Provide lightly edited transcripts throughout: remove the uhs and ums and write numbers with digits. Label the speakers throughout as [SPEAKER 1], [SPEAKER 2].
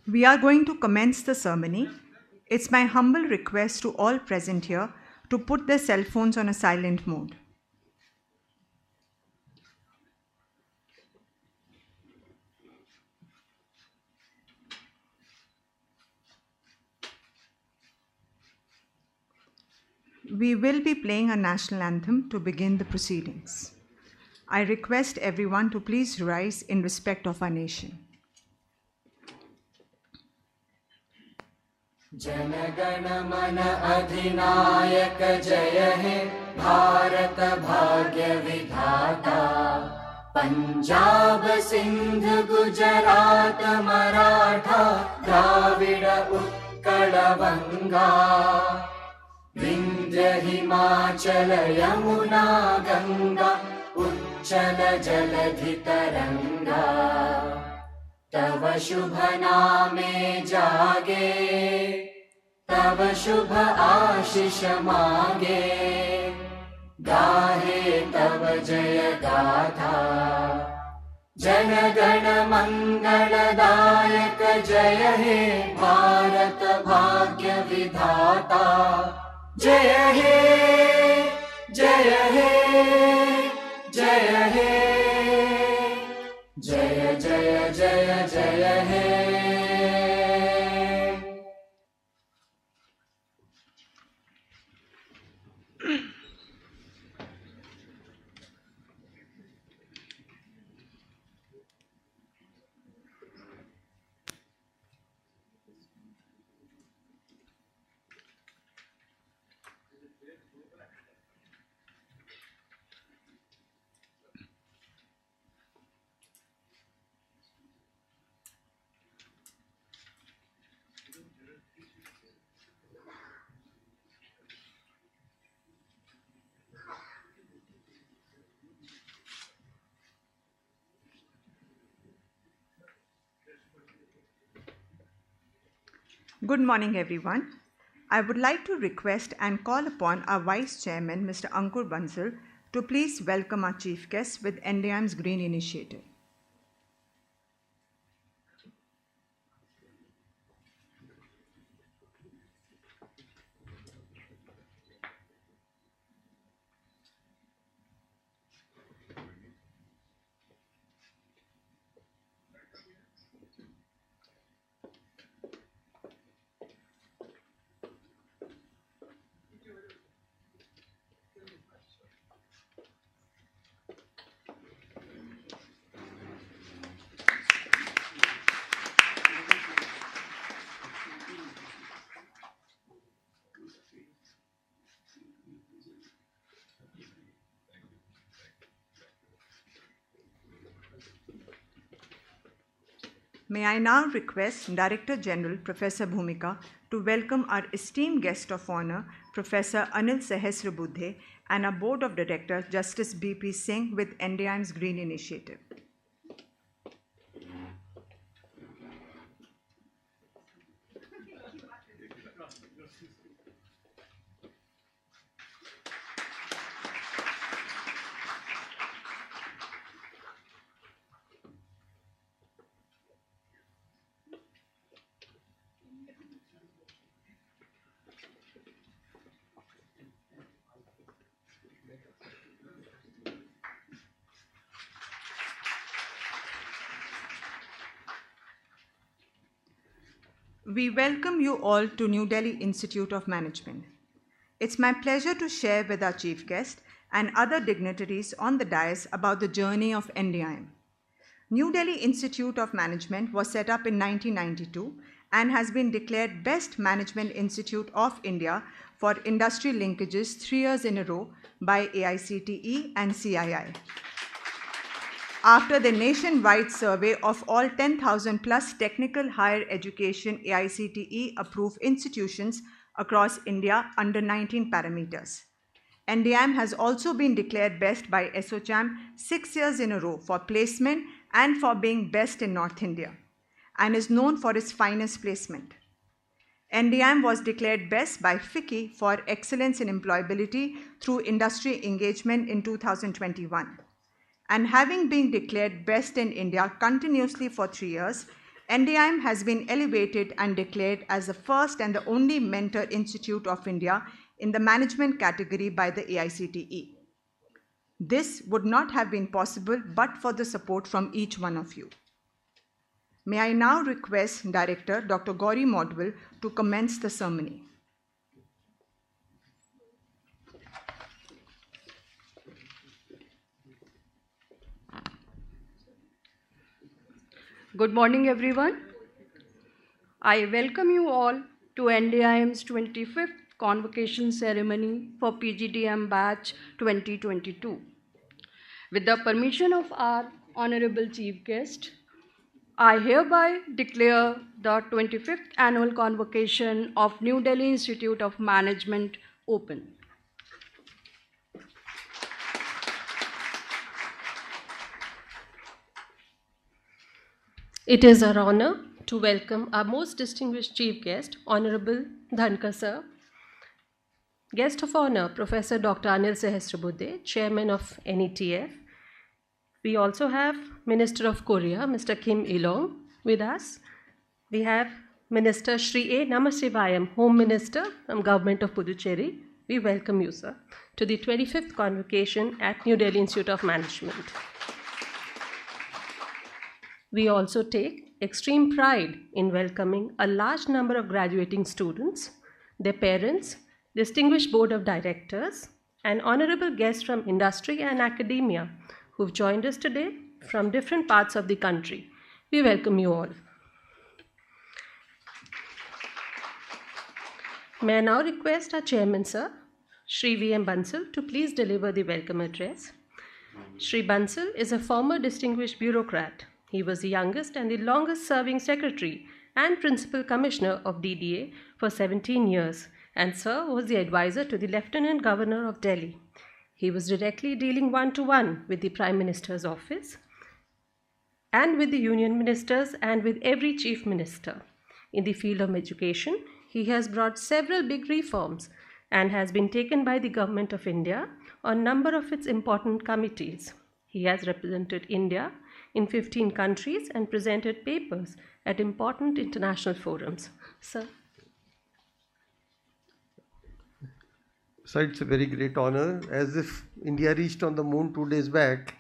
[SPEAKER 1] We are going to commence the ceremony. It's my humble request to all present here to put their cell phones on a silent mode. We will be playing a national anthem to begin the proceedings. I request everyone to please rise in respect of our nation.
[SPEAKER 2] Jana Gana मन अधिनायक जय हे भारत भाग्य विधाता पंजाब सिंध गुजरात मराठा द्राविड उत्कल बंगा विंध्य हिमाचल यमुना गंगा उच्चल जलधि तरंगा तव शुभ नामे जागे तव शुभ आशीष मांगे गाहे तव जय गाथा जन गण मंगलदायक जय हे भारत भाग्य विधाता जय हे जय हे जय हे जय जय जय जय हे
[SPEAKER 1] Good morning, everyone. I would like to request and call upon our Vice Chairman, Mr. Ankur Bansal, to please welcome our Chief Guest with NDIM's Green Initiative. May I now request Director General Professor Bhumika to welcome our esteemed guest of honor, Professor Anil Sahasrabudhe, and our Board of Directors, Justice B.P. Singh with NDIM's Green Initiative. We welcome you all to New Delhi Institute of Management. It's my pleasure to share with our chief guest and other dignitaries on the dais about the journey of NDIM. New Delhi Institute of Management was set up in 1992 and has been declared Best Management Institute of India for industry linkages 3 years in a row by AICTE and CII. After the nationwide survey of all 10,000 plus technical higher education AICTE approved institutions across India under 19 parameters. NDIM has also been declared best by ASSOCHAM 6 years in a row for placement and for being best in North India, and is known for its finest placement. NDIM was declared best by FICCI for excellence in employability through industry engagement in 2021. And having been declared best in India continuously for 3 years, NDIM has been elevated and declared as the first and the only mentor institute of India in the management category by the AICTE. This would not have been possible but for the support from each one of you. May I now request Director Dr. Gauri Maudwal to commence the ceremony.
[SPEAKER 3] Good morning, everyone. I welcome you all to NDIM's 25th Convocation Ceremony for PGDM Batch 2022. With the permission of our Honorable Chief Guest, I hereby declare the 25th Annual Convocation of New Delhi Institute of Management open.
[SPEAKER 4] It is our honor to welcome our most distinguished chief guest, Honorable Dhanka Sir. Guest of honor, Professor Dr. Anil Sahasrabudhe, Chairman of NETF. We also have Minister of Korea, Mr. Kim Il-sung, with us. We have Minister Shri A. Namasivayam, Home Minister from Government of Puducherry. We welcome you, sir, to the 25th Convocation at New Delhi Institute of Management. We also take extreme pride in welcoming a large number of graduating students, their parents, distinguished board of directors, and honorable guests from industry and academia who've joined us today from different parts of the country. We welcome you all. May I now request our chairman, sir, Shri V.M. Bansal, to please deliver the welcome address. Shri Bansal is a former distinguished bureaucrat. He was the youngest and the longest serving secretary and principal commissioner of DDA for 17 years, and sir was the advisor to the Lieutenant Governor of Delhi. He was directly dealing one-to-one with the Prime Minister's office and with the union ministers and with every chief minister. In the field of education, he has brought several big reforms and has been taken by the Government of India on a number of its important committees. He has represented India in 15 countries and presented papers at important international forums. Sir.
[SPEAKER 5] So it's a very great honor, as if India reached on the moon 2 days back.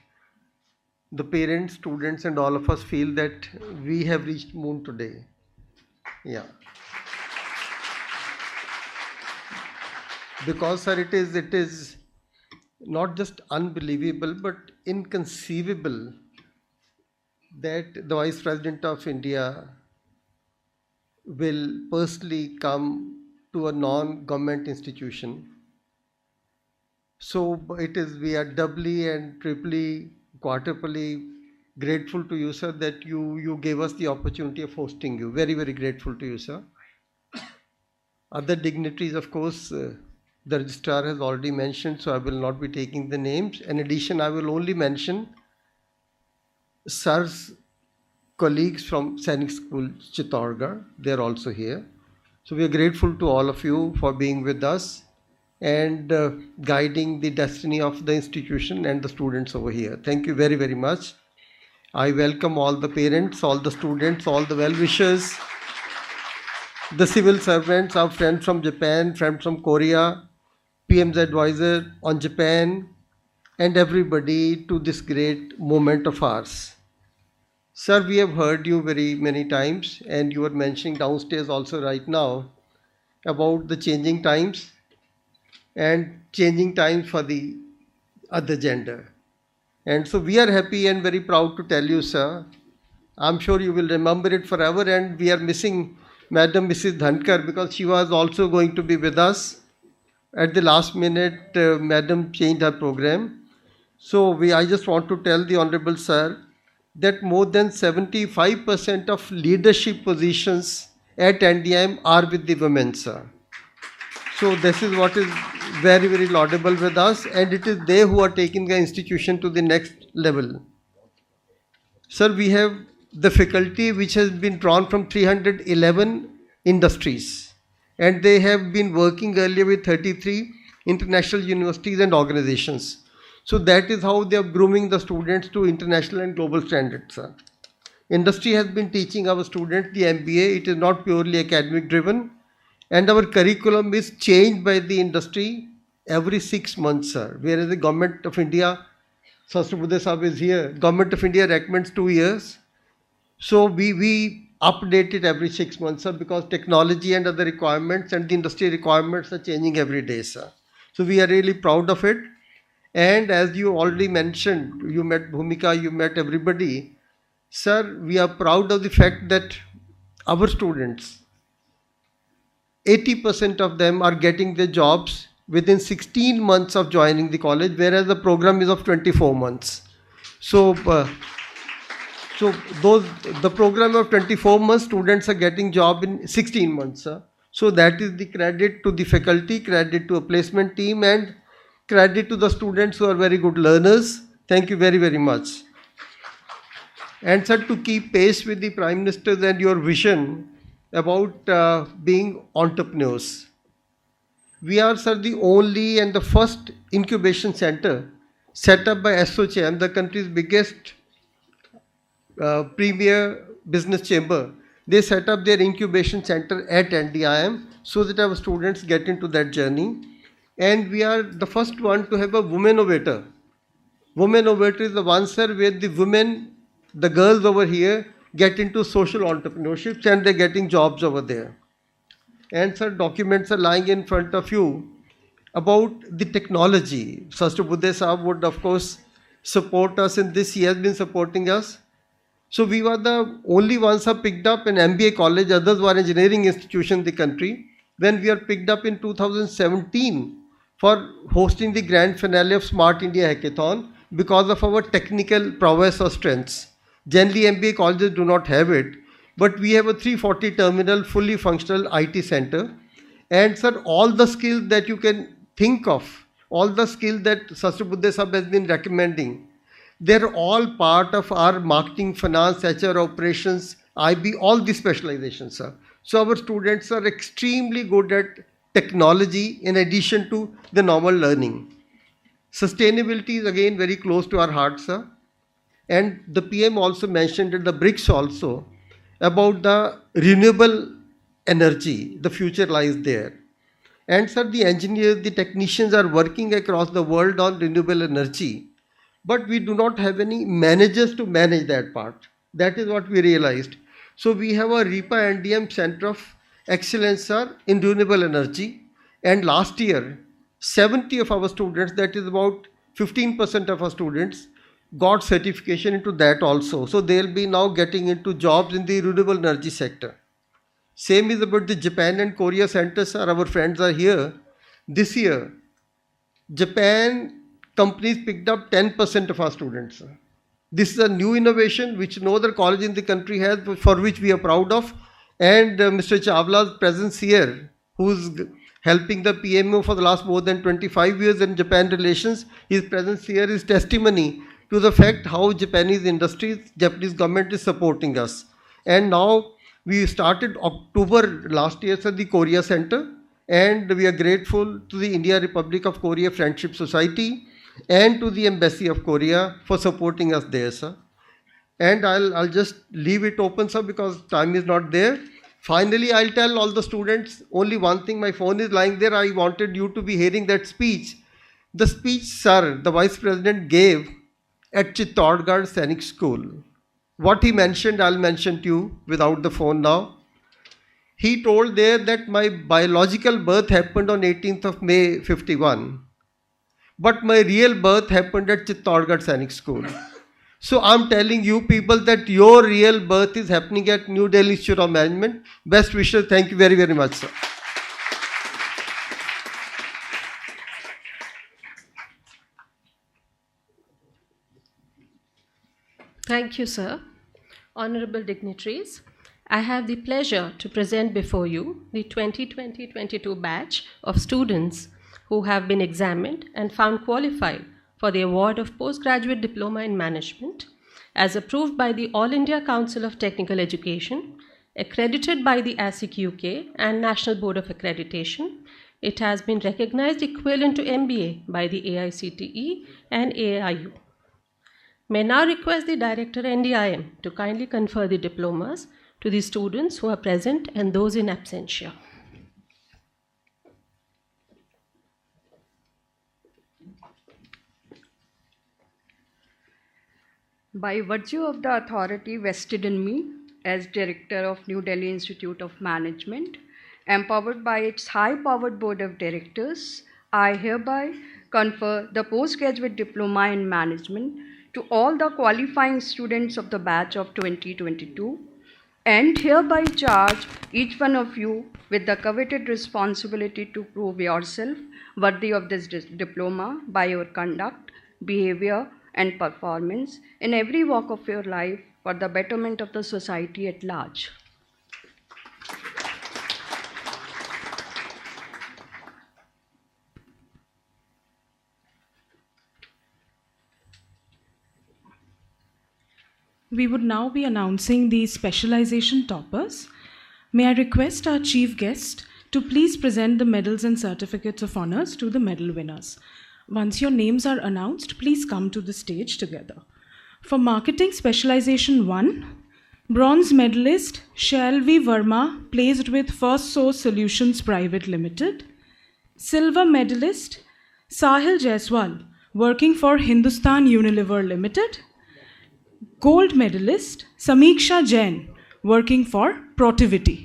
[SPEAKER 5] The parents, students and all of us feel that we have reached moon today. Yeah. Because sir, it is not just unbelievable but inconceivable that the Vice President of India will personally come to a non-government institution. So we are doubly and triply, quadruply grateful to you, sir, that you gave us the opportunity of hosting you. Very, very grateful to you, sir. Other dignitaries, of course, the registrar has already mentioned, so I will not be taking the names. In addition, I will only mention sir's colleagues from Sainik School, Chittorgarh. They are also here. So we are grateful to all of you for being with us and guiding the destiny of the institution and the students over here. Thank you very, very much. I welcome all the parents, all the students, all the well-wishers, the civil servants, our friends from Japan, friends from Korea, PM's advisor on Japan, and everybody to this great moment of ours. Sir, we have heard you very many times, and you were mentioning downstairs also right now about the changing times and changing times for the other gender. And so we are happy and very proud to tell you, sir, I'm sure you will remember it forever, and we are missing Madam Mrs. Dhankar because she was also going to be with us. At the last minute, Madam changed her program. So I just want to tell the Honorable Sir that more than 75% of leadership positions at NDIM are with the women, sir. So this is what is very, very laudable with us, and it is they who are taking the institution to the next level. Sir, we have the faculty which has been drawn from 311 industries, and they have been working earlier with 33 international universities and organizations. So that is how they are grooming the students to international and global standards, sir. Industry has been teaching our students the MBA. It is not purely academic driven. And our curriculum is changed by the industry every 6 months, sir. Whereas the Government of India, Sastri Budhe Sahab is here, Government of India recommends 2 years. So we update it every 6 months, sir, because technology and other requirements and the industry requirements are changing every day, sir. So we are really proud of it. And as you already mentioned, you met Bhumika, you met everybody. Sir, we are proud of the fact that our students, 80% of them are getting their jobs within 16 months of joining the college, whereas the program is of 24 months. So the program of 24 months, students are getting job in 16 months. Sir. So that is the credit to the faculty, credit to a placement team, and credit to the students who are very good learners. Thank you very, very much. And sir, to keep pace with the Prime Minister's and your vision about being entrepreneurs. We are, sir, the only and the first incubation center set up by ASSOCHAM, the country's biggest premier business chamber. They set up their incubation center at NDIM so that our students get into that journey. And we are the first one to have a women innovator. Women innovator is the one, sir, where the women, the girls over here, get into social entrepreneurship and they're getting jobs over there. And sir, documents are lying in front of you about the technology. Sastri Budhe Sahab would, of course, support us in this. He has been supporting us. So we were the only ones who picked up an MBA college. Others were engineering institutions in the country. When we are picked up in 2017 for hosting the grand finale of Smart India Hackathon because of our technical prowess or strengths. Generally, MBA colleges do not have it, but we have a 340 terminal, fully functional IT center. And sir, all the skills that you can think of, all the skills that Sastri Budhe Sahab has been recommending, they're all part of our marketing, finance, HR operations, IB, all the specializations, sir. So our students are extremely good at technology in addition to the normal learning. Sustainability is again very close to our hearts, sir. And the PM also mentioned in the BRICS also about the renewable energy. The future lies there. And sir, the engineers, the technicians are working across the world on renewable energy. But we do not have any managers to manage that part. That is what we realized. So we have a RIPA NDM Center of Excellence, sir, in renewable energy. And last year, 70 of our students, that is about 15% of our students, got certification into that also. So they'll be now getting into jobs in the renewable energy sector. Same is about the Japan and Korea centers, sir. Our friends are here. This year, Japan companies picked up 10% of our students, sir. This is a new innovation which no other college in the country has, for which we are proud of. And Mr. Chawla's presence here, who's helping the PMO for the last more than 25 years in Japan relations, his presence here is testimony to the fact how Japanese industries, Japanese government is supporting us. And now we started October last year at the Korea Center, and we are grateful to the India Republic of Korea Friendship Society and to the Embassy of Korea for supporting us there, sir. And I'll just leave it open, sir, because time is not there. Finally, I'll tell all the students only one thing. My phone is lying there. I wanted you to be hearing that speech. The speech, sir, the Vice President gave at 𝐶ित्तौड़गढ़ �सैनिक School. What he mentioned, I'll mention to you without the phone now. He told there that my biological birth happened on 18th of May 51. But my real birth happened at 𝐶ित्तौड़गढ़ �सैनिक School. So I'm telling you people that your real birth is happening at New Delhi Institute of Management. Best wishes. Thank you very, very much, sir.
[SPEAKER 4] Thank you, sir. Honorable dignitaries, I have the pleasure to present before you the 2020-22 batch of students who have been examined and found qualified for the award of Postgraduate Diploma in Management as approved by the All India Council of Technical Education, accredited by the AICTE UK and National Board of Accreditation. It has been recognized equivalent to MBA by the AICTE and AIU. May now request the Director NDIM to kindly confer the diplomas to the students who are present and those in absentia.
[SPEAKER 3] By virtue of the authority vested in me as Director of New Delhi Institute of Management, empowered by its high-powered Board of Directors, I hereby confer the Postgraduate Diploma in Management to all the qualifying students of the batch of 2022, and hereby charge each one of you with the coveted responsibility to prove yourself worthy of this diploma by your conduct, behavior, and performance in every walk of your life for the betterment of the society at large.
[SPEAKER 6] We would now be announcing the specialization toppers. May I request our chief guest to please present the medals and certificates of honors to the medal winners. Once your names are announced, please come to the stage together. For Marketing Specialization 1, bronze medalist 𝐿𝐵 Verma, placed with First Source Solutions Private Limited. Silver medalist Sahil Jaiswal, working for Hindustan Unilever Limited. Gold medalist Samiksha Jain, working for Protiviti.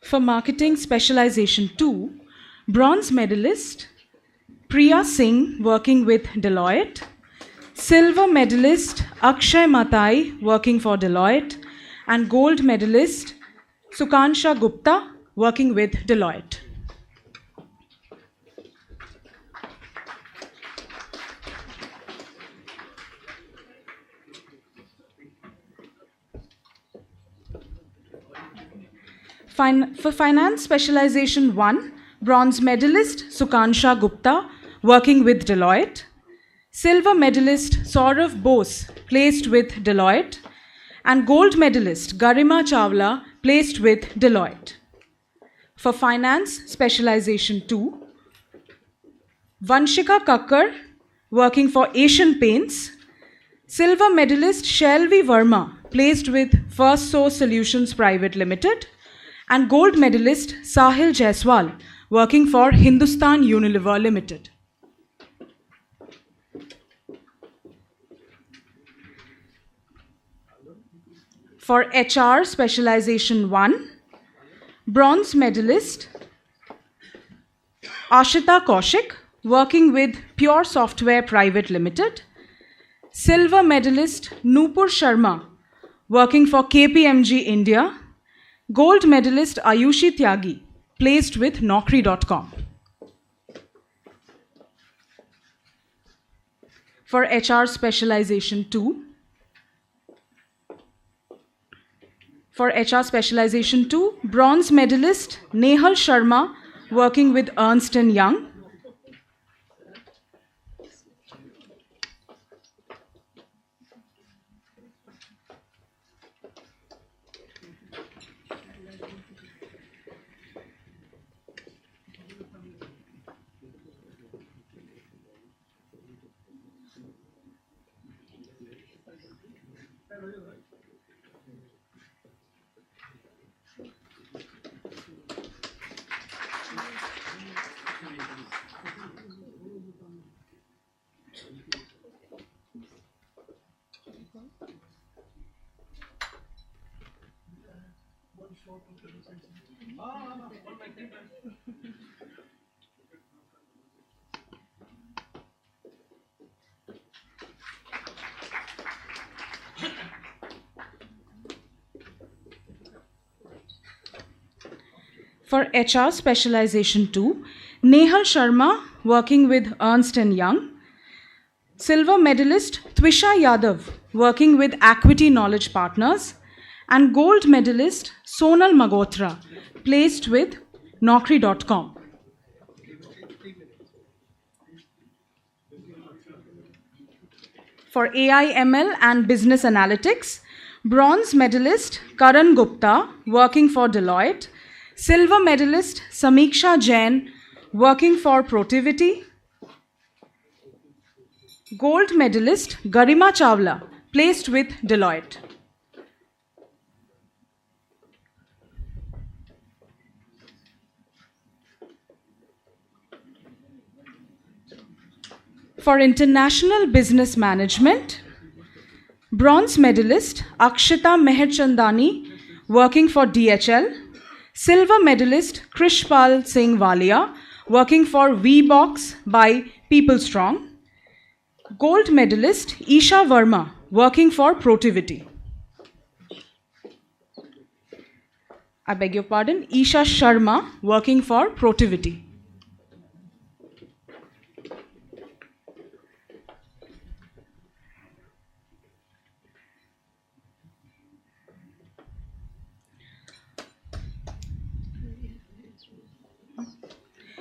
[SPEAKER 6] For Marketing Specialization 2, bronze medalist Priya Singh, working with Deloitte. Silver medalist Akshay Matai, working for Deloitte. And gold medalist Sukansha Gupta, working with Deloitte. For Finance Specialization 1, bronze medalist Sukansha Gupta, working with Deloitte. Silver medalist Saurav Bose, placed with Deloitte. And gold medalist Garima Chawla, placed with Deloitte. For Finance Specialization 2, Vanshika Kakkar, working for Asian Paints. Silver medalist 𝐿𝐵 Verma, placed with First Source Solutions Private Limited. And gold medalist Sahil Jaiswal, working for Hindustan Unilever Limited. For HR Specialization 1, bronze medalist Ashita Kaushik, working with Pure Software Private Limited. Silver medalist Nupur Sharma, working for KPMG India. Gold medalist Ayushi Tyagi, placed with Naukri.com. For HR Specialization 2, bronze medalist Nehal Sharma, working with Ernst & Young. For HR Specialization 2, Nehal Sharma, working with Ernst & Young. Silver medalist Twisha Yadav, working with Acuity Knowledge Partners. And gold medalist Sonal Magotra, placed with Naukri.com. For AI/ML and Business Analytics, bronze medalist Karan Gupta, working for Deloitte. Silver medalist Samiksha Jain, working for Protiviti. Gold medalist Garima Chawla, placed with Deloitte. For International Business Management, bronze medalist Akshita Meherchandani, working for DHL. Silver medalist Krishpal Singh Walia, working for VBox by PeopleStrong. Gold medalist Isha Verma, working for Protiviti. I beg your pardon, Isha Sharma, working for Protiviti.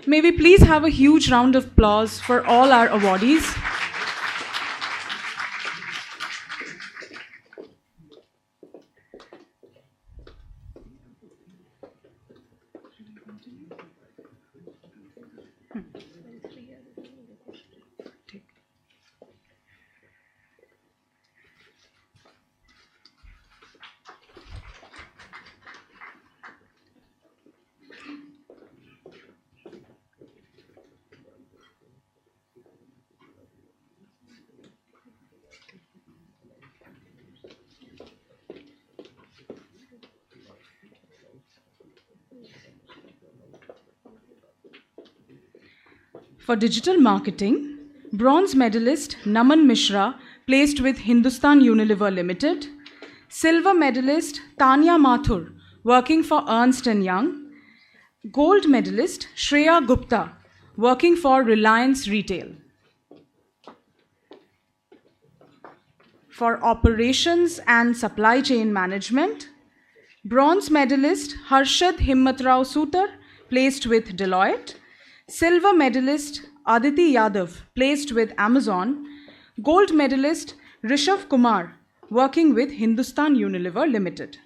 [SPEAKER 6] May we please have a huge round of applause for all our awardees. For digital marketing, bronze medalist Naman Mishra, placed with Hindustan Unilever Limited. Silver medalist Tanya Mathur, working for Ernst & Young. Gold medalist Shreya Gupta, working for Reliance Retail. For operations and supply chain management, bronze medalist Harshad Himmatrao Sutar, placed with Deloitte. Silver medalist Aditi Yadav, placed with Amazon. Gold medalist Rishav Kumar, working with Hindustan Unilever Limited.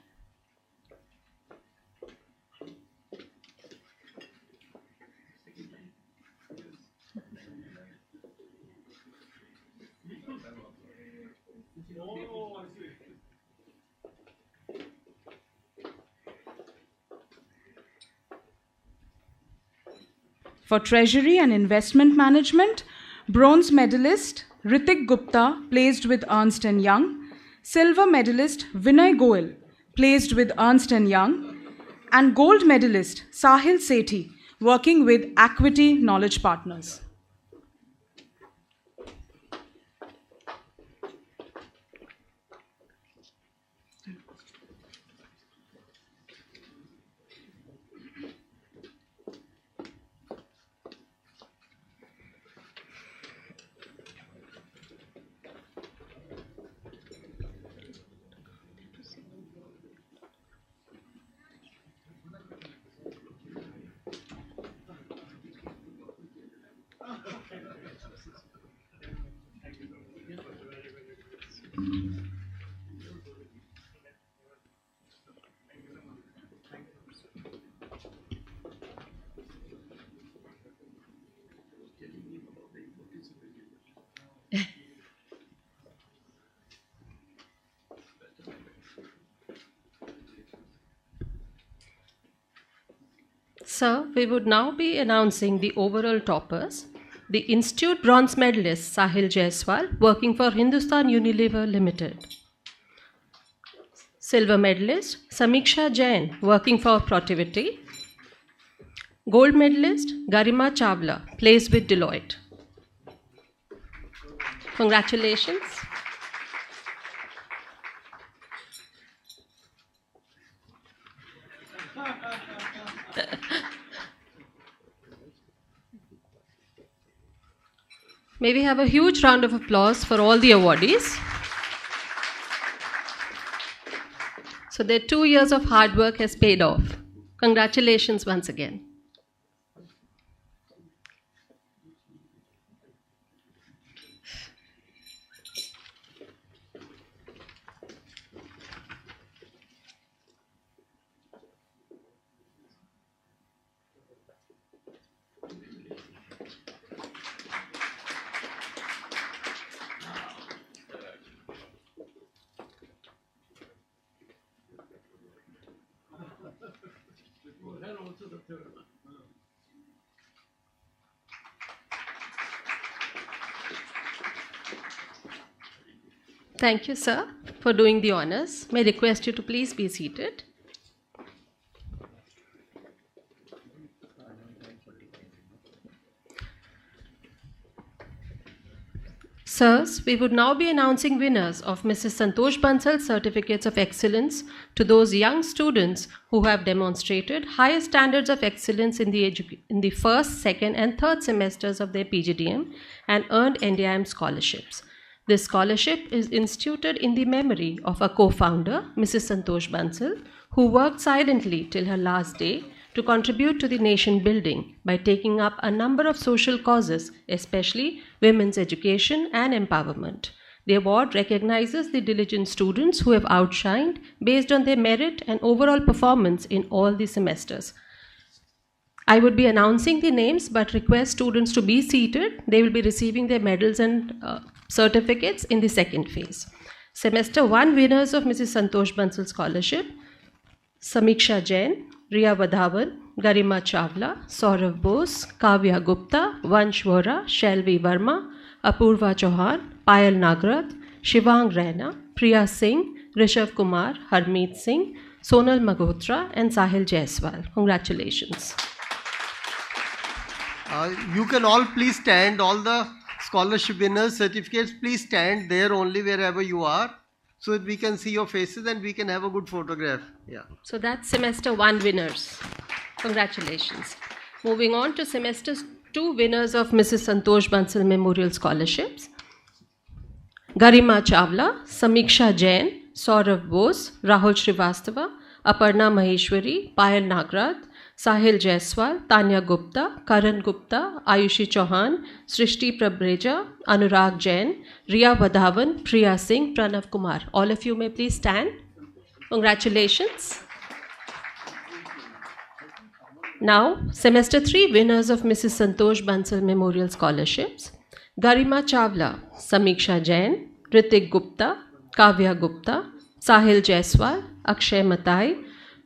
[SPEAKER 6] For Treasury and Investment Management, bronze medalist Ritik Gupta, placed with Ernst & Young. silver medalist Vinay Goel, placed with Ernst & Young, and gold medalist Sahil Sethi, working with Equity Knowledge Partners.
[SPEAKER 4] Sir, we would now be announcing the overall toppers. The Institute Bronze Medalist Sahil Jaiswal, working for Hindustan Unilever Limited. Silver Medalist Samiksha Jain, working for Protivity. Gold Medalist Garima Chawla, placed with Deloitte. Congratulations. May we have a huge round of applause for all the awardees. So their 2 years of hard work has paid off. Congratulations once again. Thank you, sir, for doing the honors. May I request you to please be seated. Sirs, we would now be announcing winners of Mrs. Santosh Bansal's Certificates of Excellence to those young students who have demonstrated higher standards of excellence in the first, second, and third semesters of their PGDM and earned NDIM scholarships. This scholarship is instituted in the memory of our co-founder, Mrs. Santosh Bansal, who worked silently till her last day to contribute to the nation building by taking up a number of social causes, especially women's education and empowerment. The award recognizes the diligent students who have outshined based on their merit and overall performance in all the semesters. I would be announcing the names but request students to be seated. They will be receiving their medals and certificates in the second phase. Semester 1 winners of Mrs. Santosh Bansal Scholarship: Samiksha Jain, Riya Vadhavan, Garima Chawla, Saurav Bose, Kavya Gupta, Vansh Vora, Shelvi Verma, Apurva Chauhan, Payal Nagrath, Shivang Raina, Priya Singh, Rishav Kumar, Harmeet Singh, Sonal Malhotra, and Sahil Jaiswal. Congratulations.
[SPEAKER 5] You can all please stand, all the scholarship winners, certificates, please stand there only wherever you are, so that we can see your faces and we can have a good photograph. Yeah.
[SPEAKER 4] So that's semester 1 winners. Congratulations. Moving on to semester 2 winners of Mrs. Santosh Bansal Memorial Scholarships: Garima Chawla, Samiksha Jain, Saurav Bose, Rahul Srivastava, Aparna Maheshwari, Payal Nagrath, Sahil Jaiswal, Tanya Gupta, Karan Gupta, Ayushi Chauhan, Srishti Prabreja, Anurag Jain, Riya Vadhavan, Priya Singh, Pranav Kumar. All of you may please stand. Congratulations. Now, semester 3 winners of Mrs. Santosh Bansal Memorial Scholarships: Garima Chawla, Samiksha Jain, Ritik Gupta, Kavya Gupta, Sahil Jaiswal, Akshay Matai,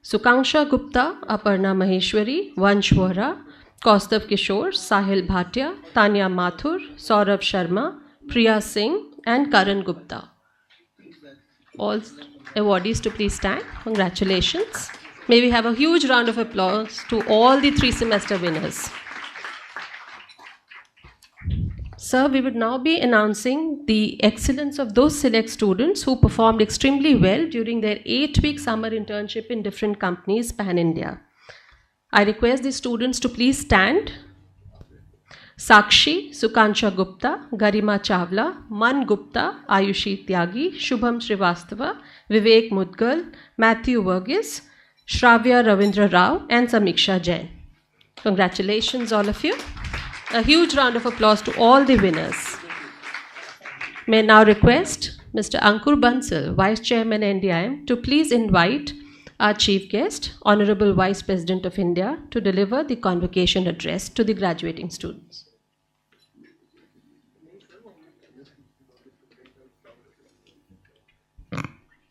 [SPEAKER 4] Sukansha Gupta, Aparna Maheshwari, Vansh Vora, Kaustav Kishore, Sahil Bhatia, Tanya Mathur, Saurabh Sharma, Priya Singh, and Karan Gupta. all awardees to please stand. Congratulations. May we have a huge round of applause to all the 3 semester winners. Sir, we would now be announcing the excellence of those select students who performed extremely well during their 8-week summer internship in different companies pan-India. I request the students to please stand. Sakshi Sukansha Gupta, Garima Chawla, Man Gupta, Ayushi Tyagi, Shubham Srivastava, Vivek Mudgal, Matthew Verghese, Shravya Ravindra Rao, and Samiksha Jain. Congratulations, all of you. A huge round of applause to all the winners. May I now request Mr. Ankur Bansal, Vice Chairman NDIM, to please invite our Chief Guest, Honorable Vice President of India, to deliver the Convocation Address to the graduating students.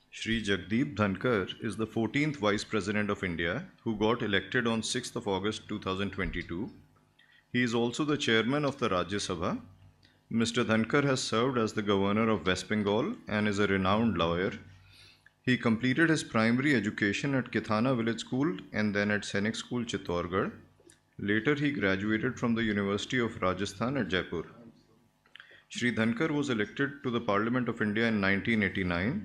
[SPEAKER 7] Shri Jagdeep Dhankar is the 14th Vice President of India who got elected on 6th of August 2022. He is also the Chairman of the Rajya Sabha. Mr. Dhankar has served as the Governor of West Bengal and is a renowned lawyer. He completed his primary education at Kithana Village School and then at Sainik School, Chittorgarh. Later, he graduated from the University of Rajasthan at Jaipur. Shri Dhankar was elected to the Parliament of India in 1989.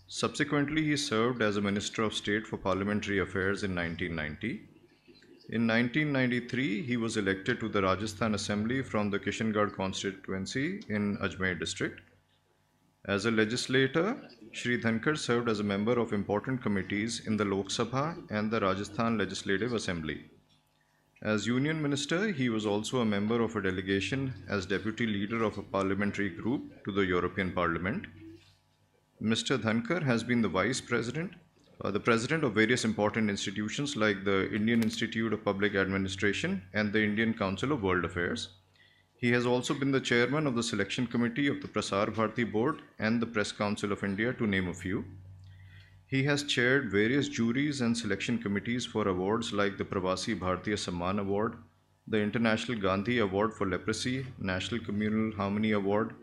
[SPEAKER 7] Subsequently, he served as a Minister of State for Parliamentary Affairs in 1990. In 1993, he was elected to the Rajasthan Assembly from the Kishangarh constituency in Ajmer district. As a legislator, Shri Dhankar served as a member of important committees in the Lok Sabha and the Rajasthan Legislative Assembly. As Union Minister, he was also a member of a delegation as Deputy Leader of a parliamentary group to the European Parliament. Mr. Dhankar has been the the President of various important institutions like the Indian Institute of Public Administration and the Indian Council of World Affairs. He has also been the Chairman of the Selection Committee of the Prasar Bharati Board and the Press Council of India, to name a few. He has chaired various juries and selection committees for awards like the Pravasi Bharatiya Samman Award, the International Gandhi Award for Leprosy, National Communal Harmony Award,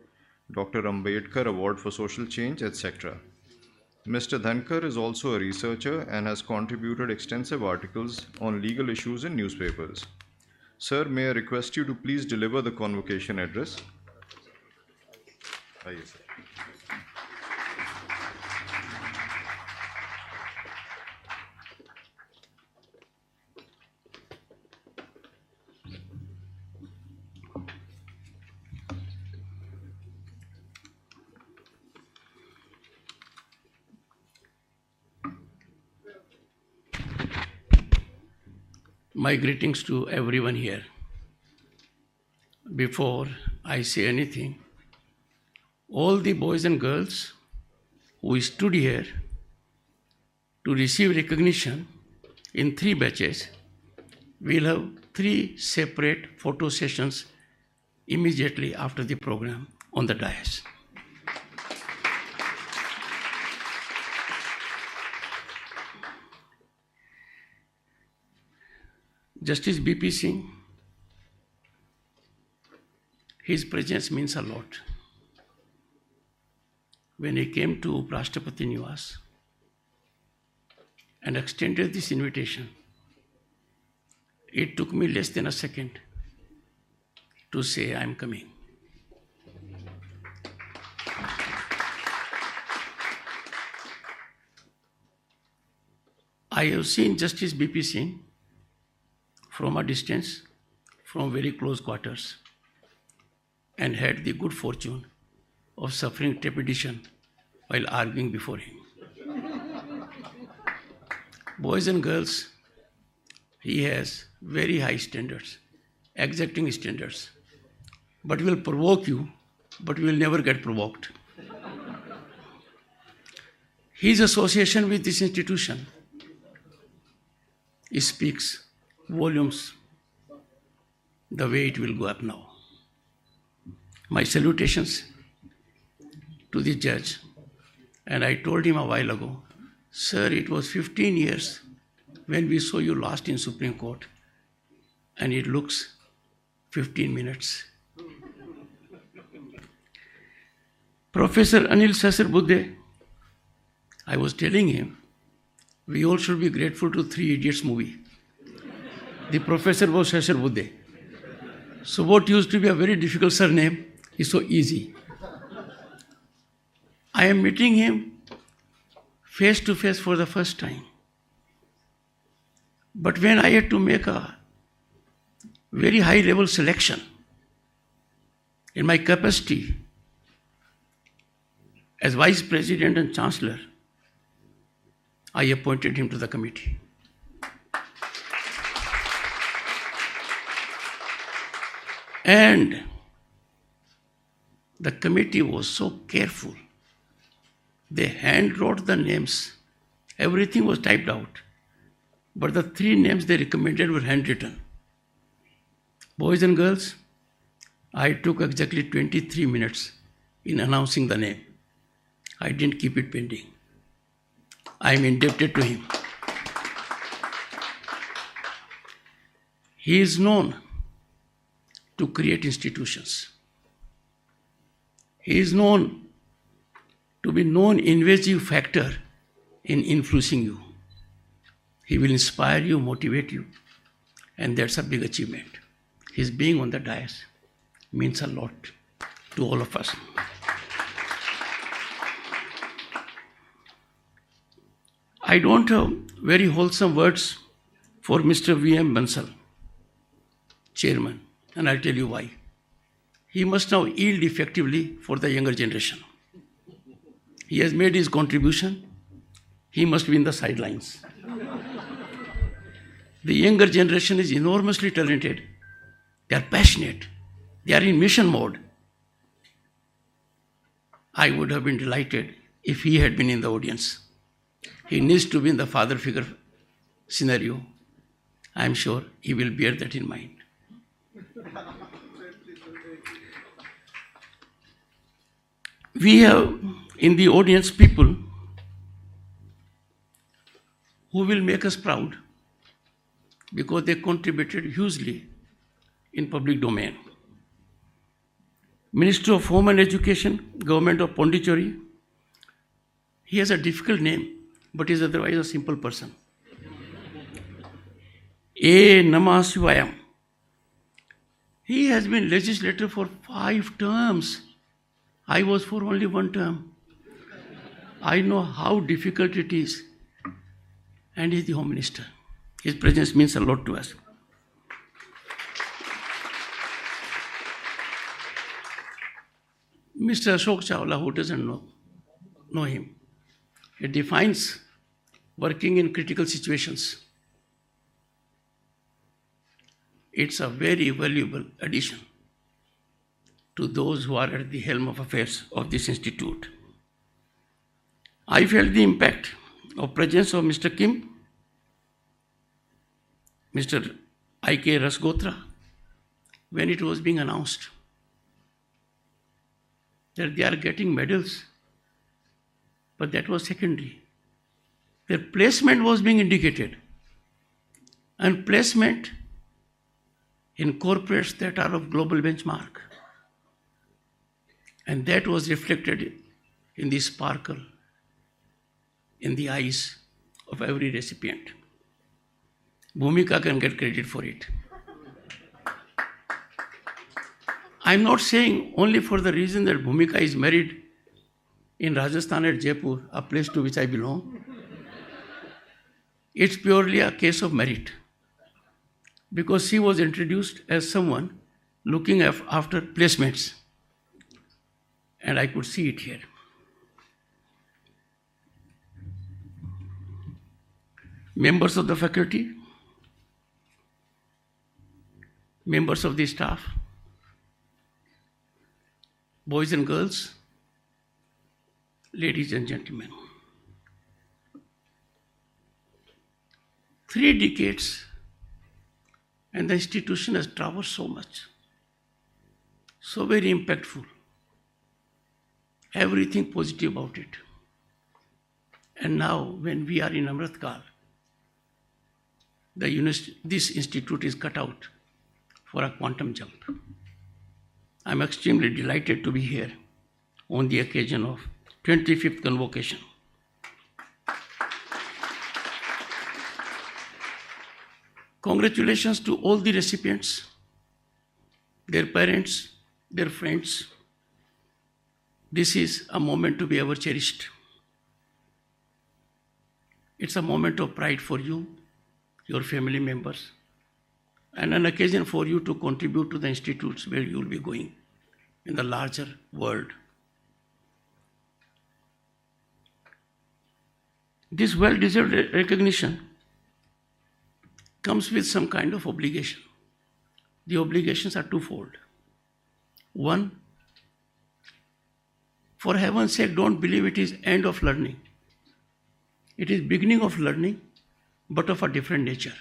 [SPEAKER 7] Dr. Ambedkar Award for Social Change, etc. Mr. Dhankar is also a researcher and has contributed extensive articles on legal issues in newspapers. Sir, may I request you to please deliver the convocation address? Yes, sir.
[SPEAKER 8] My greetings to everyone here. Before I say anything, all the boys and girls who stood here to receive recognition in 3 batches will have 3 separate photo sessions immediately after the program on the dais. Justice B.P. Singh, his presence means a lot. When he came to Rashtrapati Niwas and extended this invitation, it took me less than a second to say, I am coming. I have seen Justice B.P. Singh from a distance, from very close quarters, and had the good fortune of suffering trepidation while arguing before him. Boys and girls, he has very high standards, exacting standards, but will provoke you, but will never get provoked. His association with this institution speaks volumes the way it will go up now. My salutations to the judge, and I told him a while ago, sir, it was 15 years when we saw you last in Supreme Court, and it looks 15 minutes. Professor Anil Sasarbuddhe, I was telling him, we all should be grateful to Three Idiots movie. The professor was Shashar Buddhe. So what used to be a very difficult surname is so easy. I am meeting him face to face for the first time. But when I had to make a very high level selection in my capacity as Vice President and Chancellor, I appointed him to the committee. And the committee was so careful. They hand wrote the names. Everything was typed out. But the 3 names they recommended were handwritten. Boys and girls, I took exactly 23 minutes in announcing the name. I didn't keep it pending. I am indebted to him. He is known to create institutions. He is known to be non-invasive factor in influencing you. He will inspire you, motivate you, and that's a big achievement. His being on the dais means a lot to all of us. I don't have very wholesome words for Mr. V.M. Bansal, Chairman, and I'll tell you why. He must now yield effectively for the younger generation. He has made his contribution. He must be in the sidelines. The younger generation is enormously talented. They are passionate. They are in mission mode. I would have been delighted if he had been in the audience. He needs to be in the father figure scenario. I am sure he will bear that in mind. We have in the audience people who will make us proud because they contributed hugely in public domain. Minister of Home and Education, Government of Pondicherry. He has a difficult name, but is otherwise a simple person. A. Namasivayam. He has been legislator for 5 terms. I was for only 1 term. I know how difficult it is. And he is the Home Minister. His presence means a lot to us. Mr. Ashok Chawla, who doesn't know him, he defines working in critical situations. It's a very valuable addition to those who are at the helm of affairs of this institute. I felt the impact of presence of Mr. Kim, Mr. I.K. Rasgotra, when it was being announced that they are getting medals, but that was secondary. Their placement was being indicated, and placement in corporates that are of global benchmark. And that was reflected in the sparkle in the eyes of every recipient. Bhumika can get credit for it. I'm not saying only for the reason that Bhumika is married in Rajasthan at Jaipur, a place to which I belong. It's purely a case of merit, because she was introduced as someone looking after placements, and I could see it here. Members of the faculty, members of the staff, boys and girls, ladies and gentlemen. 3 decades and the institution has traversed so much, so very impactful, everything positive about it. And now when we are in Amrit Kal, this institute is cut out for a quantum jump. I'm extremely delighted to be here on the occasion of 25th convocation. Congratulations to all the recipients, their parents, their friends. This is a moment to be ever cherished. It's a moment of pride for you, your family members, and an occasion for you to contribute to the institutes where you will be going in the larger world. This well-deserved recognition comes with some kind of obligation. The obligations are twofold. One, for heaven's sake, don't believe it is end of learning. It is beginning of learning, but of a different nature.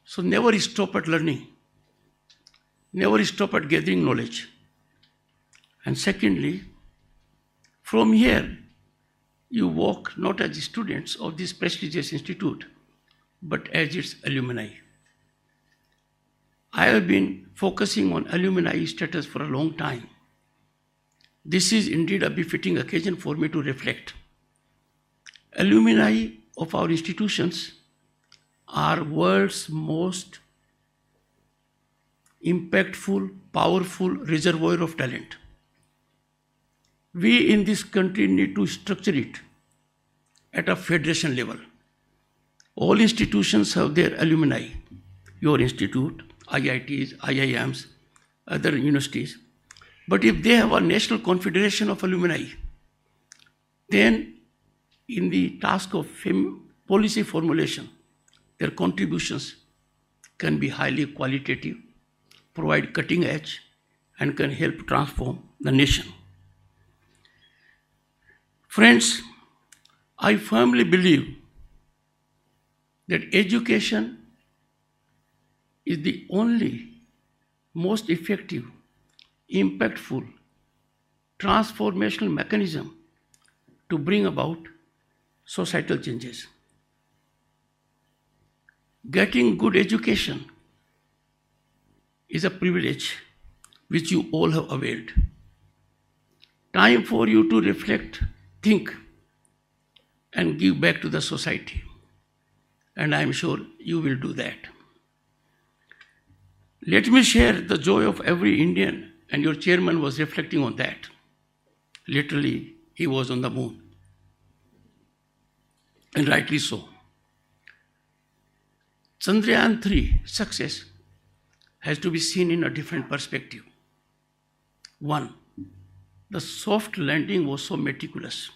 [SPEAKER 8] So never stop at learning. Never stop at gathering knowledge. And secondly, from here, you walk not as students of this prestigious institute, but as its alumni. I have been focusing on alumni status for a long time. This is indeed a befitting occasion for me to reflect. Alumni of our institutions are world's most impactful, powerful reservoir of talent. We in this country need to structure it at a federation level. All institutions have their alumni. Your institute, IITs, IIMs, other universities. But if they have a national confederation of alumni, then in the task of policy formulation, their contributions can be highly qualitative, provide cutting edge, and can help transform the nation. Friends, I firmly believe that education is the only most effective, impactful, transformational mechanism to bring about societal changes. Getting good education is a privilege which you all have availed. Time for you to reflect, think, and give back to the society. And I am sure you will do that. Let me share the joy of every Indian, and your chairman was reflecting on that. Literally, he was on the moon. And rightly so. Chandrayaan-3 success has to be seen in a different perspective. One, the soft landing was so meticulous.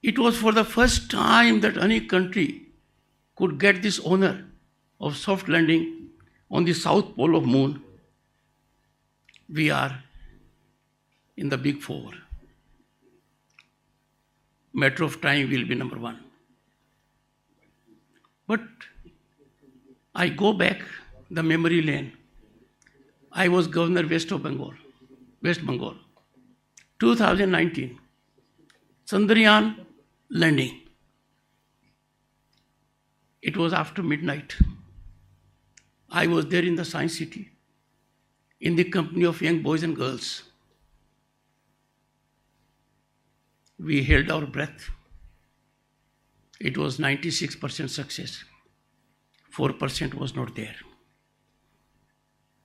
[SPEAKER 8] It was for the first time that any country could get this honor of soft landing on the south pole of moon. We are in the big four. Matter of time will be number one. But I go back the memory lane. I was Governor West Bengal. 2019, Chandrayaan landing. It was after midnight. I was there in the Science City, in the company of young boys and girls. We held our breath. It was 96% success. 4% was not there.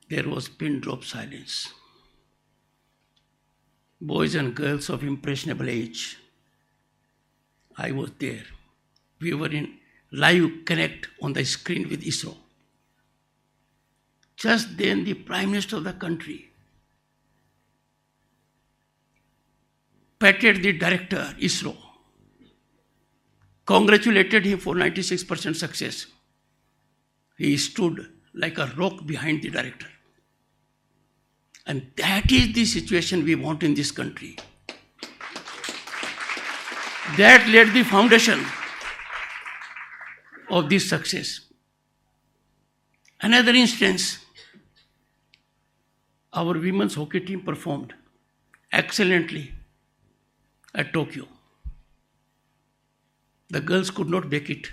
[SPEAKER 8] There was pin drop silence. Boys and girls of impressionable age. I was there. We were in live connect on the screen with ISRO. Just then the Prime Minister of the country patted the director, ISRO, congratulated him for 96% success. He stood like a rock behind the director. And that is the situation we want in this country. That laid the foundation of this success. Another instance, our women's hockey team performed excellently at Tokyo. The girls could not make it.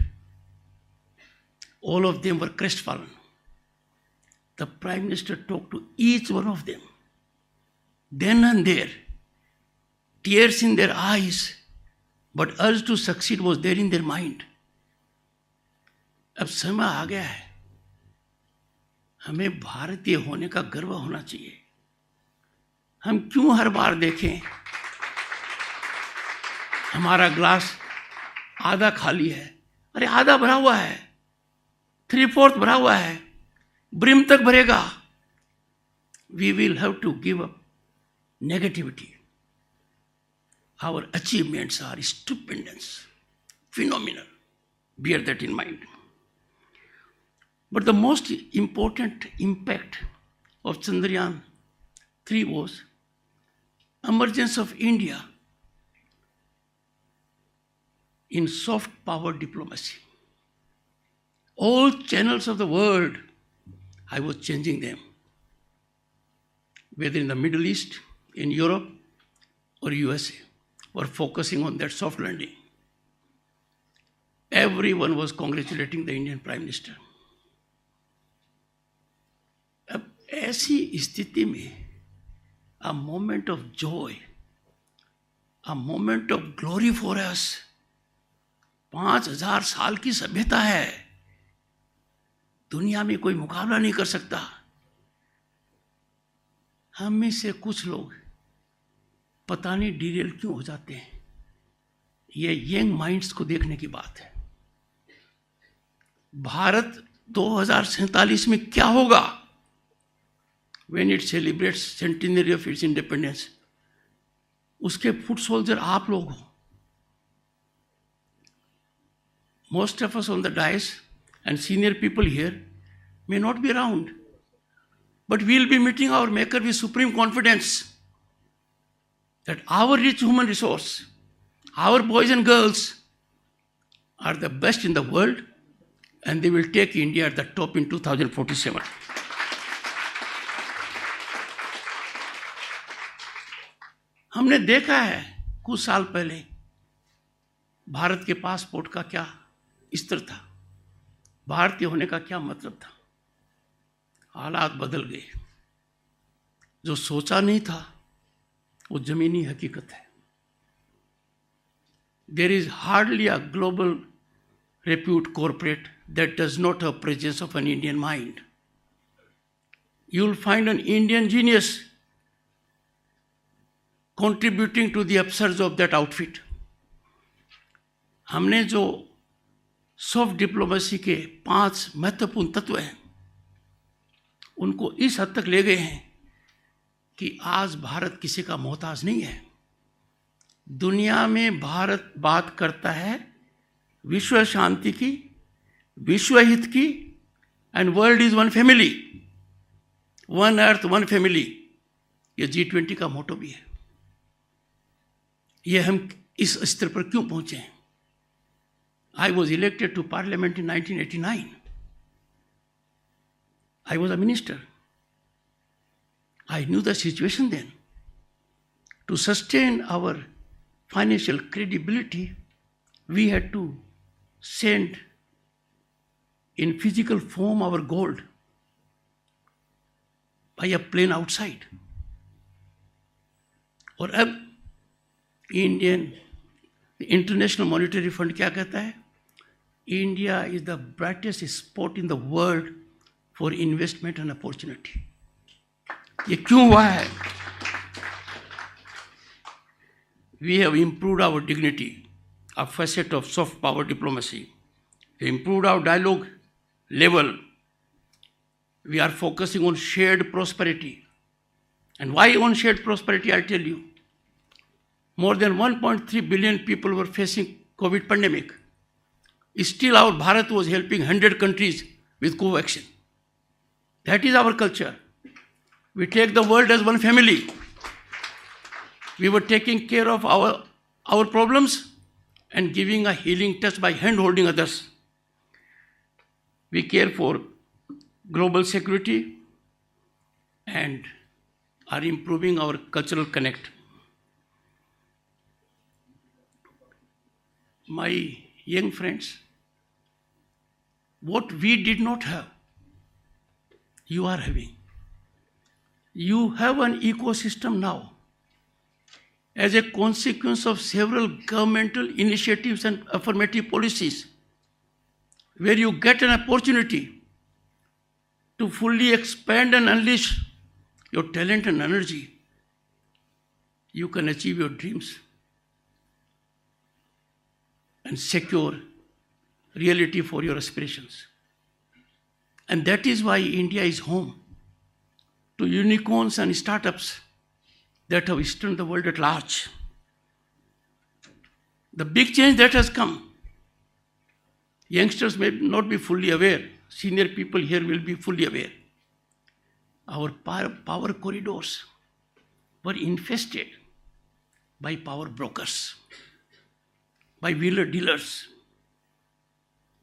[SPEAKER 8] All of them were crestfallen. The Prime Minister talked to each one of them. Then and there, tears in their eyes, but urge to succeed was there in their mind. अब समय आ गया है, हमें भारतीय होने का गर्व होना चाहिए। हम क्यों हर बार देखें हमारा ग्लास आधा खाली है? अरे आधा भरा हुआ है, 3/4 भरा हुआ है, ब्रिम तक भरेगा। We will have to give up negativity. Our achievements are stupendous, phenomenal. Bear that in mind. But the most important impact of Chandrayaan-3 was emergence of India in soft power diplomacy. All channels of the world, I was changing them. Whether in the Middle East, in Europe, or USA, were focusing on that soft landing. Everyone was congratulating the Indian Prime Minister. अब ऐसी स्थिति में a moment of joy, a moment of glory for us, 5000 साल की सभ्यता है, दुनिया में कोई मुकाबला नहीं कर सकता। हम में से कुछ लोग पता नहीं डिरेल क्यों हो जाते हैं। ये यंग माइंड्स को देखने की बात है। भारत 2047 में क्या होगा? When it celebrates centenary of its independence, उसके फुट सोल्जर आप लोग हो। Most of us on the dais and senior people here may not be around, but we will be meeting our maker with supreme confidence that our rich human resource, our boys and girls are the best in the world, and they will take India at the top in 2047. हमने देखा है कुछ साल पहले भारत के passport का क्या स्तर था, भारतीय होने का क्या मतलब था। हालात बदल गए। जो सोचा नहीं था वो जमीनी हकीकत है। There is hardly a global repute corporate that does not have presence of an Indian mind. You will find an Indian genius contributing to the upsurge of that outfit. हमने जो सॉफ्ट डिप्लोमेसी के 5 महत्वपूर्ण तत्व हैं उनको इस हद तक ले गए हैं कि आज भारत किसी का मोहताज नहीं है। दुनिया में भारत बात करता है विश्व शांति की, विश्व हित की, and world is one family, one earth one family. ये G20 का मोटो भी है। ये हम इस स्तर पर क्यों पहुंचे हैं? I was elected to parliament in 1989. I was a minister. I knew the situation then. To sustain our financial credibility, we had to send in physical form our gold by a plane outside. और अब international monetary fund क्या कहता है? India is the brightest spot in the world for investment and opportunity. ये क्यों हुआ है? We have improved our dignity, a facet of soft power diplomacy. We improved our dialogue level. We are focusing on shared prosperity. And why on shared prosperity? I'll tell you. More than 1.3 billion people were facing COVID pandemic. Still our Bharat was helping 100 countries with co-vaccine. That is our culture. We take the world as one family. We were taking care of our problems and giving a healing touch by hand holding others. We care for global security and are improving our cultural connect. My young friends, what we did not have, you are having. You have an ecosystem now. As a consequence of several governmental initiatives and affirmative policies, where you get an opportunity to fully expand and unleash your talent and energy, you can achieve your dreams and secure reality for your aspirations. And that is why India is home to unicorns and startups that have stunned the world at large. The big change that has come, youngsters may not be fully aware, senior people here will be fully aware. Our power corridors were infested by power brokers, by wheeler dealers.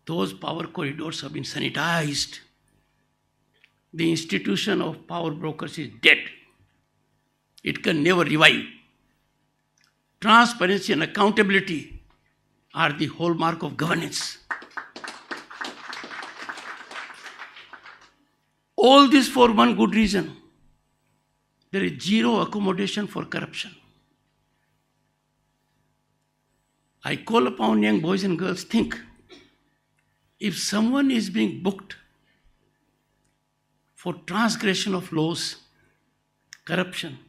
[SPEAKER 8] Those power corridors have been sanitized. The institution of power brokers is dead. It can never revive. Transparency and accountability are the hallmark of governance. All this for one good reason. There is zero accommodation for corruption. I call upon young boys and girls, think, if someone is being booked for transgression of laws, corruption,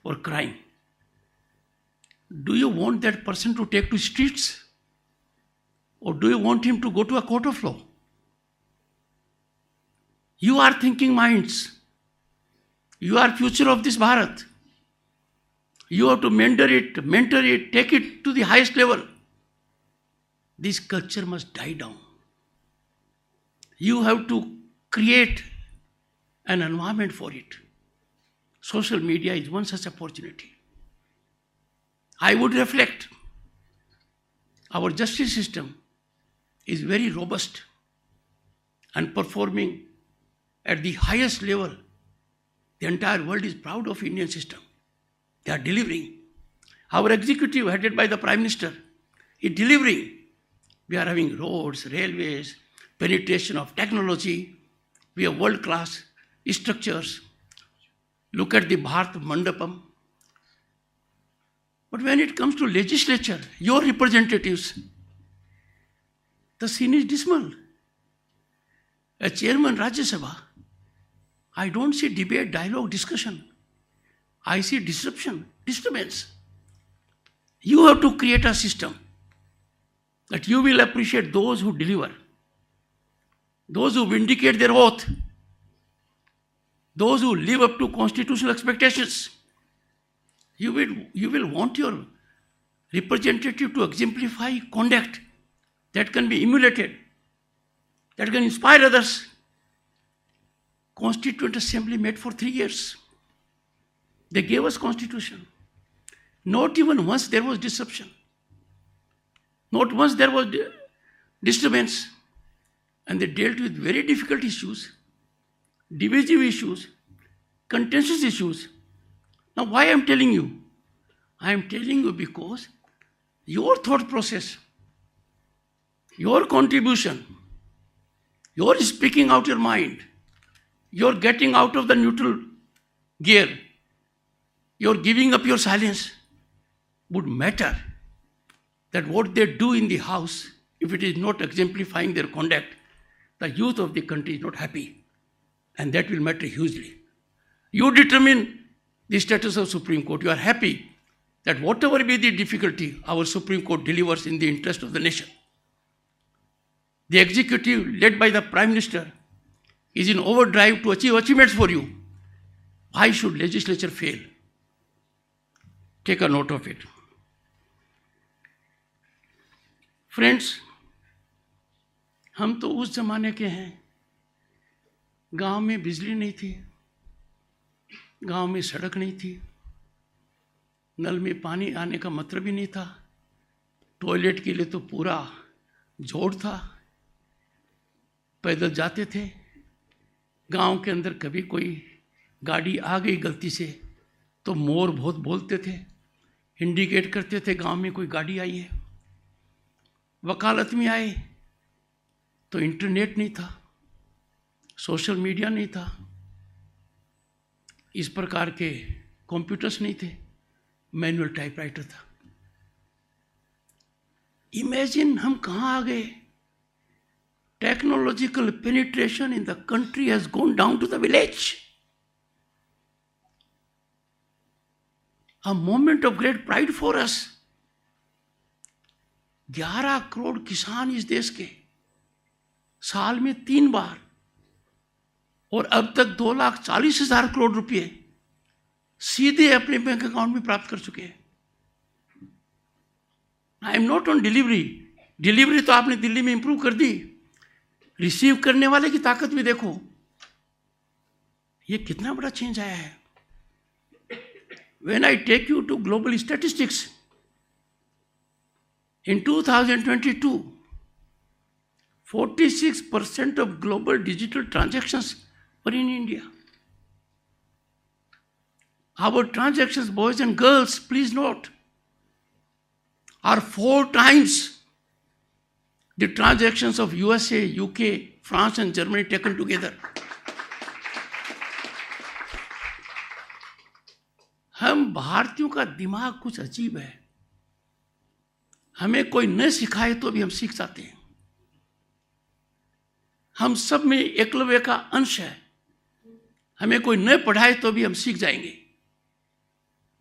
[SPEAKER 8] or crime, do you want that person to take to streets? Or do you want him to go to a court of law? You are thinking minds. You are future of this Bharat. You have to mentor it, take it to the highest level. This culture must die down. You have to create an environment for it. Social media is one such opportunity. I would reflect. Our justice system is very robust and performing at the highest level. The entire world is proud of Indian system. They are delivering. Our executive, headed by the Prime Minister, is delivering. We are having roads, railways, penetration of technology. We have world-class structures. Look at the Bharat Mandapam. But when it comes to legislature, your representatives, the scene is dismal. A chairman Rajya Sabha, I don't see debate, dialogue, discussion. I see disruption, disturbance. You have to create a system that you will appreciate those who deliver, those who vindicate their oath, those who live up to constitutional expectations. You will want your representative to exemplify conduct that can be emulated, that can inspire others. Constituent Assembly met for 3 years. They gave us constitution. Not even once there was disruption. Not once there was disturbance. And they dealt with very difficult issues, divisive issues, contentious issues. Now why I am telling you? I am telling you because your thought process, your contribution, your speaking out your mind, your getting out of the neutral gear, your giving up your silence would matter. That what they do in the house, if it is not exemplifying their conduct, the youth of the country is not happy. And that will matter hugely. You determine the status of Supreme Court. You are happy that whatever be the difficulty, our Supreme Court delivers in the interest of the nation. The executive, led by the Prime Minister, is in overdrive to achieve achievements for you. Why should legislature fail? Take a note of it. Friends, हम तो उस जमाने के हैं, गांव में बिजली नहीं थी, गांव में सड़क नहीं थी, नल में पानी आने का मतलब ही नहीं था, टॉयलेट के लिए तो पूरा जोड़ था, पैदल जाते थे, गांव के अंदर कभी कोई गाड़ी आ गई गलती से तो मोर बहुत बोलते थे, इंडिकेट करते थे गांव में कोई गाड़ी आई है। वकालत में आए तो इंटरनेट नहीं था, सोशल मीडिया नहीं था, इस प्रकार के कंप्यूटर्स नहीं थे, मैनुअल टाइपराइटर था। इमेजिन हम कहाँ आ गए, technological penetration in the country has gone down to the village. A moment of great pride for us. 11 crore किसान इस देश के, साल में 3 बार, और अब तक 2,40,000 करोड़ रुपए सीधे अपने बैंक अकाउंट में प्राप्त कर चुके हैं. I am not on delivery तो आपने दिल्ली में इंप्रूव कर दी, रिसीव करने वाले की ताकत भी देखो. ये कितना बड़ा चेंज आया है. When I take you to global statistics, in 2022, 46% of global digital transactions were in India. Our transactions, boys and girls, please note, are 4 times the transactions of USA, UK, France and Germany taken together. हम भारतीयों का दिमाग कुछ अजीब है. हमें कोई न सिखाए तो भी हम सीख जाते हैं. हम सब में एकलव्य का अंश है. हमें कोई न पढ़ाए तो भी हम सीख जाएंगे.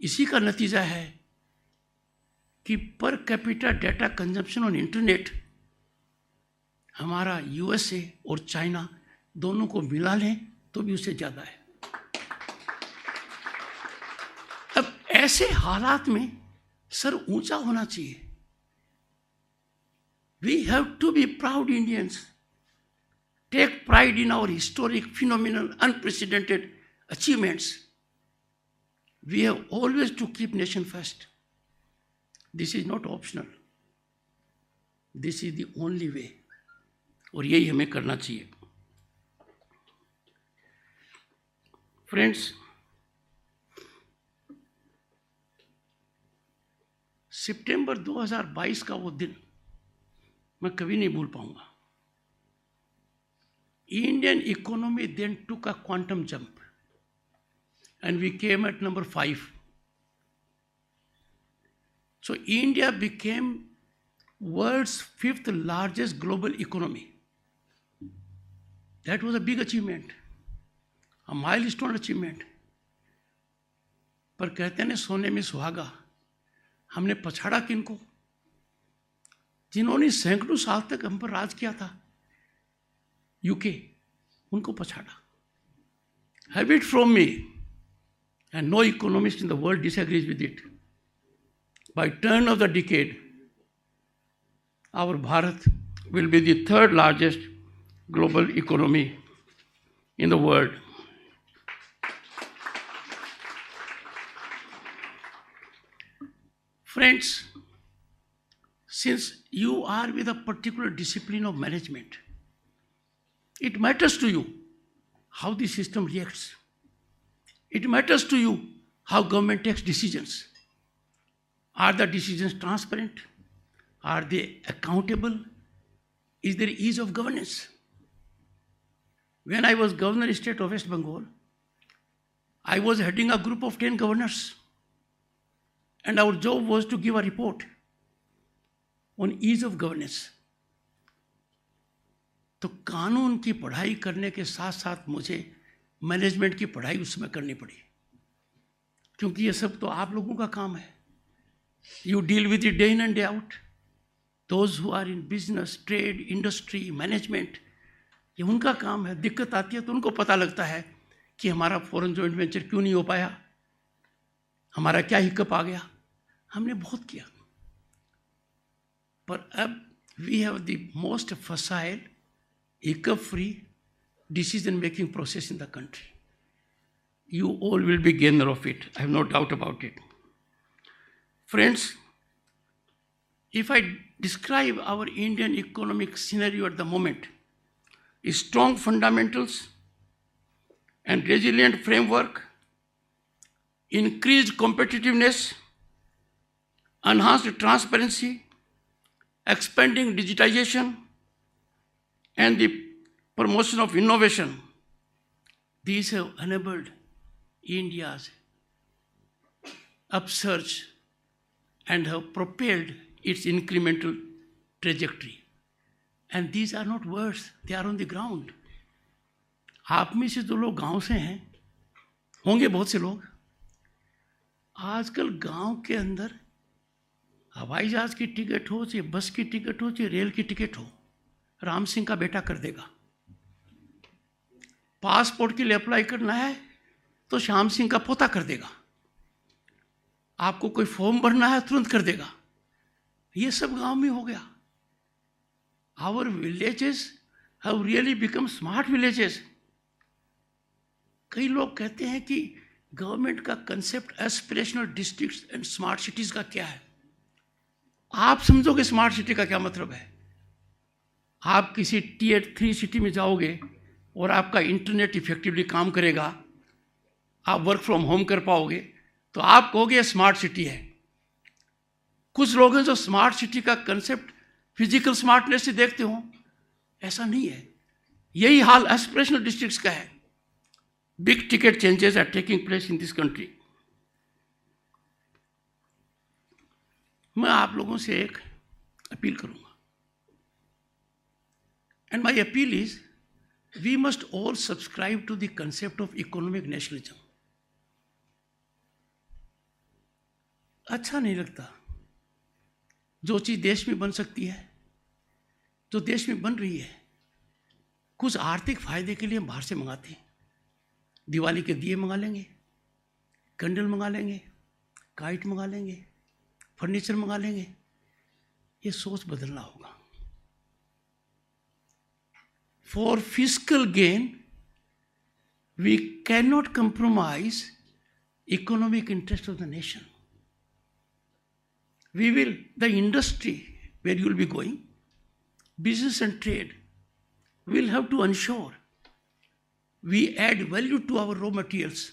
[SPEAKER 8] इसी का नतीजा है कि per capita data consumption on internet हमारा यूएसए और चाइना दोनों को मिला लें तो भी उससे ज़्यादा है. अब ऐसे हालात में सर ऊंचा होना चाहिए. We have to be proud Indians. Take pride in our historic, phenomenal, unprecedented achievements. We have always to keep nation first. This is not optional. This is the only way. और यही हमें करना चाहिए. Friends, सितंबर 2022 का वो दिन मैं कभी नहीं भूल पाऊंगा. Indian economy then took a quantum jump and we came at number 5. So India became world's 5th largest global economy. That was a big achievement, a milestone achievement. पर कहते हैं सोने में सुहागा. हमने पछाड़ा किनको? जिन्होंने सैकड़ों साल तक हम पर राज किया था, यूके, उनको पछाड़ा. Have it from me, and no economist in the world disagrees with it. By turn of the decade, our Bharat will be the 3rd largest global economy in the world. Friends, since you are with a particular discipline of management, it matters to you how the system reacts. It matters to you how government takes decisions. Are the decisions transparent? Are they accountable? Is there ease of governance? When I was Governor of State of West Bengal, I was heading a group of 10 governors. And our job was to give a report on ease of governance. तो कानून की पढ़ाई करने के साथ साथ मुझे management की पढ़ाई उसमें करनी पड़ी, क्योंकि ये सब तो आप लोगों का काम है. You deal with it day in and day out. Those who are in business, trade, industry, management, ये उनका काम है. दिक्कत आती है तो उनको पता लगता है कि हमारा फॉरेन जॉइंट वेंचर क्यों नहीं हो पाया, हमारा क्या हिकअप आ गया. हमने बहुत किया, पर अब we have the most facile, hiccup-free decision-making process in the country. You all will be gainer of it. I have no doubt about it. Friends, if I describe our Indian economic scenario at the moment, strong fundamentals and resilient framework, increased competitiveness, enhanced transparency, expanding digitization, and the promotion of innovation. These have enabled India's upsurge and have propelled its incremental trajectory. And these are not words, they are on the ground. आप में से जो लोग गांव से हैं, होंगे बहुत से लोग, आजकल गांव के अंदर हवाई जहाज की टिकट हो, चाहे बस की टिकट हो, चाहे रेल की टिकट हो, राम सिंह का बेटा कर देगा। पासपोर्ट के लिए अप्लाई करना है तो श्याम सिंह का पोता कर देगा। आपको कोई फॉर्म भरना है तुरंत कर देगा। ये सब गांव में हो गया। Our villages have really become smart villages. कई लोग कहते हैं कि गवर्नमेंट का concept aspirational districts and smart cities का क्या है। आप समझोगे स्मार्ट सिटी का क्या मतलब है। आप किसी Tier 3 सिटी में जाओगे और आपका इंटरनेट इफेक्टिवली काम करेगा, आप वर्क फ्रॉम होम कर पाओगे, तो आप कहोगे स्मार्ट सिटी है। कुछ लोग हैं जो स्मार्ट सिटी का कंसेप्ट फिजिकल स्मार्टनेस से देखते हो, ऐसा नहीं है। यही हाल एस्पिरेशनल डिस्ट्रिक्ट्स का है। Big ticket changes are taking place in this country. मैं आप लोगों से एक अपील करूंगा, and my appeal is we must all subscribe to the concept of economic nationalism. अच्छा नहीं लगता जो चीज़ देश में बन सकती है, जो देश में बन रही है, कुछ आर्थिक फायदे के लिए हम बाहर से मंगाते हैं। दिवाली के दिए मंगा लेंगे, कैंडल मंगा लेंगे, काइट मंगा लेंगे, फर्नीचर मंगा लेंगे। ये सोच बदलना होगा। For fiscal gain we can not compromise economic interest of the nation. We will, the industry where you will be going, business and trade, will have to ensure we add value to our raw materials.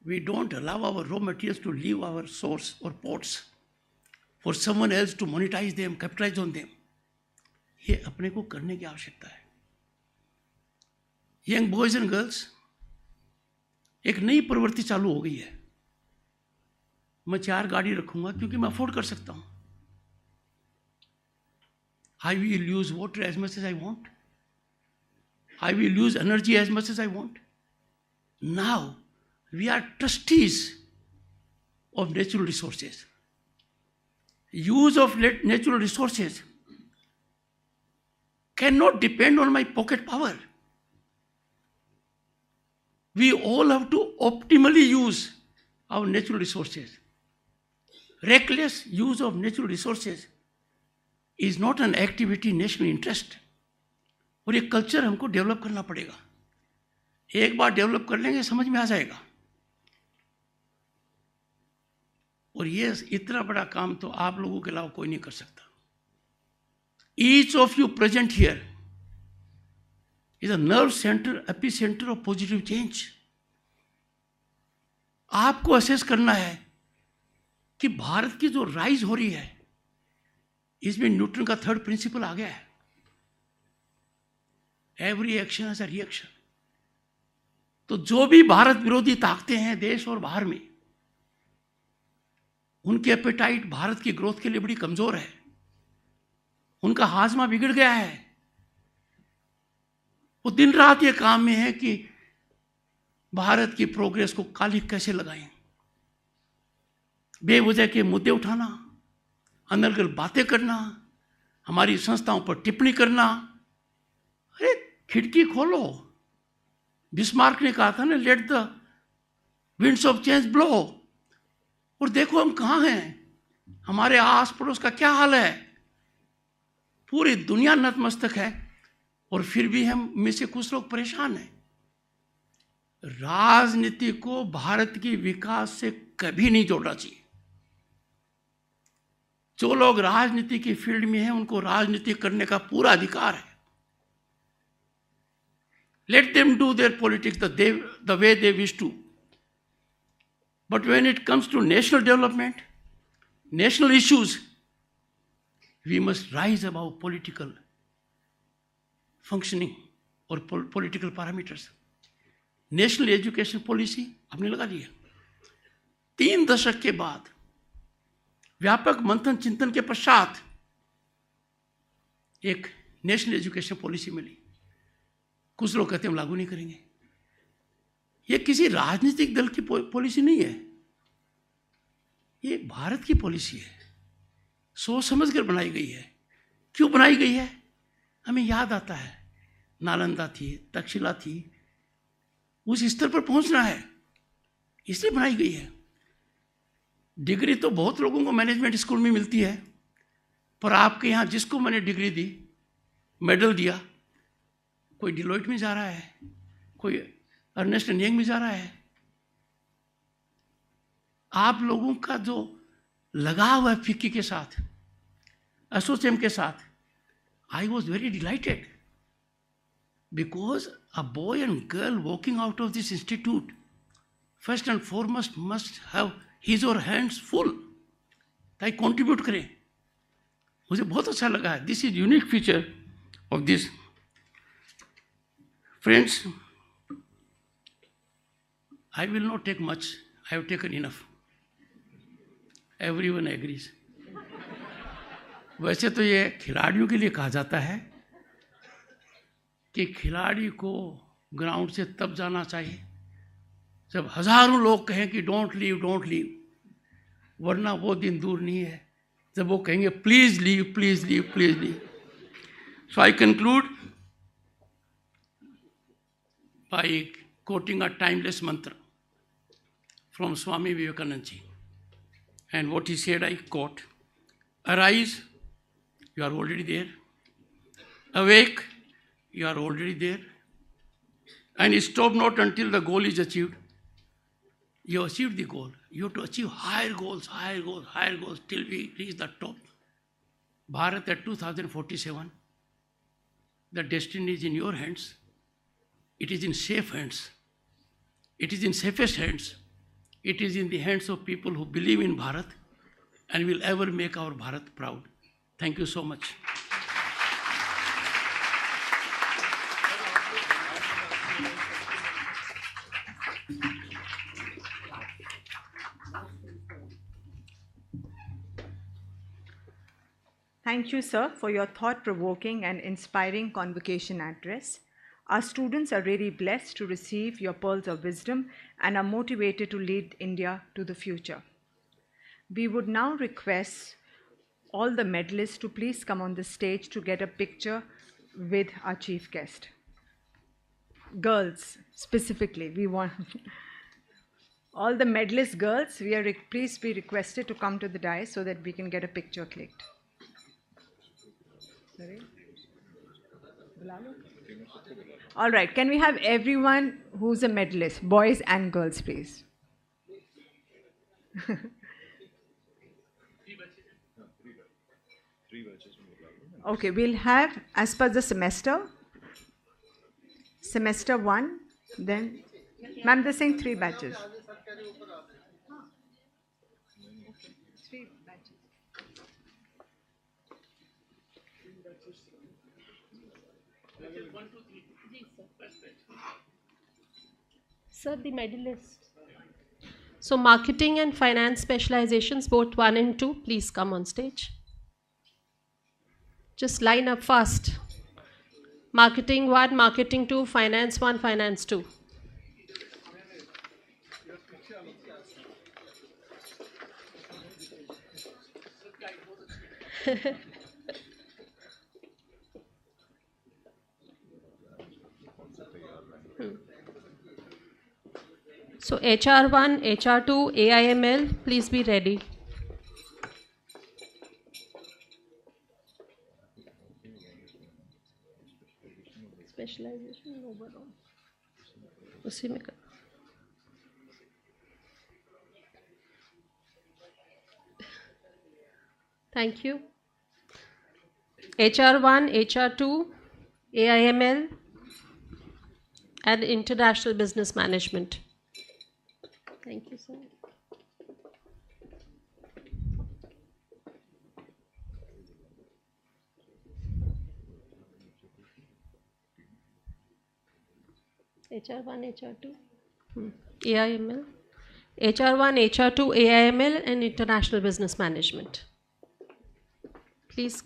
[SPEAKER 8] We don't allow our raw materials to leave our source or ports for someone else to monetize them, capitalize on them. ये अपने को करने की आवश्यकता है। Young boys and girls, एक नई प्रवृत्ति चालू हो गई है। मैं 4 गाड़ी रखूंगा क्योंकि मैं अफोर्ड कर सकता हूं। I will use water as much as I want. I will use energy as much as I want. Now we are trustees of natural resources. Use of natural resources cannot depend on my pocket power. We all have to optimally use our natural resources. Reckless use of natural resources is not an activity in national interest. और ये culture हमको develop करना पड़ेगा। एक बार develop कर लेंगे समझ में आ जाएगा। और ये इतना बड़ा काम तो आप लोगों के अलावा कोई नहीं कर सकता। Each of you present here is a nerve center, epicenter of positive change. आपको असेस करना है कि भारत की जो राइज हो रही है, इसमें न्यूटन का 3rd प्रिंसिपल आ गया है। Every action has a reaction. तो जो भी भारत विरोधी ताकतें हैं देश और बाहर में, उनकी एपेटाइट भारत की ग्रोथ के लिए बड़ी कमजोर है। उनका हाजमा बिगड़ गया है। वो दिन रात ये काम में है कि भारत की प्रोग्रेस को कालिख कैसे लगाएं, बेवजह के मुद्दे उठाना, अनर्गल बातें करना, हमारी संस्थाओं पर टिप्पणी करना। अरे खिड़की खोलो। बिस्मार्क ने कहा था ना, let the winds of change blow. और देखो हम कहाँ हैं, हमारे आस पड़ोस का क्या हाल है। पूरी दुनिया नतमस्तक है और फिर भी हम में से कुछ लोग परेशान हैं। राजनीति को भारत की विकास से कभी नहीं जोड़ना चाहिए। जो लोग राजनीति की फील्ड में हैं उनको राजनीति करने का पूरा अधिकार है। Let them do their politics the way they wish to, but when it comes to national development, national issues, we must rise about political functioning और political parameters. National education policy हमने लगा दी है। 3 दशक के बाद व्यापक मंथन चिंतन के पश्चात एक नेशनल एजुकेशन पॉलिसी मिली। कुछ लोग कहते हैं हम लागू नहीं करेंगे। ये किसी राजनीतिक दल की पॉलिसी नहीं है, ये भारत की पॉलिसी है, सोच समझ कर बनाई गई है। क्यों बनाई गई है हमें याद आता है, नालंदा थी, तक्षशिला थी, उस स्तर पर पहुंचना है, इसलिए बनाई गई है। डिग्री तो बहुत लोगों को मैनेजमेंट स्कूल में मिलती है, पर आपके यहाँ जिसको मैंने डिग्री दी, मेडल दिया, कोई डिलॉयट में जा रहा है, कोई अर्नेस्ट एंड यंग में जा रहा है। आप लोगों का जो लगाव है फिक्की के साथ, एसोसिएम के साथ, I was very dilated because a boy and girl walking out of this institute first and foremost must have his or hands full ताकि contribute करें। मुझे बहुत अच्छा लगा है। This is unique feature of this. Friends, I will not take much. I have taken enough. Everyone agrees. वैसे तो ये खिलाड़ियों के लिए कहा जाता है कि खिलाड़ी को ग्राउंड से तब जाना चाहिए जब हजारों लोग कहें कि डोंट लीव, वरना वो दिन दूर नहीं है जब वो कहेंगे please leave. So I conclude bye quoting a timeless mantra from Swami Vivekananda ji, and what he said I quote: arise, you are already there. Awake, you are already there. And stop not until the goal is achieved. You achieved the goal. You have to achieve higher goals till we reach the top. Bharat at 2047, the destiny is in your hands. It is in safe hands. It is in safest hands. It is in the hands of people who believe in Bharat and will ever make our Bharat proud. Thank you so much.
[SPEAKER 1] Thank you, sir, for your thought-provoking and inspiring convocation address. Our students are really blessed to receive your pearls of wisdom and are motivated to lead India to the future. We would now request all the medalists to please come on the stage to get a picture with our chief guest. Girls, specifically, we want all the medalist girls, please be requested to come to the dais so that we can get a picture clicked. All right, can we have everyone who's a medalist, boys and girls, please? Okay, we'll have as per the semester 1, then, ma'am, they're saying 3 batches. 3 batches.
[SPEAKER 4] Sir, the medalists. So marketing and finance specializations, both 1 and 2, please come on stage. Just line up fast. Marketing 1, marketing 2, finance 1, finance 2. So HR1, HR2, AIML, please be ready. Specialization overall. उसी में कर. Thank you. HR1, HR2, AIML, and International Business Management. Thank you, sir. HR1, HR2, AIML. HR1, HR2, AIML, and International Business Management. Please.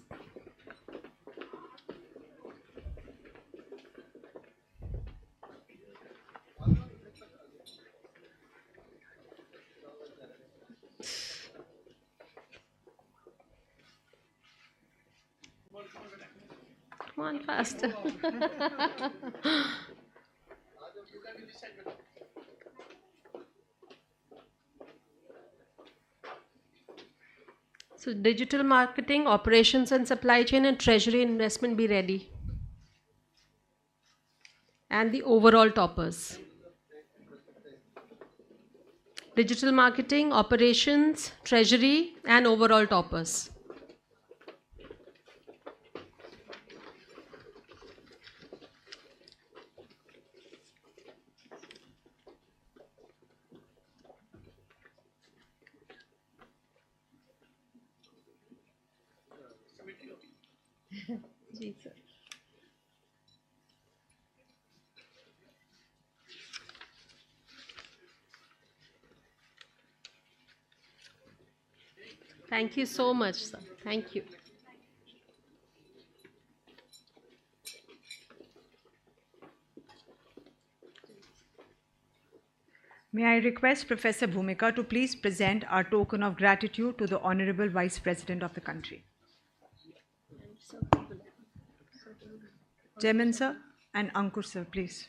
[SPEAKER 4] Come on, faster. So digital marketing, operations and supply chain, and treasury investment be ready. And the overall toppers. Digital marketing, operations, treasury, and overall toppers. Thank you so much, sir. Thank you.
[SPEAKER 1] May I request Professor Bhumika to please present our token of gratitude to the Honorable Vice President of the country. Chairman sir and Ankur sir, please.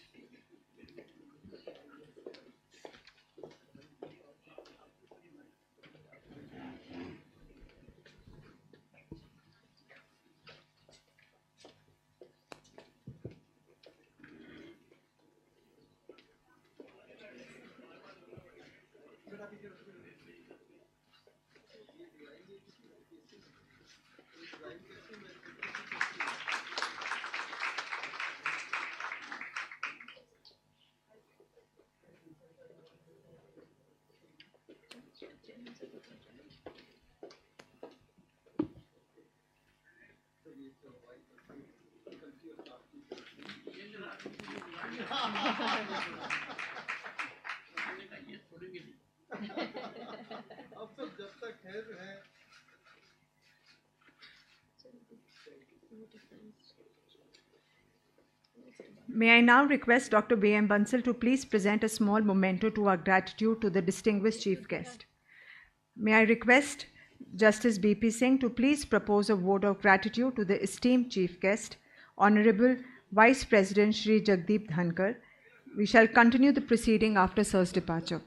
[SPEAKER 1] May I now request Dr. B.M. Bansal to please present a small memento to our gratitude to the distinguished chief guest. May I request Justice B.P. Singh to please propose a vote of gratitude to the esteemed chief guest, Honorable Vice President Shri Jagdeep Dhankar. We shall continue the proceeding after sir's departure.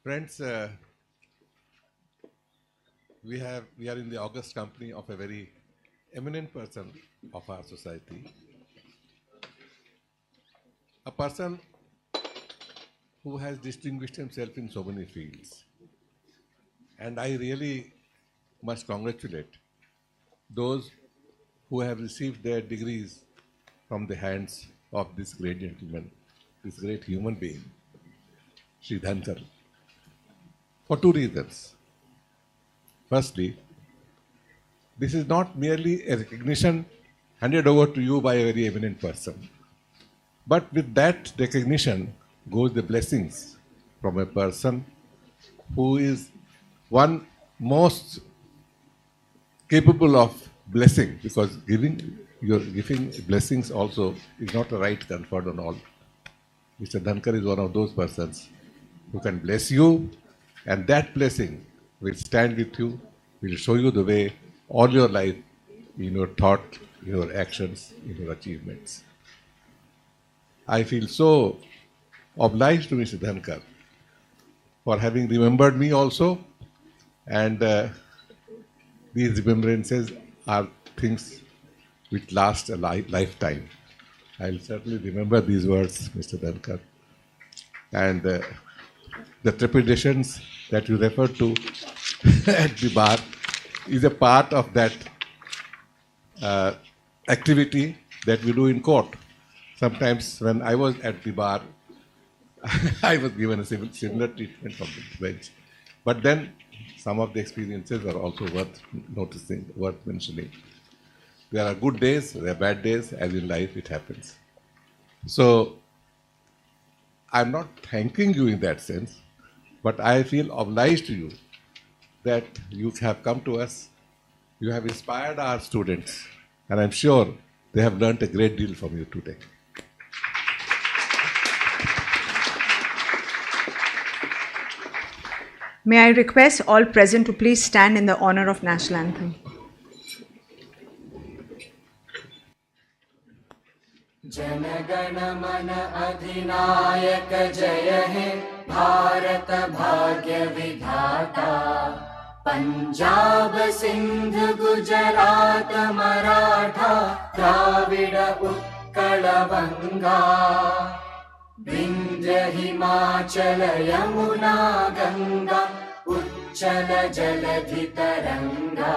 [SPEAKER 9] Friends, we are in the august company of a very eminent person of our society, a person who has distinguished himself in so many fields. And I really must congratulate those who have received their degrees from the hands of this great gentleman, this great human being, Shri Dhankar, for two reasons. Firstly, this is not merely a recognition handed over to you by a very eminent person, but with that recognition goes the blessings from a person who is one most capable of blessing, because giving blessings also is not a right conferred on all. Mr. Dhankar is one of those persons who can bless you, and that blessing will stand with you, will show you the way all your life, in your thought, in your actions, in your achievements. I feel so obliged to Mr. Dhankar for having remembered me also, and these remembrances are things which last a lifetime. I'll certainly remember these words, Mr. Dhankar. And the trepidations that you referred to at the bar is a part of that activity that we do in court. Sometimes when I was at the bar, I was given a similar treatment from the bench. But then some of the experiences are also worth noticing, worth mentioning. There are good days, there are bad days, as in life it happens. So I'm not thanking you in that sense, but I feel obliged to you that you have come to us, you have inspired our students, and I'm sure They have learnt a great deal from you today.
[SPEAKER 1] May I request all present to please stand in the honor of National Anthem.
[SPEAKER 2] Jana Gana मन अधिनायक जय हे भारत भाग्य विधाता पंजाब सिंध गुजरात मराठा द्राविड उत्कल बंगा विंध्य हिमाचल यमुना गंगा उच्चल जलधि तरंगा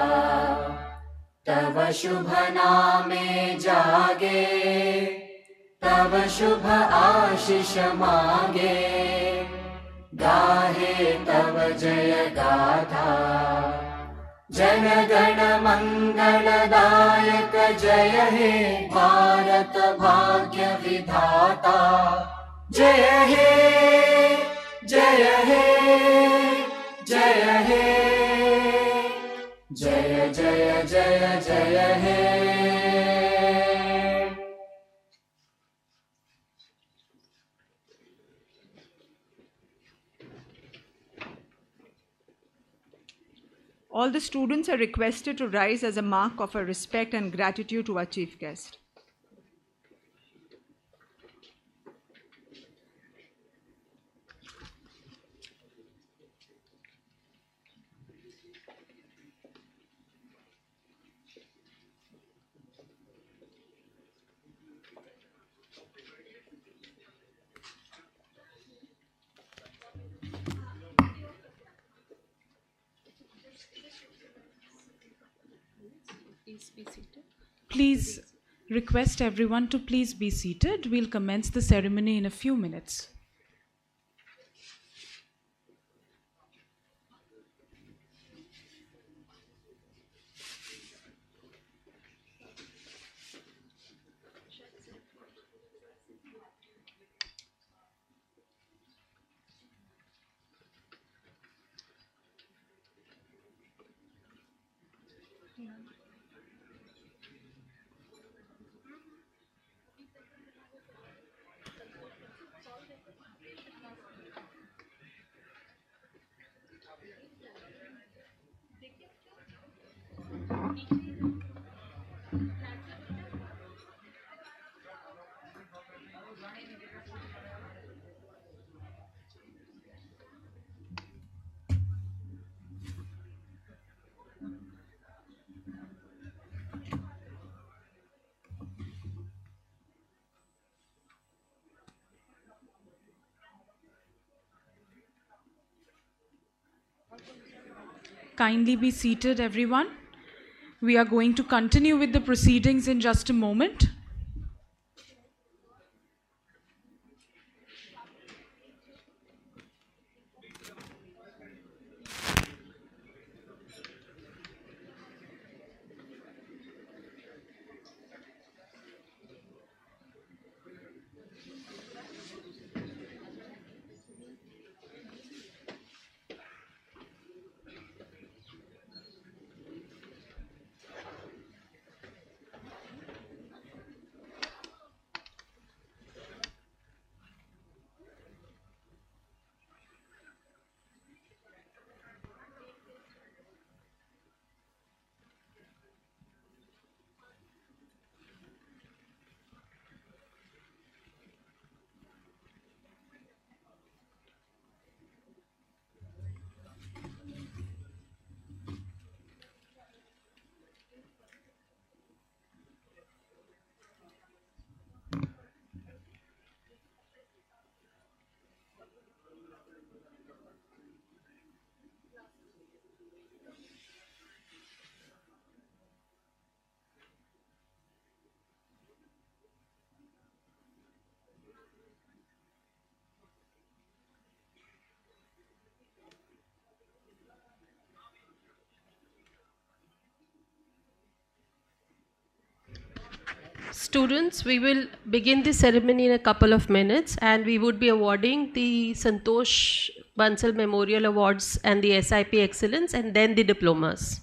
[SPEAKER 2] तव शुभ नामे जागे तव शुभ आशीष मांगे गाहे तव जय गाथा जन गण मंगलदायक जय हे भारत भाग्य विधाता जय हे जय हे जय हे जय जय जय जय हे
[SPEAKER 1] All the students are requested to rise as a mark of our respect and gratitude to our chief guest.
[SPEAKER 6] Please request everyone to please be seated. We'll commence the ceremony in a few minutes. Kindly be seated, everyone. We are going to continue with the proceedings in just a moment.
[SPEAKER 4] Students, we will begin the ceremony in a couple of minutes, and we would be awarding the Santosh Bansal Memorial Awards and the SIP Excellence, and then the diplomas.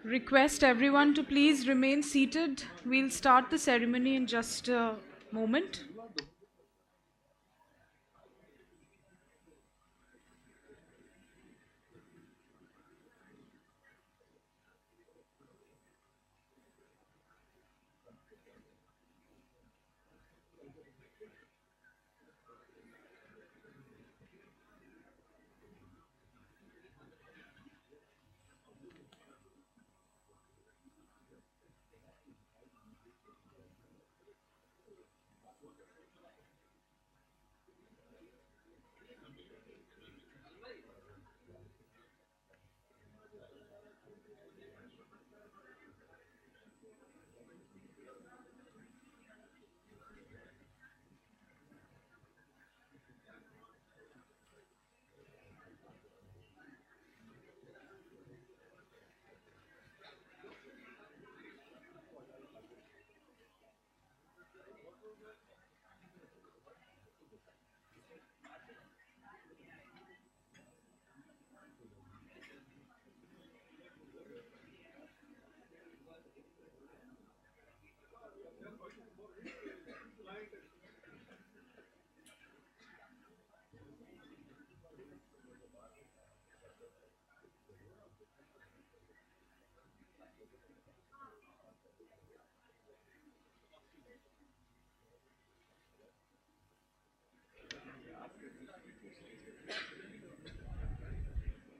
[SPEAKER 6] Request everyone to please remain seated. We'll start the ceremony in just a moment.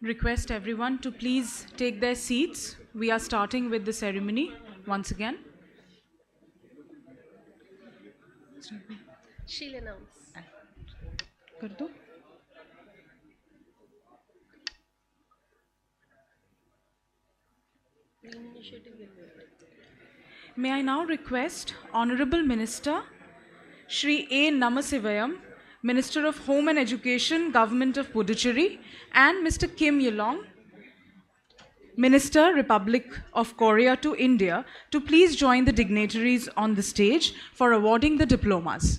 [SPEAKER 6] Request everyone to please take their seats. We are starting with the ceremony once again.
[SPEAKER 4] She'll announce.
[SPEAKER 6] कर दो. May I now request Honorable Minister Shri A. Namasivayam, Minister of Home and Education, Government of Puducherry, and Mr. Kim Yilong, Minister, Republic of Korea to India, to please join the dignitaries on the stage for awarding the diplomas.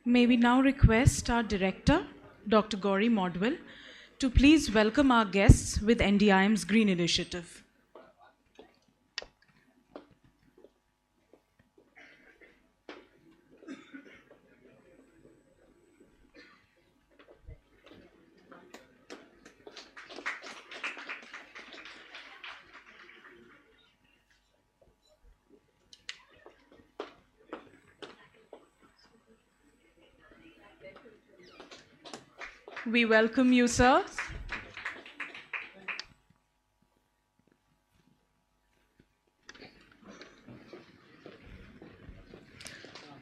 [SPEAKER 6] May we now request our director, Dr. Gauri Maudwell, to please welcome our guests with NDIM's Green Initiative. We welcome you, sir.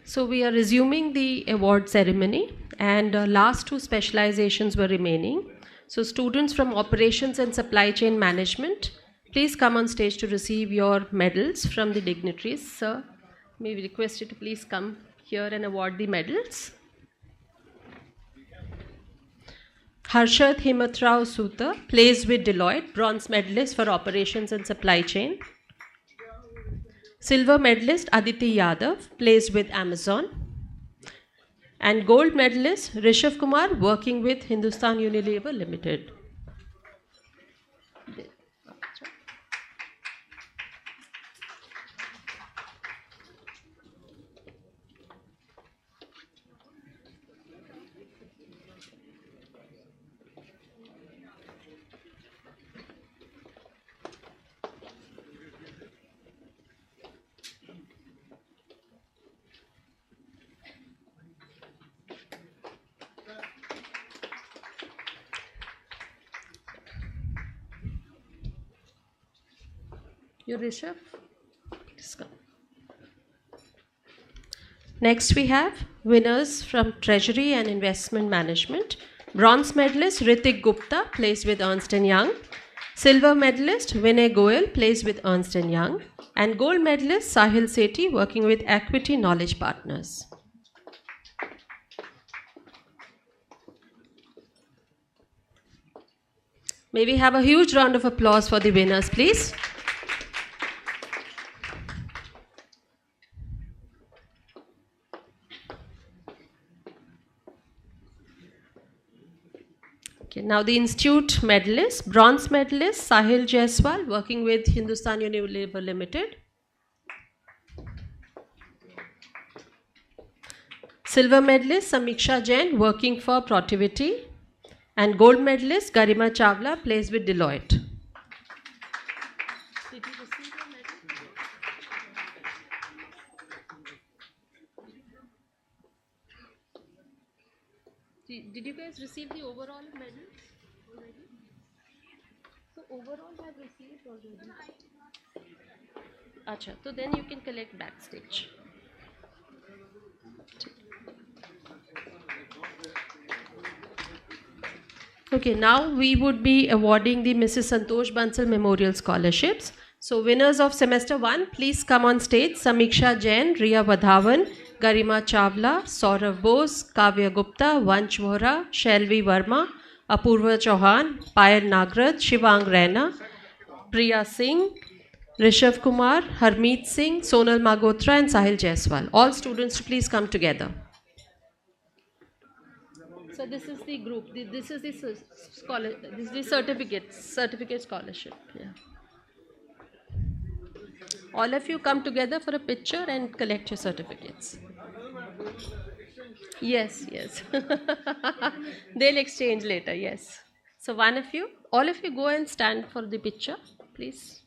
[SPEAKER 4] So we are resuming the award ceremony, and last two specializations were remaining. So students from Operations and Supply Chain Management, please come on stage to receive your medals from the dignitaries. Sir, may we request you to please come here and award the medals. Harshad Himatrao Suta, placed with Deloitte, bronze medalist for Operations and Supply Chain. Silver medalist Aditi Yadav, placed with Amazon. And gold medalist Rishabh Kumar, working with Hindustan Unilever Limited. Your Rishabh, please come. Next we have winners from Treasury and Investment Management. Bronze medalist Ritik Gupta, placed with Ernst & Young. Silver medalist Vinay Goyal, placed with Ernst & Young. And gold medalist Sahil Sethi, working with Equity Knowledge Partners. May we have a huge round of applause for the winners, please. Okay, now the Institute medalist, bronze medalist Sahil Jaiswal, working with Hindustan Unilever Limited. Silver medalist Samiksha Jain, working for Protivity. And gold medalist Garima Chawla, placed with Deloitte. Did you receive your medal? Did you guys receive the overall medals already? So overall have received already. Acha, so then you can collect backstage. Okay, now we would be awarding the Mrs. Santosh Bansal Memorial Scholarships. So winners of semester 1, please come on stage. Samiksha Jain, Riya Vadhavan, Garima Chawla, Saurav Bose, Kavya Gupta, Vansh Vohra, Shelvi Verma, Apurva Chauhan, Payal Nagraj, Shivang Raina, Priya Singh, Rishabh Kumar, Harmeet Singh, Sonal Magotra and Sahil Jaiswal. All students to please come together. So this is the group. This is the certificate scholarship. Yeah. All of you come together for a picture and collect your certificates. Yes, yes. They'll exchange later. Yes. So all of you go and stand for the picture, please.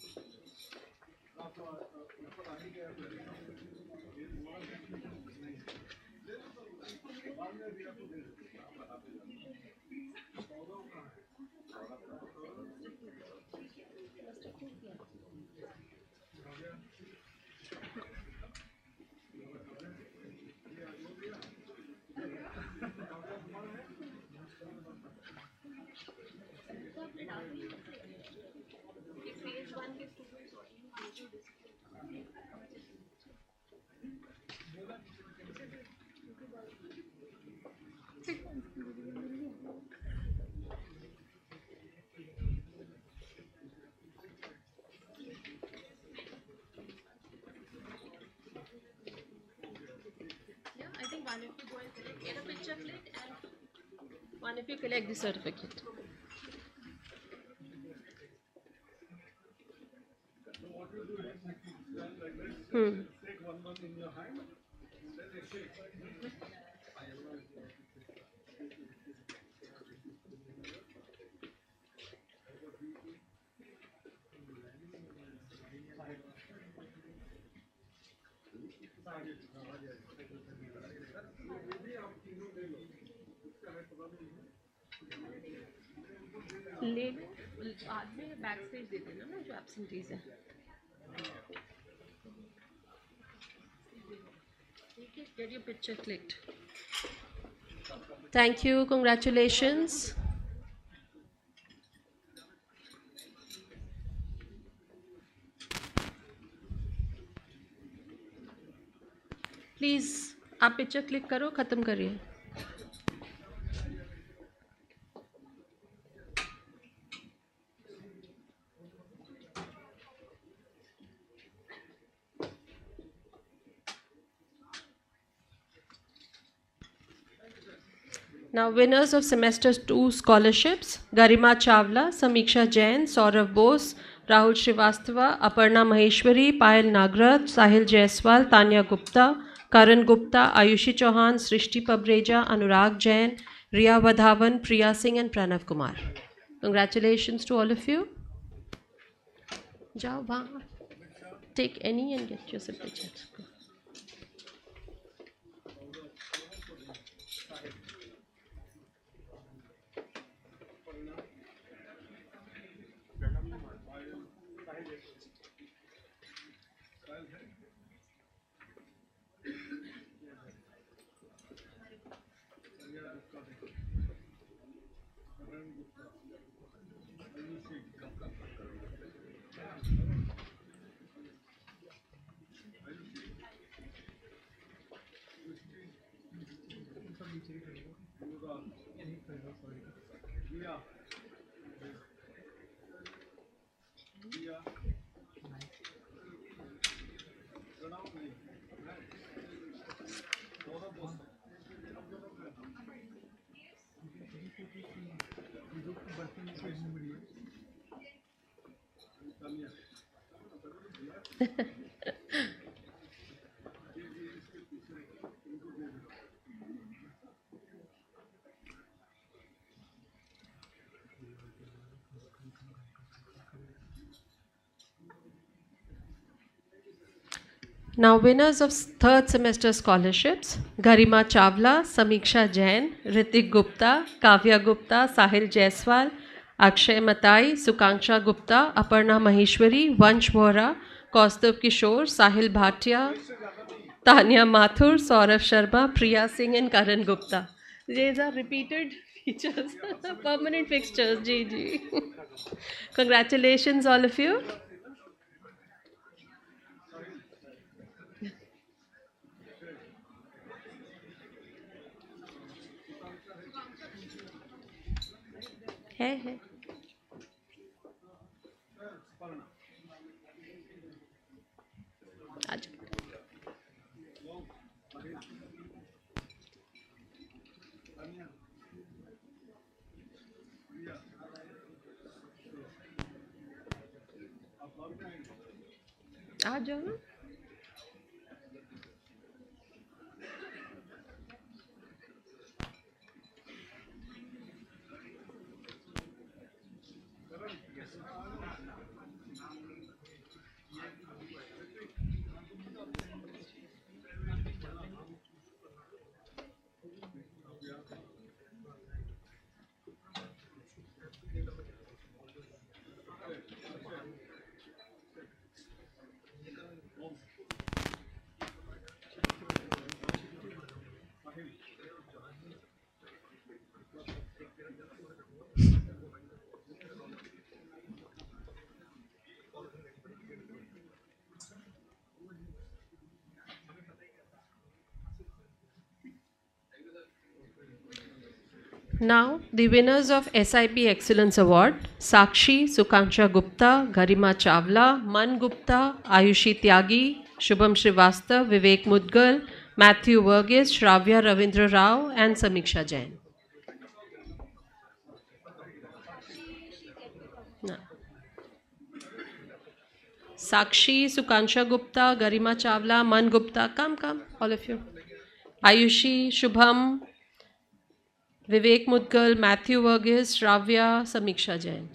[SPEAKER 4] One of you go and get a picture click, and one of you collect the certificate.
[SPEAKER 5] Take one in your hand, then shake.
[SPEAKER 4] ले लो, बाद में back stage दे देना ना जो absentees हैं. Get your picture clicked. Thank you. Congratulations. Please, आप picture click करो, ख़त्म करिए. Now, winners of semester 2 scholarships: Garima Chawla, Samiksha Jain, Saurav Bose, Rahul Srivastava, Aparna Maheshwari, Payal Nagraj, Sahil Jaiswal, Tanya Gupta, Karan Gupta, Ayushi Chauhan, Srishti Pabreja, Anurag Jain, Riya Vadhavan, Priya Singh, and Pranav Kumar. Congratulations to all of you. Jao bahan. Take any and get yourself pictures. Now, winners of third semester scholarships: Garima Chawla, Samiksha Jain, Ritik Gupta, Kavya Gupta, Sahil Jaiswal, Akshay Matai, Sukanksha Gupta, Aparna Maheshwari, Vansh Vora, Kaustav Kishore, Sahil Bhatia, Tanya Mathur, Saurav Sharma, Priya Singh, and Karan Gupta. These are repeated features, permanent fixtures. Ji. Congratulations, all of you. Hey. आ जाओ ना. Now, the winners of SIP Excellence Award: Sakshi Sukanksha Gupta, Garima Chawla, Man Gupta, Ayushi Tyagi, Shubham Srivastav, Vivek Mudgal, Matthew Verghese, Shravya Ravindra Rao, and Samiksha Jain. Sakshi, Sukansha Gupta, Garima Chawla, Man Gupta, come, all of you. Ayushi, Shubham, Vivek Mudgal, Matthew Verghese, Shravya, Samiksha Jain.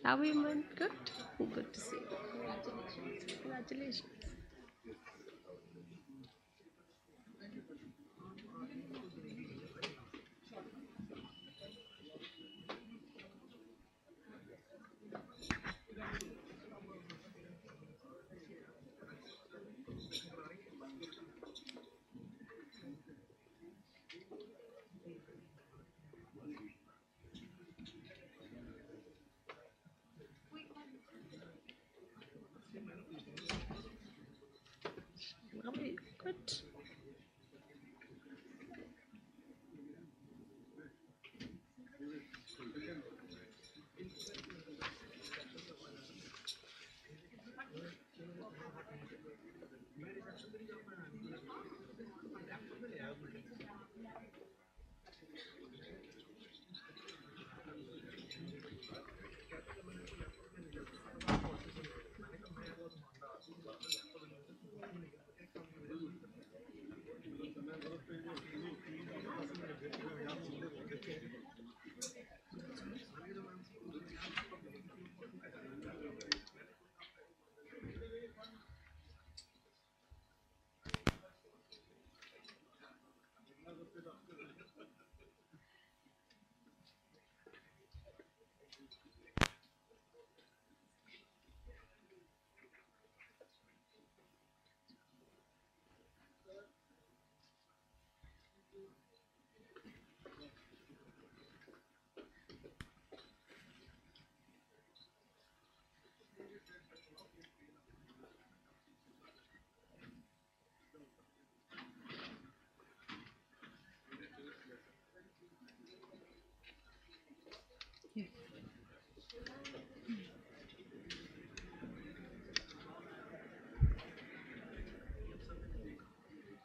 [SPEAKER 4] How are you, man? Good? Good to see you. Congratulations. Congratulations. Good.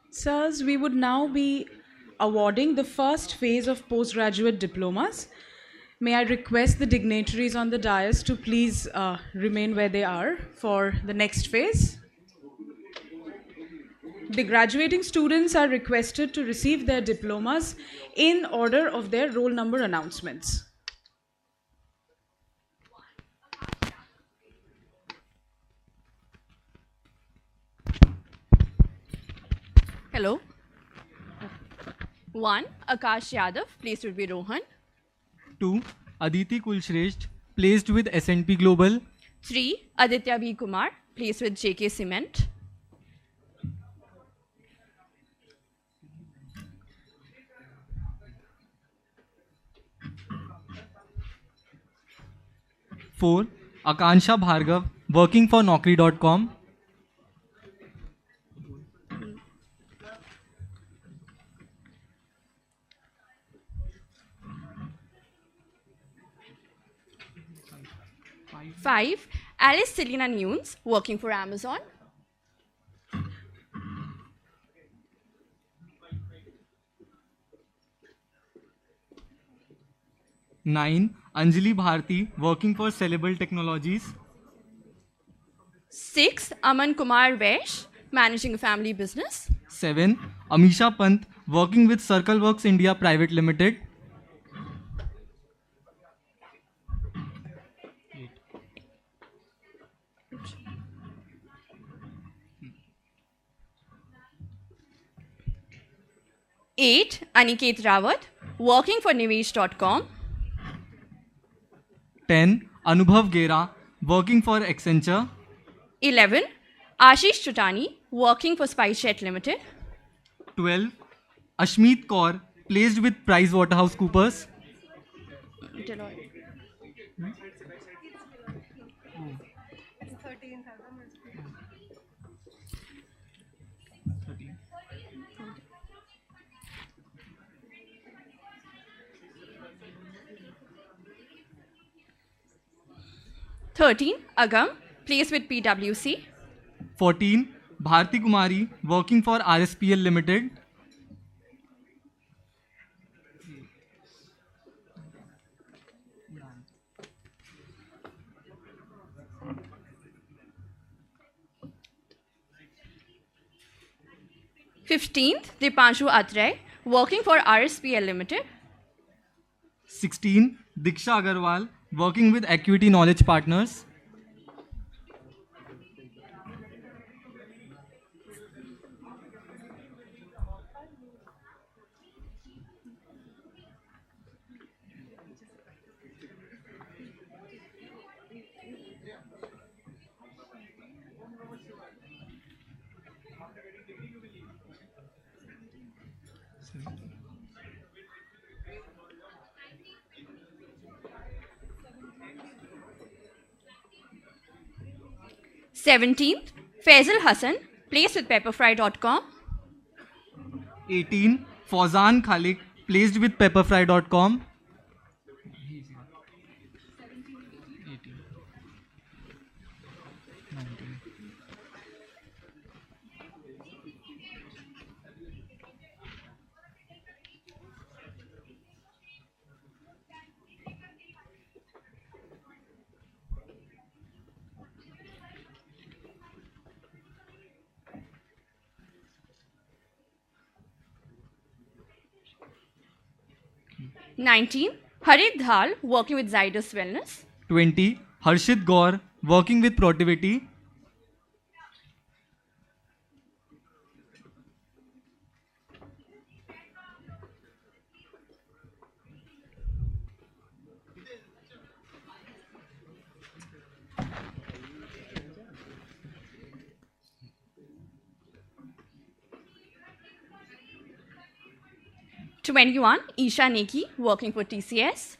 [SPEAKER 6] Sirs, we would now be awarding the first phase of postgraduate diplomas. May I request the dignitaries on the dais to please remain where they are for the next phase. The graduating students are requested to receive their diplomas in order of their roll number announcements.
[SPEAKER 10] Hello. 1. Akash Yadav, placed with Rohan.
[SPEAKER 11] 2. Aditi Kulshresht, placed with S&P Global.
[SPEAKER 10] 3. Aditya B. Kumar, placed with JK Cement.
[SPEAKER 11] 4. Akansha Bhargav, working for Naukri.com.
[SPEAKER 10] 5. Alice Selina Nunes, working for Amazon.
[SPEAKER 11] 9. Anjali Bharti, working for Sellable Technologies.
[SPEAKER 10] 6. Aman Kumar Vaish, managing a family business.
[SPEAKER 11] 7. Amisha Pant, working with Circle Works India Private Limited.
[SPEAKER 10] 8. Aniket Rawat, working for Nivesh.com.
[SPEAKER 11] 10. Anubhav Gera, working for Accenture.
[SPEAKER 10] 11. Ashish Chutani, working for SpiceJet Limited.
[SPEAKER 11] 12. Ashmeet Kaur, placed with PricewaterhouseCoopers.
[SPEAKER 10] Deloitte. 13. Agam, placed with PwC.
[SPEAKER 11] 14. Bharti Kumari, working for RSPL Limited.
[SPEAKER 10] 15th, Dipanshu Atre, working for RSPL Limited.
[SPEAKER 11] 16. Diksha Agarwal, working with Equity Knowledge Partners.
[SPEAKER 10] 17th, Faisal Hassan, placed with pepperfry.com.
[SPEAKER 11] 18. Fauzan Khalik, placed with pepperfry.com.
[SPEAKER 10] 19. Harit Dhal, working with Zydus Wellness.
[SPEAKER 11] 20. Harshit Gaur, working with Protivity.
[SPEAKER 10] 21. Isha Neki, working for TCS.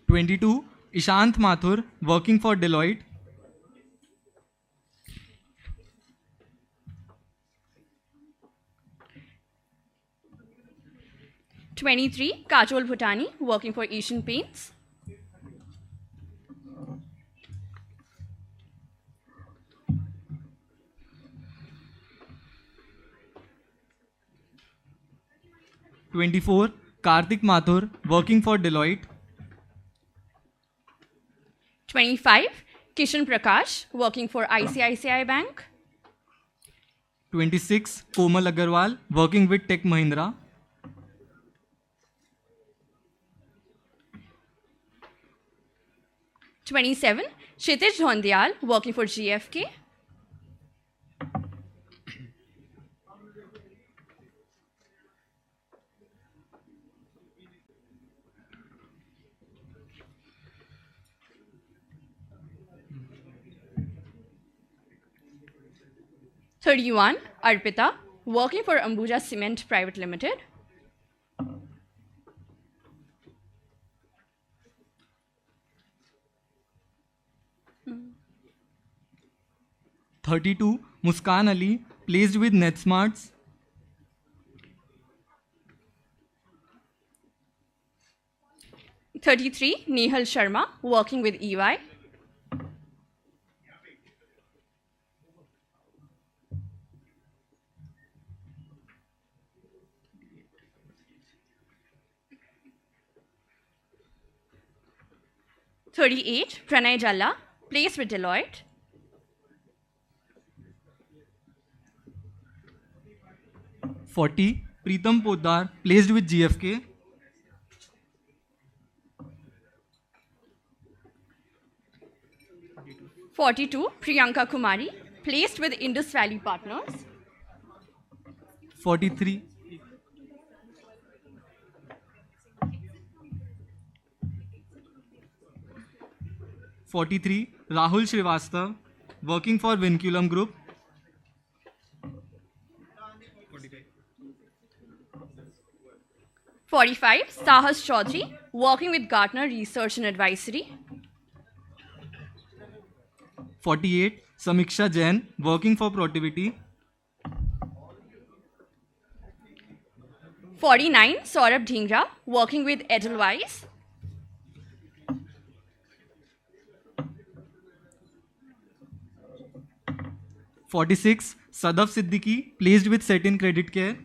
[SPEAKER 11] 22. Ishant Mathur, working for Deloitte.
[SPEAKER 10] 23. Kajol Bhutani, working for Asian Paints.
[SPEAKER 11] 24. Karthik Mathur, working for Deloitte.
[SPEAKER 10] 25. Kishan Prakash, working for ICICI Bank.
[SPEAKER 11] 26. Komal Agarwal, working with Tech Mahindra.
[SPEAKER 10] 27. Kshitij Dhondial, working for GFK. 31. Arpita, working for Ambuja Cement Private Limited.
[SPEAKER 11] 32. Muskan Ali, placed with NetSmarts.
[SPEAKER 10] 33. Nehal Sharma, working with EY. 38. Pranay Jalla, placed with Deloitte.
[SPEAKER 11] 40. Preetam Poddar, placed with GFK.
[SPEAKER 10] 42. Priyanka Kumari, placed with Indus Valley Partners.
[SPEAKER 11] 43. 43. Rahul Srivastav, working for Vinculum Group.
[SPEAKER 10] 45. Sahas Chaudhary, working with Gartner Research and Advisory.
[SPEAKER 11] 48. Samiksha Jain, working for Protivity.
[SPEAKER 10] 49, Saurabh Dhingra, working with Edelweiss.
[SPEAKER 11] 46, Sadaf Siddiqui, placed with Satin Credit Care.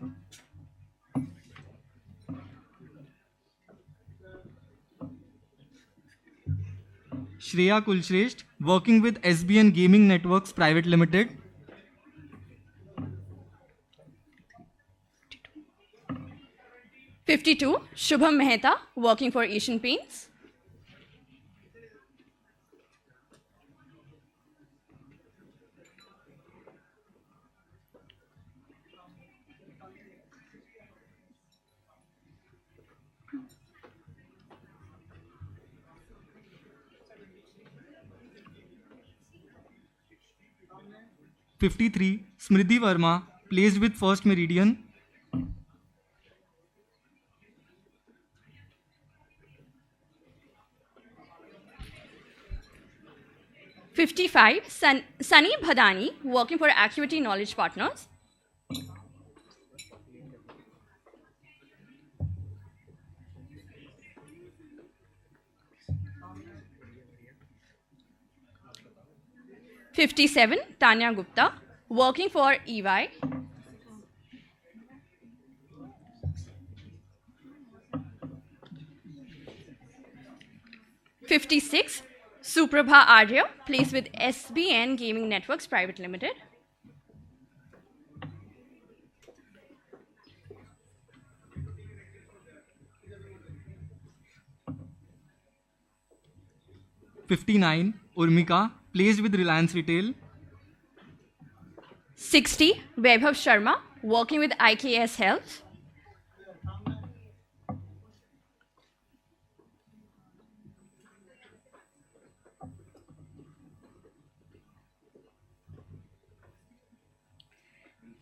[SPEAKER 11] 'Shreya Kulshresht, working with SBN Gaming Networks Private Limited.
[SPEAKER 10] 52, Shubham Mehta, working for Asian Paints.
[SPEAKER 11] 53, Smriti Verma, placed with First Meridian.
[SPEAKER 10] 55, Sunny Bhadani, working for Acuity Knowledge Partners. 57, Tanya Gupta, working for EY. 56, Suprabha Arya, placed with SBN Gaming Networks Private Limited.
[SPEAKER 11] 59, Urmika, placed with Reliance Retail.
[SPEAKER 10] 60, Vaibhav Sharma, working with IKS Health.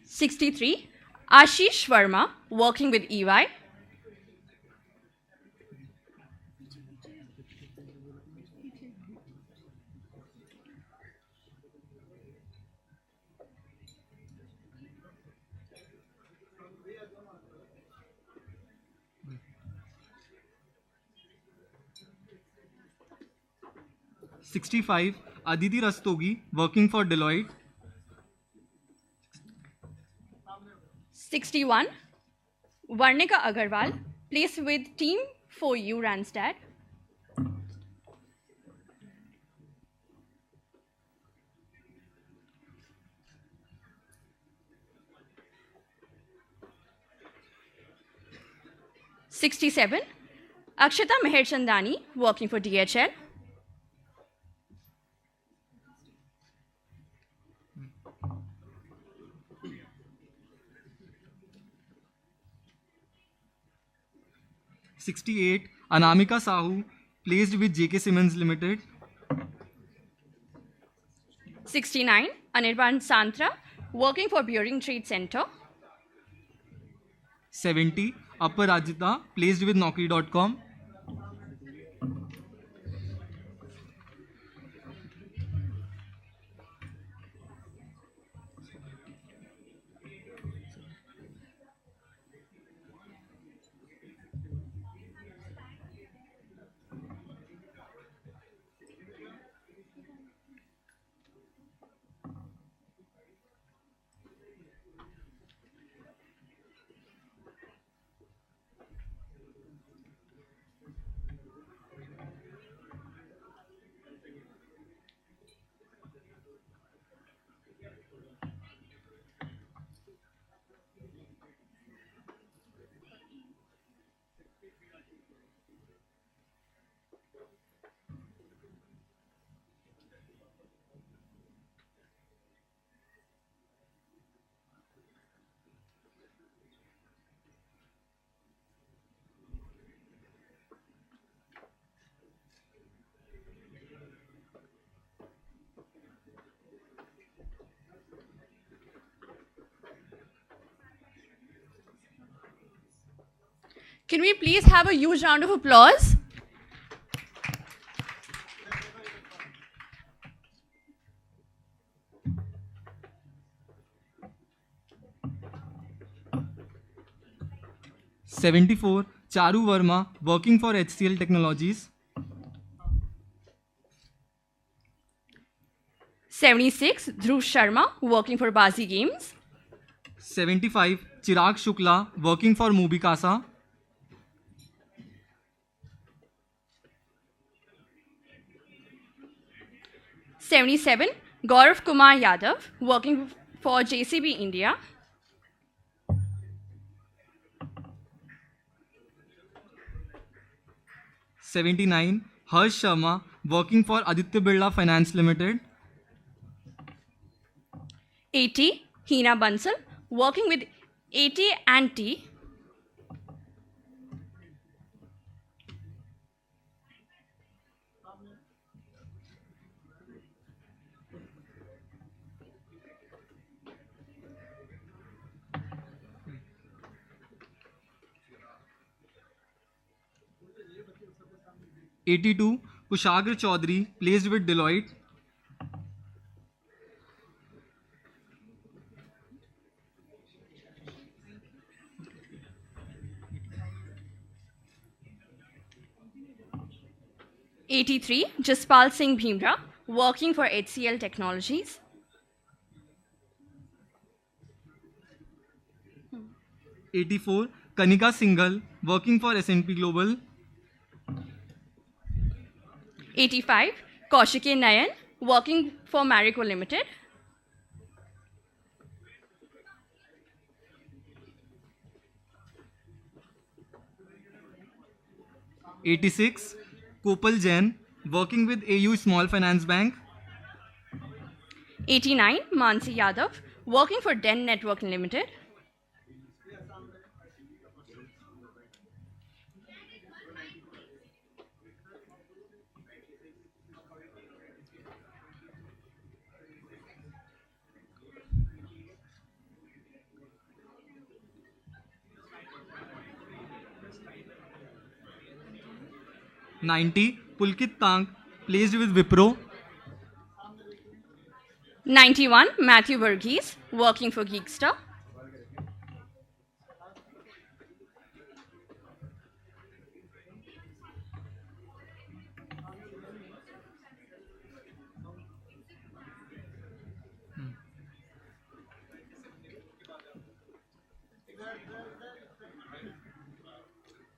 [SPEAKER 10] 63, Ashish Verma, working with EY.
[SPEAKER 11] 65, Aditi Rastogi, working for Deloitte.
[SPEAKER 10] 61, Varnika Agarwal, placed with Team 4U Randstad. 67, Akshata Meherchandani, working for DHL.
[SPEAKER 11] 68, Anamika Sahu, placed with JK Siemens Limited.
[SPEAKER 10] 69, Anirban Santra, working for Bearing Trade Center.
[SPEAKER 11] 70, Aparajita, placed with Naukri.com.
[SPEAKER 10] 'Can we please have a huge round of applause?
[SPEAKER 11] 74. Charu Verma, working for HCL Technologies.
[SPEAKER 10] 76. Dhruv Sharma, working for Bazi Games.
[SPEAKER 11] 75. Chirag Shukla, working for Mubikasa.
[SPEAKER 10] 77. Gaurav Kumar Yadav, working for JCB India.
[SPEAKER 11] 79. Harsh Sharma, working for Aditya Birla Finance Limited.
[SPEAKER 10] 80. Hina Bansal, working with AT&T.
[SPEAKER 11] 82. Kushagra Chaudhary, placed with Deloitte.
[SPEAKER 10] 83. Jaspal Singh Bhimra, working for HCL Technologies.
[SPEAKER 11] 84. Kanika Singhal, working for S&P Global.
[SPEAKER 10] 85. Kaushike Nayan, working for Marico Limited.
[SPEAKER 11] 86. Kopal Jain, working with AU Small Finance Bank.
[SPEAKER 10] 89. Mansi Yadav, working for Den Network Limited.
[SPEAKER 11] 90. Pulkit Tank, placed with Wipro.
[SPEAKER 10] 91. Matthew Verghese, working for Geekstar.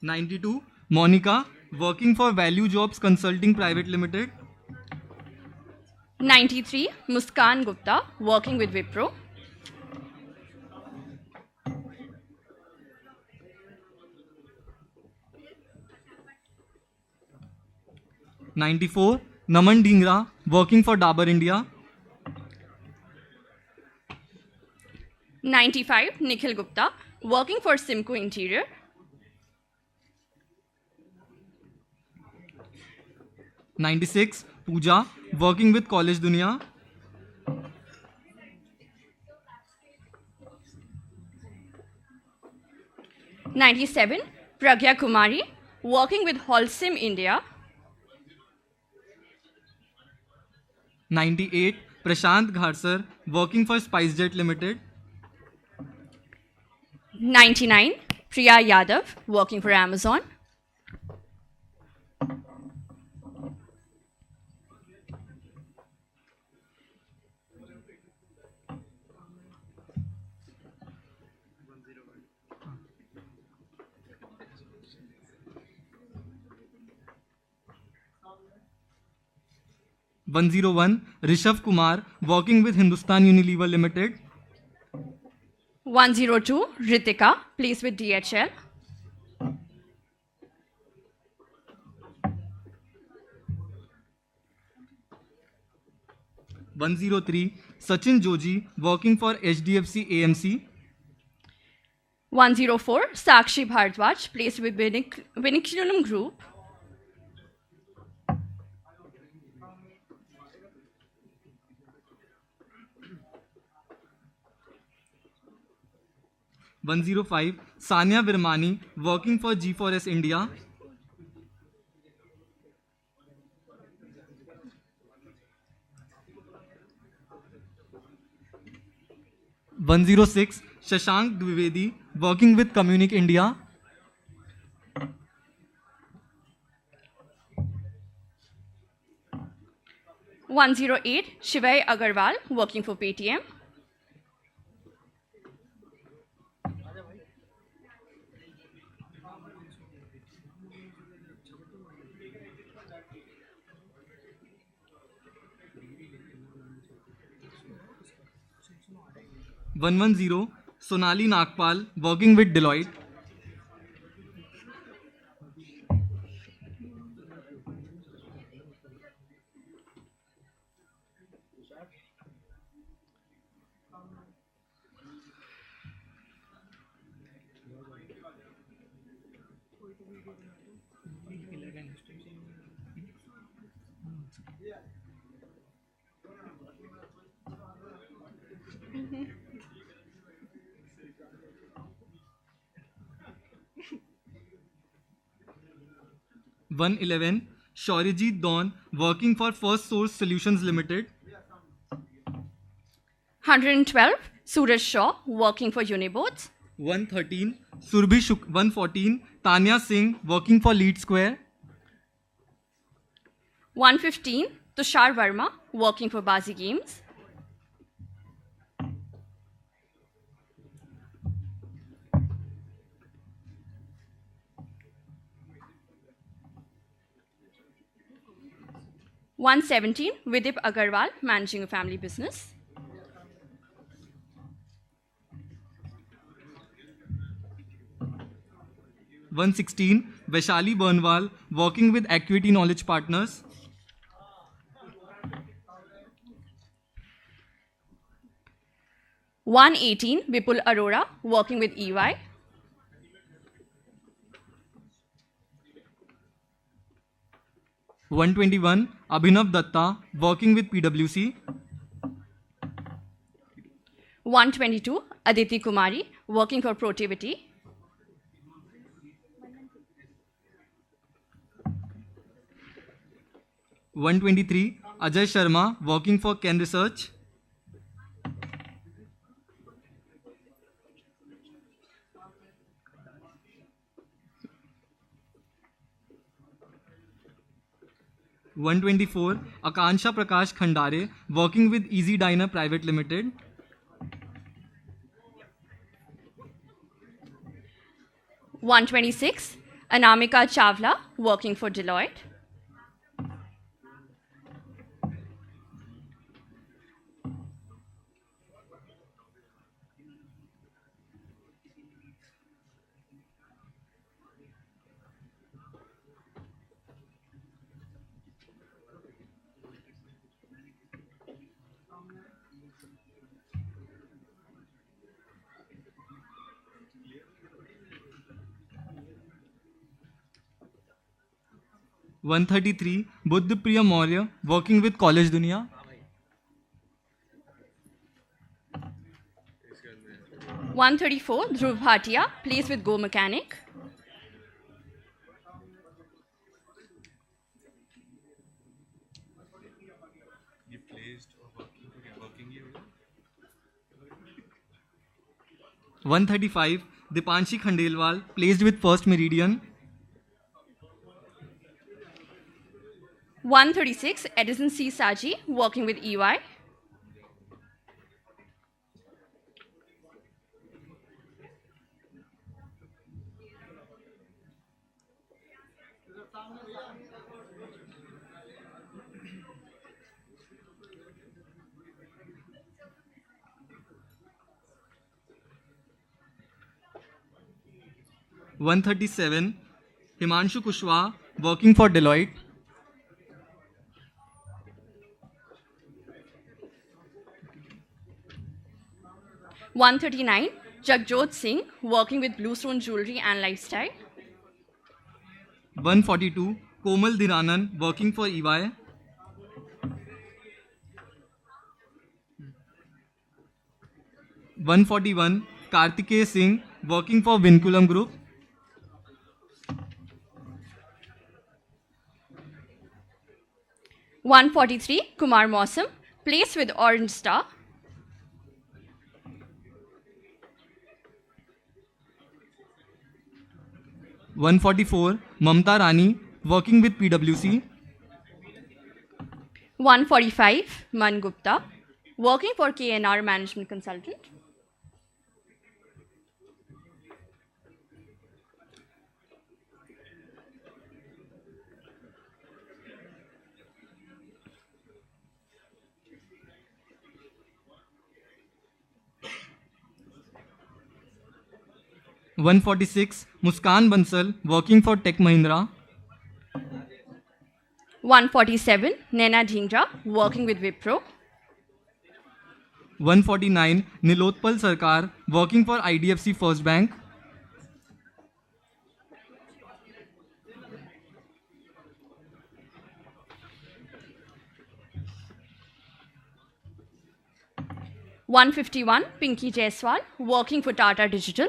[SPEAKER 11] 92. Monica, working for Value Jobs Consulting Private Limited.
[SPEAKER 10] 93. Muskan Gupta, working with Wipro.
[SPEAKER 11] 94. Naman Dhingra, working for Dabur India.
[SPEAKER 10] 95. Nikhil Gupta, working for Simco Interior.
[SPEAKER 11] 96. Pooja, working with College Dunia.
[SPEAKER 10] 97. Pragya Kumari, working with Holcim India.
[SPEAKER 11] 98. Prashant Gharsar, working for SpiceJet Limited.
[SPEAKER 10] 99. Priya Yadav, working for Amazon.
[SPEAKER 11] 101. Rishabh Kumar, working with Hindustan Unilever Limited.
[SPEAKER 10] 102. Ritika, placed with DHL.
[SPEAKER 11] 103. Sachin Joji, working for HDFC AMC.
[SPEAKER 10] 104. Sakshi Bhardwaj, placed with Vinculum Group.
[SPEAKER 11] 105. Sania Virmani, working for G4S India. 106. Shashank Dwivedi, working with Communic India.
[SPEAKER 10] 108, Shivay Agarwal, working for Paytm.
[SPEAKER 11] 110, Sonali Nagpal, working with Deloitte. 111, Shaurijit Dawn, working for First Source Solutions Limited.
[SPEAKER 10] 112, Suraj Shaw, working for Uniboards.
[SPEAKER 11] 113, Surbhi 114, Tanya Singh, working for Lead Square.
[SPEAKER 10] 115, Tushar Verma, working for Bazi Games. 117, Vidip Agarwal, managing a family business.
[SPEAKER 11] 116, Vaishali Bernwal, working with Equity Knowledge Partners.
[SPEAKER 10] 118, Vipul Arora, working with EY.
[SPEAKER 11] 121, Abhinav Datta, working with PwC.
[SPEAKER 10] 122, Aditi Kumari, working for Protivity.
[SPEAKER 11] 123, Ajay Sharma, working for Ken Research. 124, Akansha Prakash Khandare, working with Easy Diner Private Limited.
[SPEAKER 10] 126, Anamika Chawla, working for Deloitte.
[SPEAKER 11] 133, Buddha Priya Maurya, working with College Dunia.
[SPEAKER 10] 134, Dhruv Bhatia, placed with Go Mechanic.
[SPEAKER 11] 135, Dipanshi Khandelwal, placed with First Meridian.
[SPEAKER 10] 136, Edison C. Saji, working with EY.
[SPEAKER 11] 137, Himanshu Kushwaha, working for Deloitte.
[SPEAKER 10] 139, Jagjot Singh, working with Bluestone Jewelry and Lifestyle.
[SPEAKER 11] 142, Komal Dhiranan, working for EY. 141, Kartikeya Singh, working for Vinculum Group.
[SPEAKER 10] 143, Kumar Mausam, placed with Orange Star.
[SPEAKER 11] 144, Mamta Rani, working with PwC.
[SPEAKER 10] 145, Man Gupta, working for KNR Management Consultant.
[SPEAKER 11] 146, Muskan Bansal, working for Tech Mahindra.
[SPEAKER 10] 147, Naina Dhingra, working with Wipro.
[SPEAKER 11] 149, Nilotpal Sarkar, working for IDFC First Bank.
[SPEAKER 10] 151, Pinky Jaiswal, working for Tata Digital.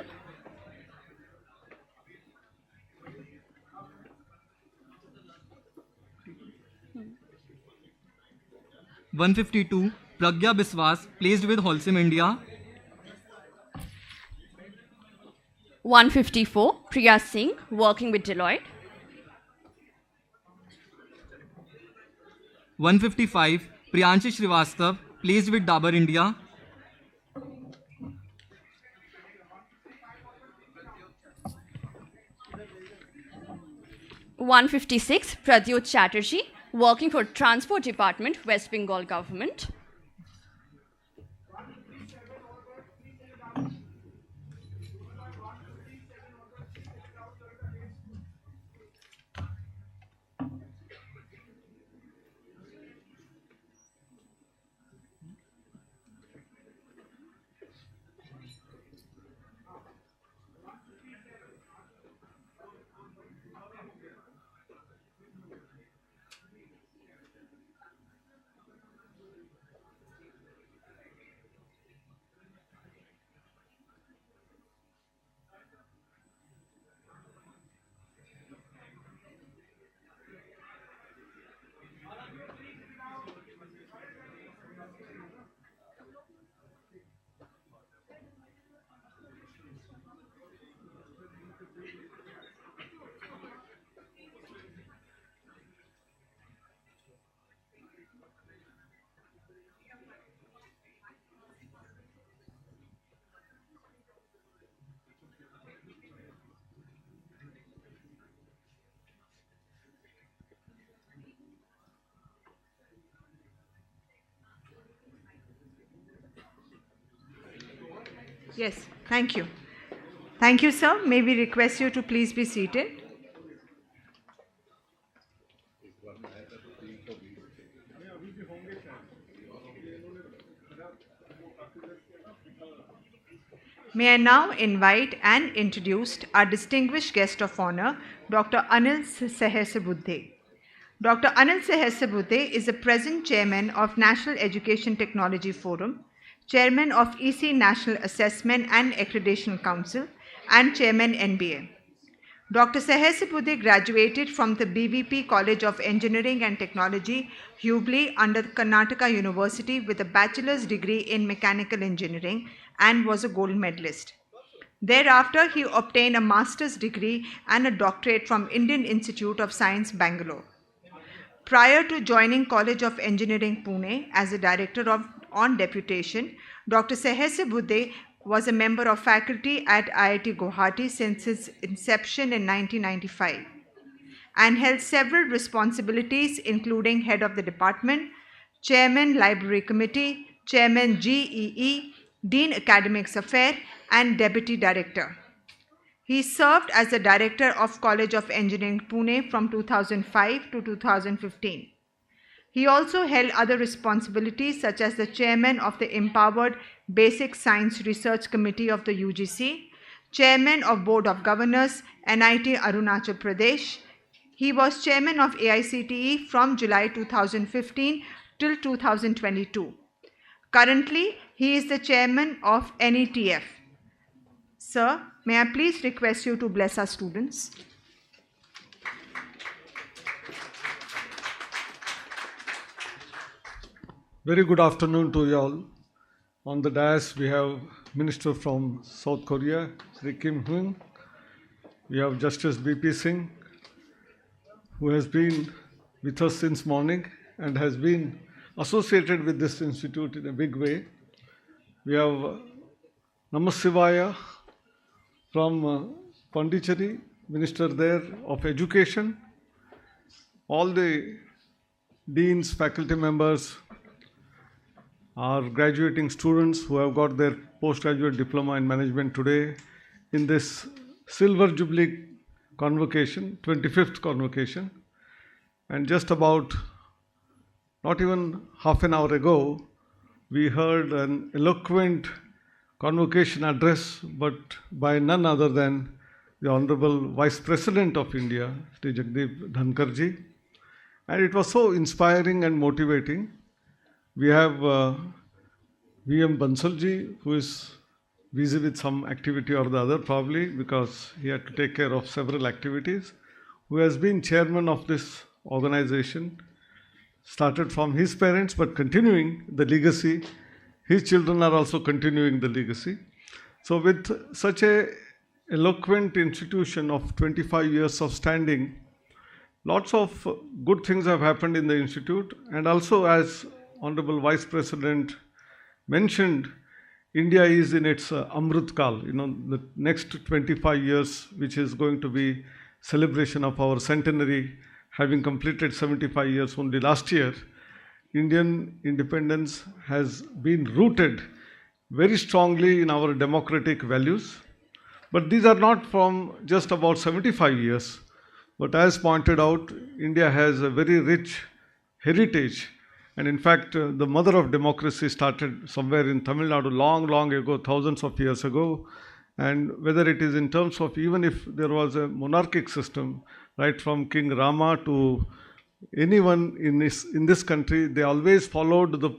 [SPEAKER 11] 152, Pragya Biswas, placed with Holcim India.
[SPEAKER 10] 154, Priya Singh, working with Deloitte.
[SPEAKER 11] 155, Priyanshi Srivastav, placed with Dabur India.
[SPEAKER 10] 156, Pradyut Chatterjee, working for Transport Department, West Bengal Government.
[SPEAKER 1] 'Yes, thank you. Thank you, sir. May we request you to please be seated? May I now invite and introduce our distinguished guest of honor, Dr. Anil Sehesrabudhe. Dr. Anil Sehesrabudhe is the present chairman of National Education Technology Forum, chairman of EC National Assessment and Accreditation Council, and chairman NBA. Dr. Sehesrabudhe graduated from the BVP College of Engineering and Technology, Hubli, under Karnataka University with a bachelor's degree in mechanical engineering and was a gold medalist. Thereafter, he obtained a master's degree and a doctorate from Indian Institute of Science, Bangalore. Prior to joining College of Engineering, Pune as a director on deputation, Dr. Sehesrabudhe was a member of faculty at IIT Guwahati since its inception in 1995 and held several responsibilities including head of the department, chairman library committee, chairman GEE, dean academics affairs, and deputy director. He served as the director of College of Engineering, Pune from 2005 to 2015. He also held other responsibilities such as the chairman of the Empowered Basic Science Research Committee of the UGC, chairman of Board of Governors, NIT Arunachal Pradesh. He was chairman of AICTE from July 2015 till 2022. Currently, he is the chairman of NETF. Sir, may I please request you to bless our students?
[SPEAKER 12] Very good afternoon to you all. On the dais, we have Minister from South Korea, Sri Kim Hyun. We have Justice BP Singh, who has been with us since morning and has been associated with this institute in a big way. We have Namah from Pondicherry, Minister there of Education, all the deans, faculty members, our graduating students who have got their postgraduate diploma in management today in this Silver Jubilee Convocation, 25th Convocation. And just about not even half an hour ago, we heard an eloquent convocation address, but by none other than the Honorable Vice President of India, Shri Jagdeep Dhankar-ji. And it was so inspiring and motivating. We have VM Bansal-ji, who is busy with some activity or the other, probably because he had to take care of several activities, who has been chairman of this organization, started from his parents, but continuing the legacy. His children are also continuing the legacy. So with such a eloquent institution of 25 years of standing, lots of good things have happened in the institute. And also, as Honorable Vice President mentioned, India is in its Amrit Kal, the next 25 years, which is going to be celebration of our centenary, having completed 75 years only last year. Indian independence has been rooted very strongly in our democratic values. But these are not from just about 75 years. But as pointed out, India has a very rich heritage. And in fact, the mother of democracy started somewhere in Tamil Nadu long ago, thousands of years ago. And whether it is in terms of even if there was a monarchic system, right from King Rama to anyone in this country, they always followed the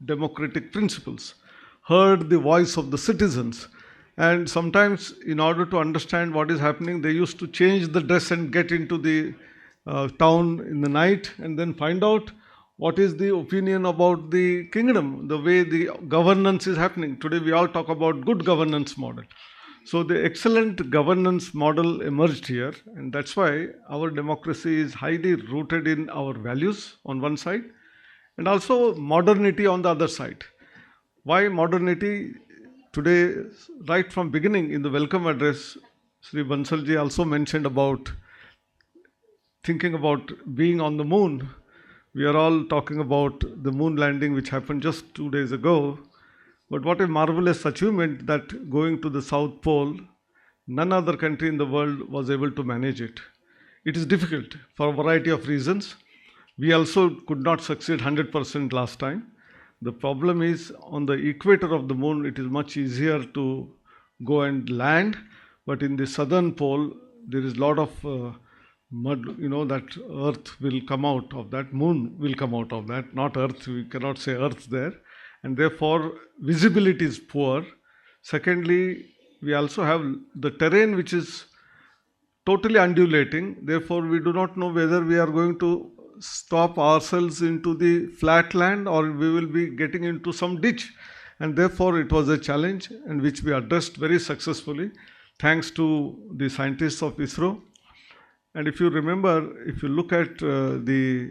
[SPEAKER 12] democratic principles, heard the voice of the citizens. And sometimes, in order to understand what is happening, they used to change the dress and get into the town in the night and then find out what is the opinion about the kingdom, the way the governance is happening. Today we all talk about good governance model. So the excellent governance model emerged here, and that's why our democracy is highly rooted in our values on one side, and also modernity on the other side. Why modernity? Today, right from beginning in the welcome address, Sri Bansalji also mentioned about thinking about being on the moon. We are all talking about the moon landing which happened just 2 days ago. But what a marvelous achievement that going to the South Pole, none other country in the world was able to manage it. It is difficult for a variety of reasons. We also could not succeed 100% last time. The problem is on the equator of the moon, it is much easier to go and land. But in the southern pole, there is a lot of mud, that earth will come out of that, moon will come out of that, not earth, we cannot say earth there. And therefore, visibility is poor. Secondly, we also have the terrain which is totally undulating. Therefore, we do not know whether we are going to stop ourselves into the flat land or we will be getting into some ditch. And therefore, it was a challenge and which we addressed very successfully, thanks to the scientists of ISRO. And if you remember, if you look at the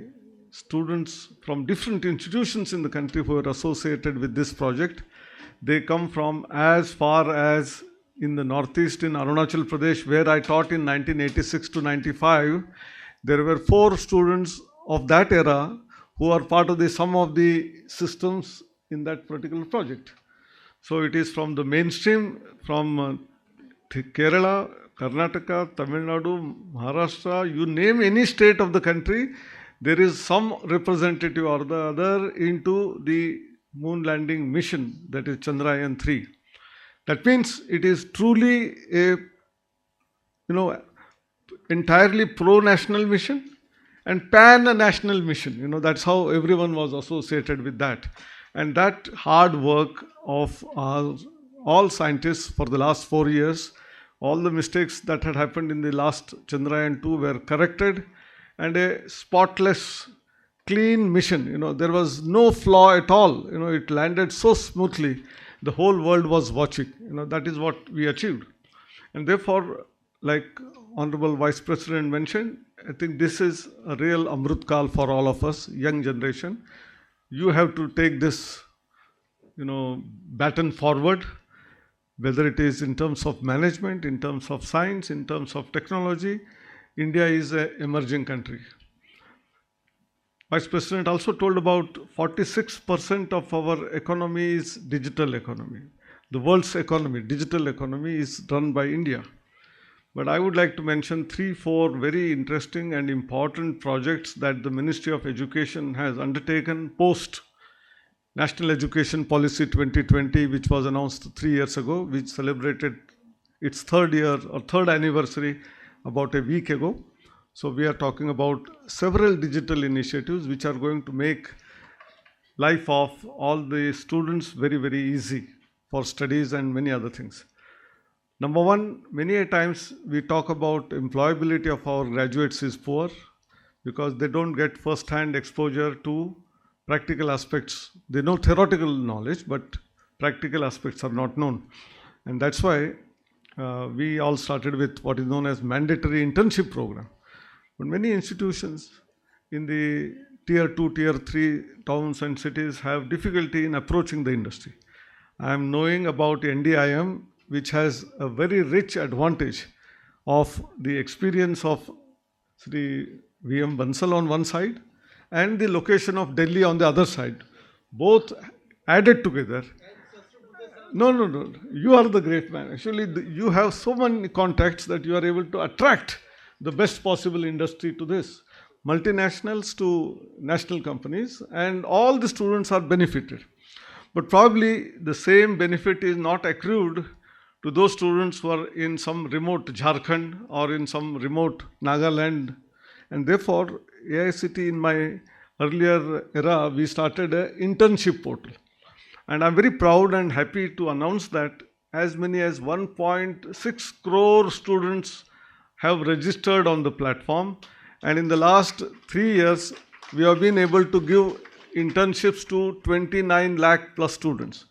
[SPEAKER 12] students from different institutions in the country who are associated with this project, they come from as far as in the northeast in Arunachal Pradesh, where I taught in 1986 to 95. There were 4 students of that era who are part of some of the systems in that particular project. So it is from the mainstream, from Kerala, Karnataka, Tamil Nadu, Maharashtra, you name any state of the country, there is some representative or the other into the moon landing mission, that is Chandrayaan-3. That means it is truly a, entirely pro-national mission and pan-national mission. That's how everyone was associated with that. And that hard work of all scientists for the last 4 years, all the mistakes that had happened in the last Chandrayaan-2 were corrected, and a spotless, clean mission. There was no flaw at all. It landed so smoothly. The whole world was watching. That is what we achieved. And therefore, like Honorable Vice President mentioned, I think this is a real Amrut Kal for all of us, young generation. You have to take this, baton forward, whether it is in terms of management, in terms of science, in terms of technology. India is an emerging country. Vice President also told about 46% of our economy is digital economy. The world's economy, digital economy, is run by India. But I would like to mention 3-4 very interesting and important projects that the Ministry of Education has undertaken post National Education Policy 2020, which was announced 3 years ago, which celebrated its third anniversary about a week ago. So we are talking about several digital initiatives which are going to make life of all the students very, very easy for studies and many other things. Number one, many a times we talk about employability of our graduates is poor because they don't get first-hand exposure to practical aspects. They know theoretical knowledge, but practical aspects are not known. And that's why we all started with what is known as mandatory internship program. But many institutions in the tier 2, tier 3 towns and cities have difficulty in approaching the industry. I am knowing about NDIM, which has a very rich advantage of the experience of Sri V.M. Bansal on one side and the location of Delhi on the other side, both added together. No. You are the great man. Actually, you have so many contacts that you are able to attract the best possible industry to this. Multinationals to national companies, and all the students are benefited. But probably the same benefit is not accrued to those students who are in some remote Jharkhand or in some remote Nagaland. And therefore, AICTE, in my earlier era, we started an internship portal. And I'm very proud and happy to announce that as many as 1.6 crore students have registered on the platform. And in the last 3 years, we have been able to give internships to 29 lakh plus students.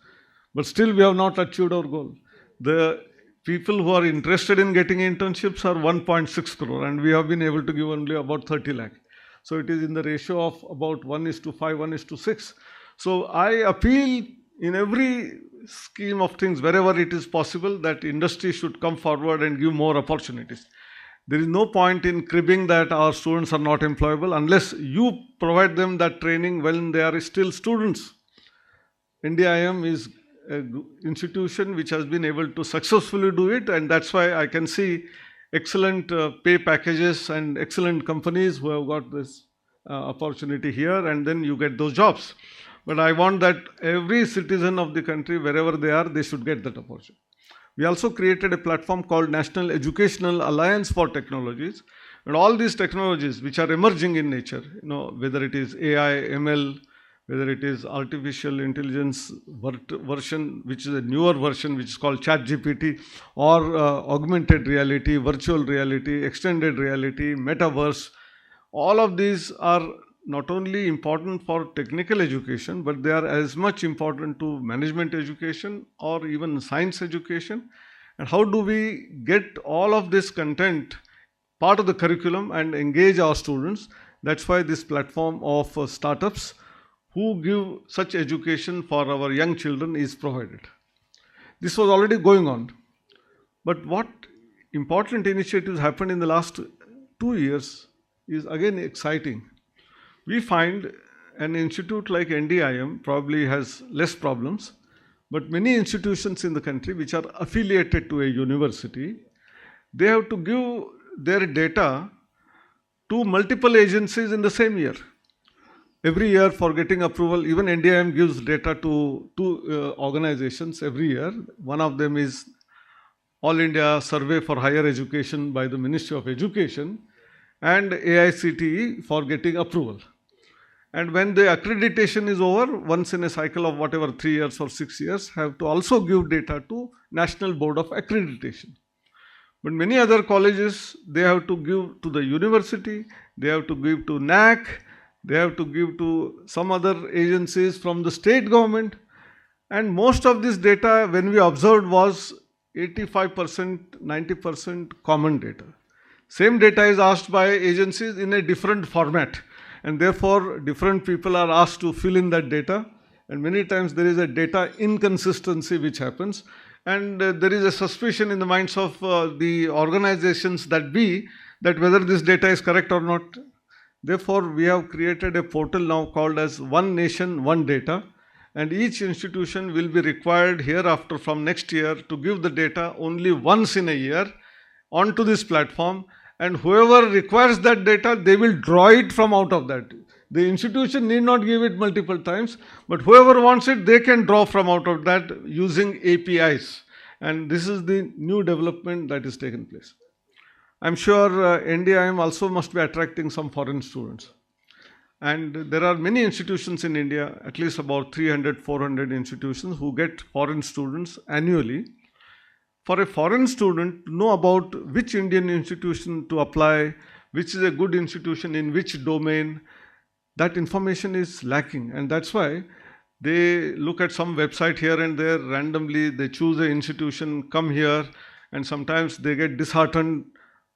[SPEAKER 12] But still we have not achieved our goal. The people who are interested in getting internships are 1.6 crore and we have been able to give only about 30 lakh. So it is in the ratio of about 1:5, 1:6. So I appeal in every scheme of things, wherever it is possible, that industry should come forward and give more opportunities. There is no point in cribbing that our students are not employable unless you provide them that training when they are still students. NDIM is an institution which has been able to successfully do it, and that's why I can see excellent pay packages and excellent companies who have got this opportunity here, and then you get those jobs. But I want that every citizen of the country, wherever they are, they should get that opportunity. We also created a platform called National Educational Alliance for Technologies, and all these technologies which are emerging in nature, whether it is AI, ML, whether it is artificial intelligence version, which is a newer version which is called ChatGPT, or augmented reality, virtual reality, extended reality, metaverse, all of these are not only important for technical education, but they are as much important to management education or even science education. And how do we get all of this content part of the curriculum and engage our students? That's why this platform of startups who give such education for our young children is provided. This was already going on. But what important initiatives happened in the last 2 years is again exciting. We find an institute like NDIM probably has less problems, but many institutions in the country which are affiliated to a university, they have to give their data to multiple agencies in the same year. Every year for getting approval, even NDIM gives data to 2 organizations every year. One of them is All India Survey for Higher Education by the Ministry of Education, and AICTE for getting approval. And when the accreditation is over, once in a cycle of whatever 3 years or 6 years, have to also give data to National Board of Accreditation. But many other colleges, they have to give to the university, they have to give to NAC, they have to give to some other agencies from the state government. And most of this data, when we observed, was 85%, 90% common data. Same data is asked by agencies in a different format, and therefore different people are asked to fill in that data, and many times there is a data inconsistency which happens, and there is a suspicion in the minds of the organizations that whether this data is correct or not. Therefore, we have created a portal now called as One Nation, One Data, and each institution will be required hereafter from next year to give the data only once in a year onto this platform, and whoever requires that data, they will draw it from out of that. The institution need not give it multiple times, but whoever wants it, they can draw from out of that using APIs. And this is the new development that is taking place. I'm sure NDIM also must be attracting some foreign students. And there are many institutions in India, at least about 300, 400 institutions who get foreign students annually. For a foreign student to know about which Indian institution to apply, which is a good institution in which domain, that information is lacking. And that's why they look at some website here and there, randomly they choose an institution, come here, and sometimes they get disheartened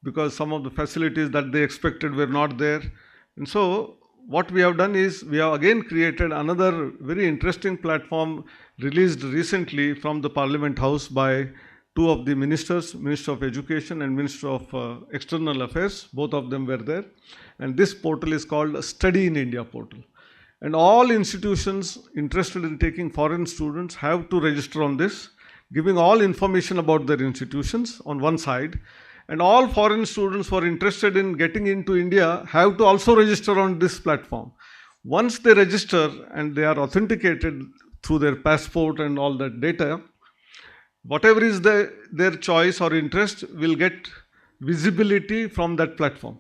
[SPEAKER 12] because some of the facilities that they expected were not there. And so what we have done is we have again created another very interesting platform released recently from the Parliament House by two of the ministers, Minister of Education and Minister of External Affairs. Both of them were there. And this portal is called Study in India portal. And all institutions interested in taking foreign students have to register on this, giving all information about their institutions on one side. And all foreign students who are interested in getting into India have to also register on this platform. Once they register and they are authenticated through their passport and all that data, whatever is their choice or interest will get visibility from that platform.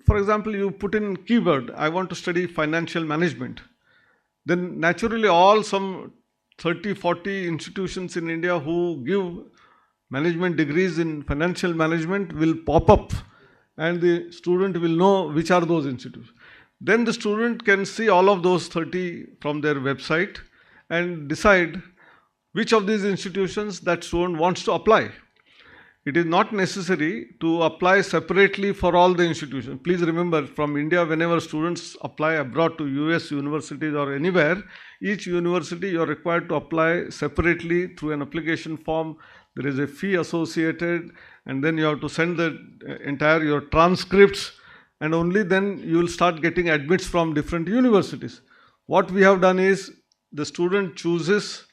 [SPEAKER 12] For example, you put in keyword, I want to study financial management. Then naturally all some 30, 40 institutions in India who give management degrees in financial management will pop up, and the student will know which are those institutions. Then the student can see all of those 30 from their website and decide which of these institutions that student wants to apply. It is not necessary to apply separately for all the institutions. Please remember, from India, whenever students apply abroad to US universities or anywhere, each university you are required to apply separately through an application form. There is a fee associated, and then you have to send the entire your transcripts, and only then you will start getting admits from different universities. What we have done is the student chooses,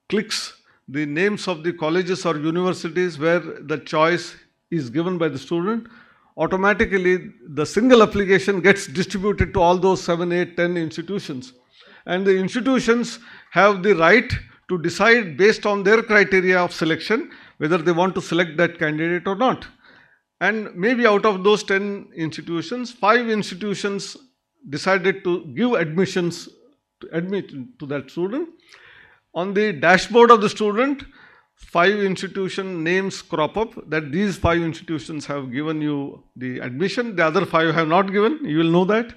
[SPEAKER 12] clicks the names of the colleges or universities where the choice is given by the student. Automatically the single application gets distributed to all those 7, 8, 10 institutions, and the institutions have the right to decide based on their criteria of selection whether they want to select that candidate or not. And maybe out of those 10 institutions, 5 institutions decided to give admissions to admit to that student. On the dashboard of the student, 5 institution names crop up that these 5 institutions have given you the admission, the other 5 have not given, you will know that.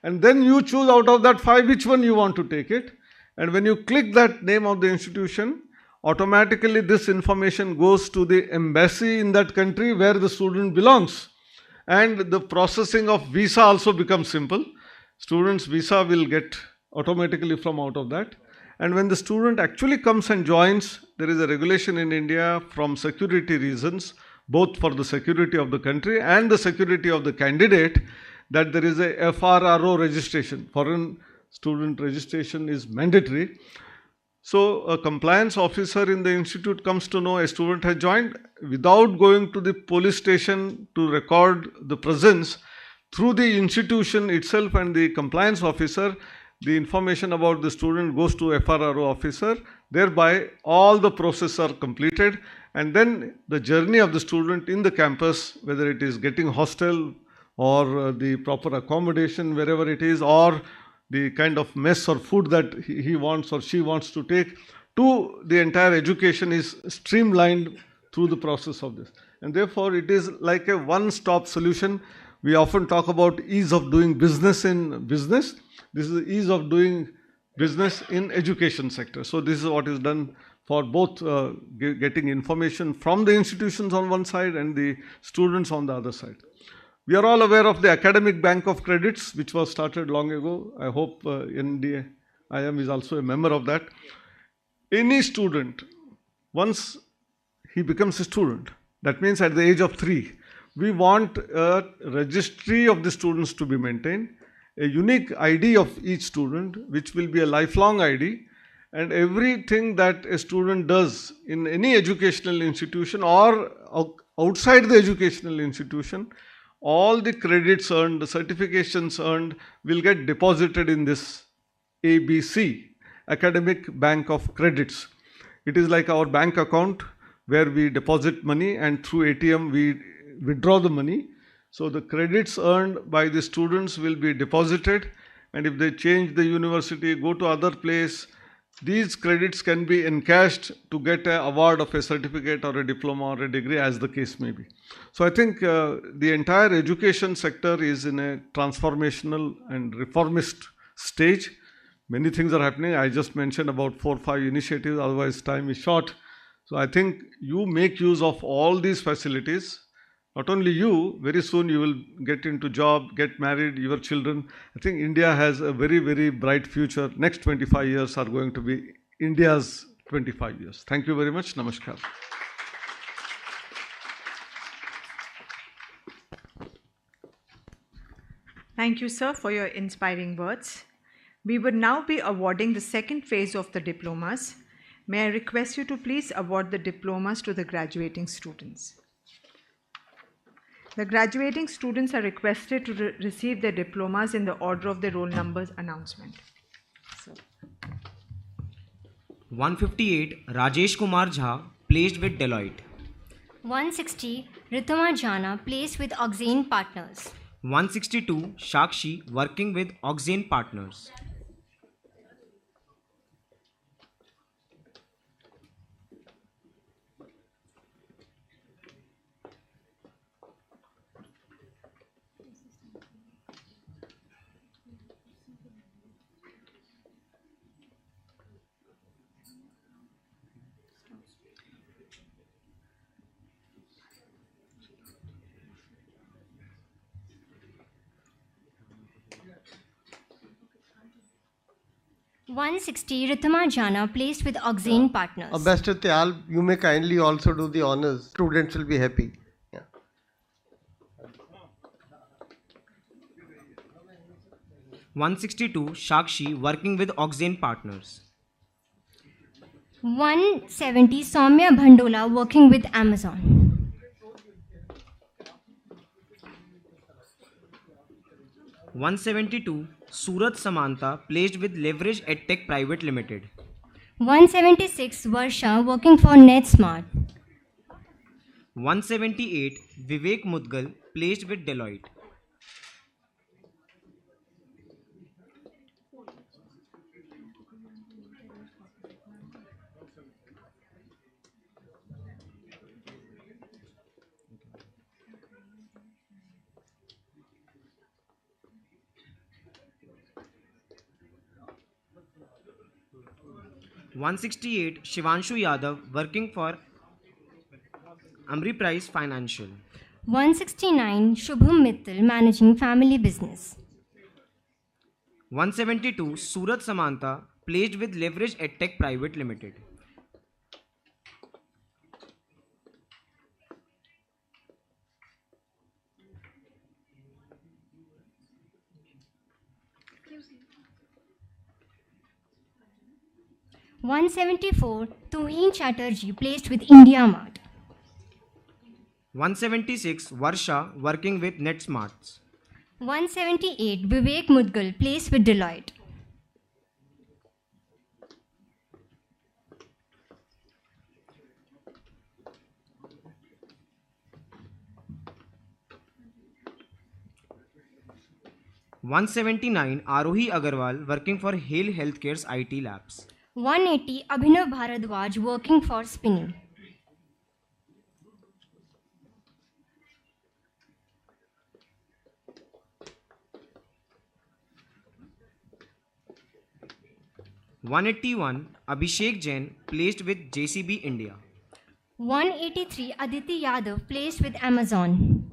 [SPEAKER 12] And then you choose out of that 5 which one you want to take it. And when you click that name of the institution, automatically this information goes to the embassy in that country where the student belongs. And the processing of visa also becomes simple. Student's visa will get automatically from out of that. And when the student actually comes and joins, there is a regulation in India from security reasons, both for the security of the country and the security of the candidate, that there is a FRRO registration. Foreign student registration is mandatory. So a compliance officer in the institute comes to know a student has joined without going to the police station to record the presence. Through the institution itself and the compliance officer, the information about the student goes to FRRO officer, thereby all the processes are completed, and then the journey of the student in the campus, whether it is getting hostel or the proper accommodation wherever it is, or the kind of mess or food that he wants or she wants to take, to the entire education is streamlined through the process of this. And therefore it is like a one-stop solution. We often talk about ease of doing business in business. This is the ease of doing business in education sector. So this is what is done for both getting information from the institutions on one side and the students on the other side. We are all aware of the Academic Bank of Credits, which was started long ago. I hope NDIM is also a member of that. Any student, once he becomes a student, that means at the age of 3, we want a registry of the students to be maintained, a unique ID of each student, which will be a lifelong ID, and everything that a student does in any educational institution or outside the educational institution, all the credits earned, the certifications earned will get deposited in this ABC, Academic Bank of Credits. It is like our bank account where we deposit money and through ATM we withdraw the money. So the credits earned by the students will be deposited, and if they change the university, go to other place, these credits can be encashed to get an award of a certificate or a diploma or a degree, as the case may be. So I think the entire education sector is in a transformational and reformist stage. Many things are happening. I just mentioned about 4 or 5 initiatives, otherwise time is short. So I think you make use of all these facilities. Not only you, very soon you will get into job, get married, your children. I think India has a very, very bright future. Next 25 years are going to be India's 25 years. Thank you very much. Namaskar.
[SPEAKER 1] Thank you, sir, for your inspiring words. We would now be awarding the second phase of the diplomas. May I request you to please award the diplomas to the graduating students. The graduating students are requested to receive their diplomas in the order of their roll numbers announcement. So.
[SPEAKER 13] 158 Rajesh Kumar Jha, placed with Deloitte.
[SPEAKER 14] 160 Ritama Jana, placed with 𝐿 Partners.
[SPEAKER 13] 162 Shakshi, working with 𝐿 Partners.
[SPEAKER 14] 160 Ritama Jana, placed with 𝐿 Partners.
[SPEAKER 5] Ambassador Tyal, you may kindly also do the honors. Students will be happy. Yeah.
[SPEAKER 13] 162 Shakshi, working with 𝐿 Partners.
[SPEAKER 14] 170 Soumya Bhandola, working with Amazon.
[SPEAKER 13] 172 Surat Samanta, placed with Leverage EdTech Private Limited.
[SPEAKER 14] 176 Varsha, working for NetSmart.
[SPEAKER 13] 178 Vivek Mudgal, placed with Deloitte. 168 Shivanshu Yadav, working for Amriprise Financial.
[SPEAKER 14] 169 Shubham Mittal, managing family business.
[SPEAKER 13] 172 Surat Samanta, placed with Leverage EdTech Private Limited.
[SPEAKER 14] 174 Tuhin Chatterjee, placed with IndiaMart.
[SPEAKER 13] 176 Varsha, working with NetSmarts.
[SPEAKER 14] 178 Vivek Mudgal, placed with Deloitte.
[SPEAKER 13] 179 Arohi Agarwal, working for Hale Healthcare's IT Labs.
[SPEAKER 14] 180 Abhinav Bharadwaj, working for Spinning.
[SPEAKER 13] 181 Abhishek Jain placed with JCB India.
[SPEAKER 14] 183 Aditi Yadav placed with Amazon.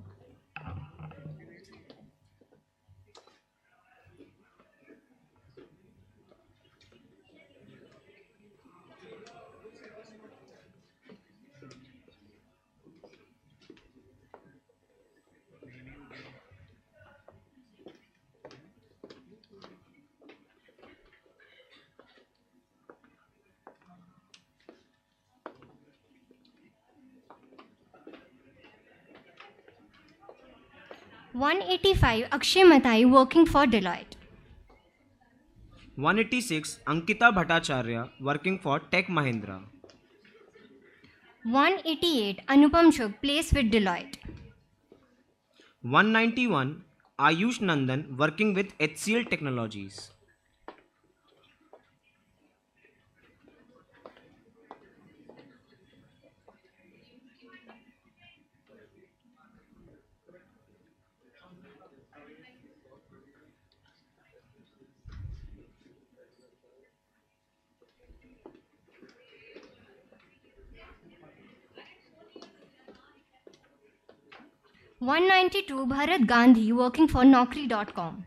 [SPEAKER 14] 185 Akshay Matai working for Deloitte.
[SPEAKER 13] 186 Ankita Bhattacharya working for Tech Mahindra.
[SPEAKER 14] 188 Anupam Chugh placed with Deloitte.
[SPEAKER 13] 191 Ayush Nandan working with HCL Technologies.
[SPEAKER 14] 192 Bharat Gandhi working for Naukri.com.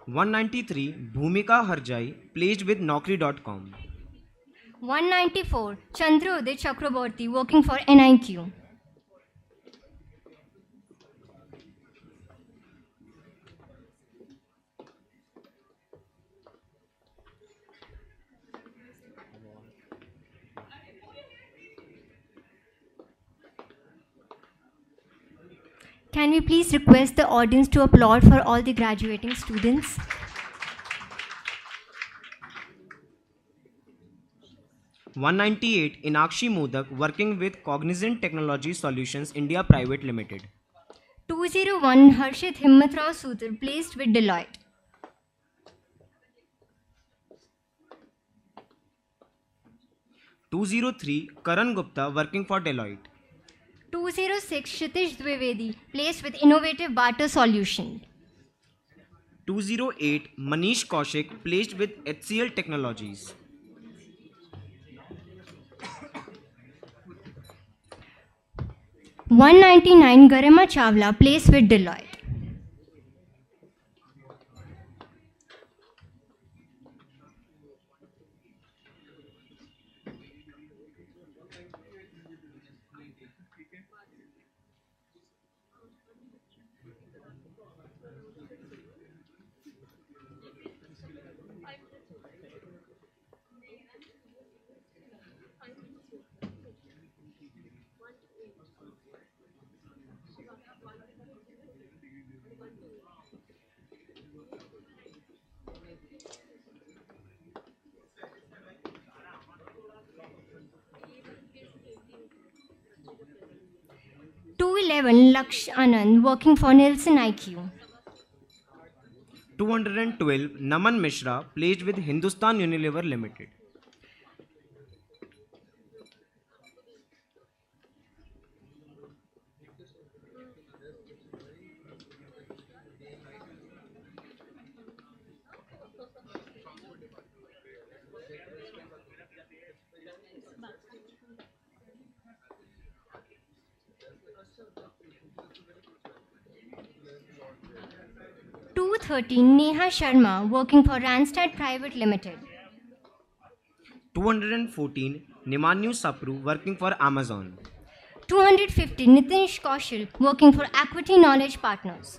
[SPEAKER 13] 193 Bhumika Harjai placed with Naukri.com.
[SPEAKER 14] 194 Chandrodit Chakraborty working for NIQ. 'Can we please request the audience to applaud for all the graduating students?
[SPEAKER 13] $198 Inakshi Modak working with Cognizant Technology Solutions India Private Limited.
[SPEAKER 14] 201 Harshit Himmatrao Sutar placed with Deloitte.
[SPEAKER 13] 203 Karan Gupta working for Deloitte.
[SPEAKER 14] 206 Kshitish Dwivedi placed with Innovative Barter Solution.
[SPEAKER 13] 208 Manish Kaushik placed with HCL Technologies.
[SPEAKER 14] 199 Garima Chawla placed with Deloitte. 211 Laksh Anand working for Nielsen IQ.
[SPEAKER 13] 212 Naman Mishra placed with Hindustan Unilever Limited.
[SPEAKER 14] 213 Neha Sharma working for Randstad Private Limited.
[SPEAKER 13] 214 Nimanyu Sapru working for Amazon.
[SPEAKER 14] 250 Nitish Kaushal working for Equity Knowledge Partners.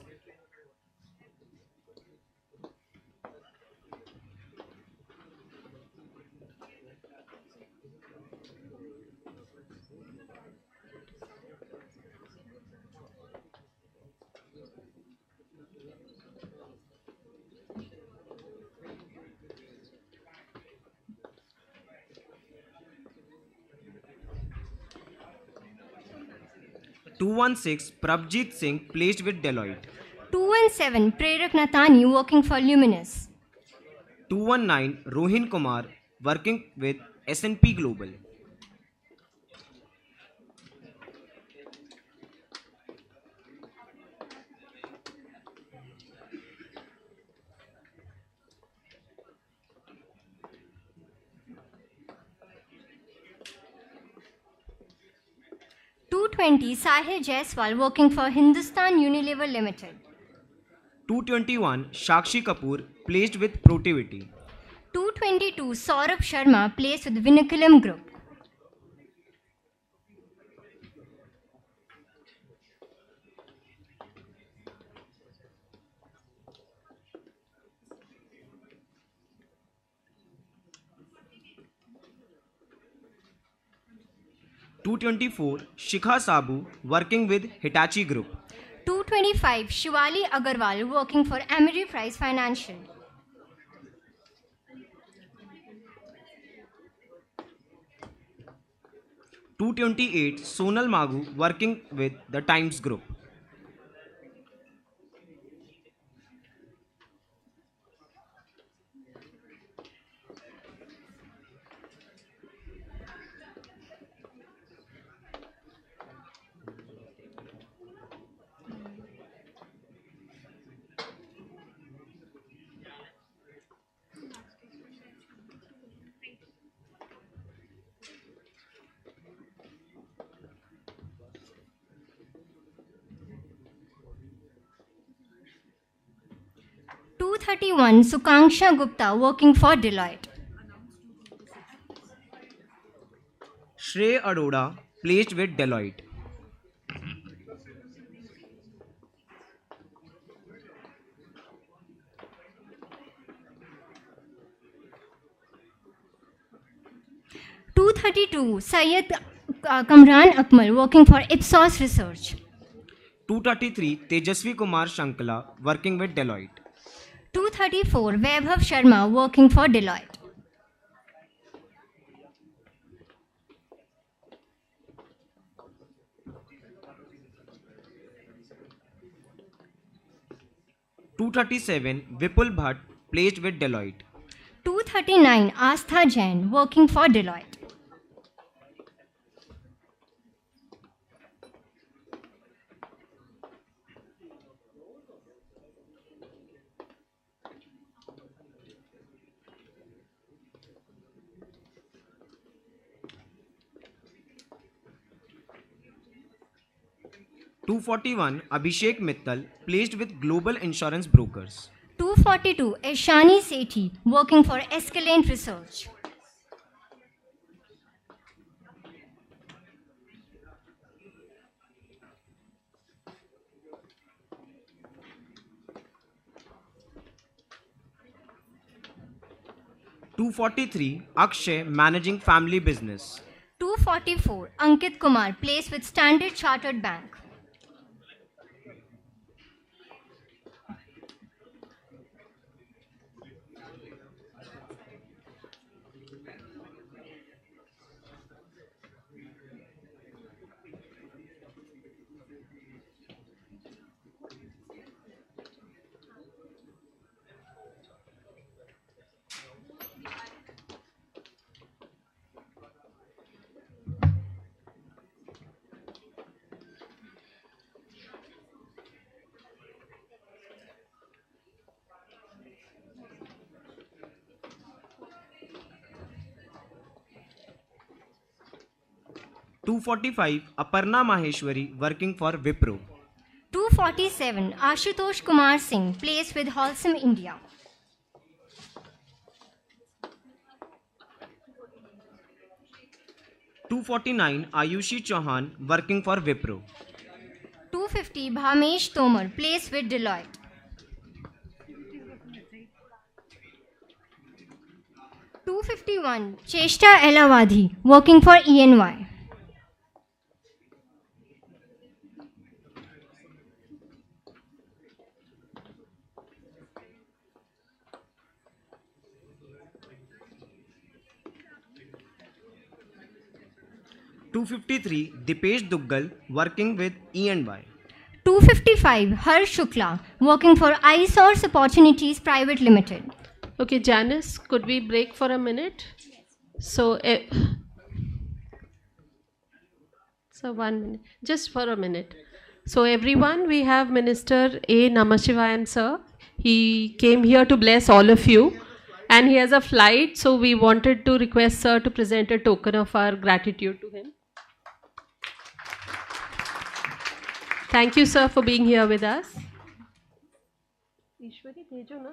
[SPEAKER 13] 216 Prabjit Singh placed with Deloitte.
[SPEAKER 14] 217 Prerak Nathani working for Luminous.
[SPEAKER 13] 219 Rohin Kumar working with S&P Global.
[SPEAKER 14] 220, Sahil Jaiswal, working for Hindustan Unilever Limited.
[SPEAKER 13] 221, Shakshi Kapoor, placed with Protivity.
[SPEAKER 14] 222, Saurabh Sharma, placed with Vinculum Group.
[SPEAKER 13] 224, Shikha Sabu, working with Hitachi Group.
[SPEAKER 14] 225, Shivali Agarwal, working for Ameriprise Financial.
[SPEAKER 13] 228, Sonal Maghu, working with the Times Group.
[SPEAKER 14] 231, Sukanksha Gupta, working for Deloitte.
[SPEAKER 13] Shrey Aroda, placed with Deloitte.
[SPEAKER 14] 232, Syed Kamran Akmal, working for Ipsos Research.
[SPEAKER 13] 233, Tejasvi Kumar Shankala, working with Deloitte.
[SPEAKER 14] 234, Vaibhav Sharma, working for Deloitte.
[SPEAKER 13] 237, Vipul Bhatt, placed with Deloitte.
[SPEAKER 14] 239, Astha Jain, working for Deloitte.
[SPEAKER 13] 241, Abhishek Mittal, placed with Global Insurance Brokers.
[SPEAKER 14] 242, Eshani Sethi, working for Escalent Research.
[SPEAKER 13] 243, Akshay, managing family business.
[SPEAKER 14] 244, Ankit Kumar, placed with Standard Chartered Bank.
[SPEAKER 13] 245, Aparna Maheshwari, working for Wipro.
[SPEAKER 14] 247, Ashutosh Kumar Singh, placed with Wholesome India.
[SPEAKER 13] 249, Ayushi Chauhan, working for Wipro.
[SPEAKER 14] 250, Bhamesh Tomar, placed with Deloitte. 251, Cheshta Elawadhi, working for ENY.
[SPEAKER 13] 253, Dipesh Duggal, working with EY.
[SPEAKER 14] 255, Harsh Shukla, working for iSource Opportunities Private Limited.
[SPEAKER 4] Okay, Janice, could we break for a minute? So 1 minute, just for a minute. So everyone, we have Minister A. Namashivayan sir. He came here to bless all of you. And he has a flight, so we wanted to request sir to present a token of our gratitude to him. Thank you, sir, for being here with us. Ishwari, bhejo na.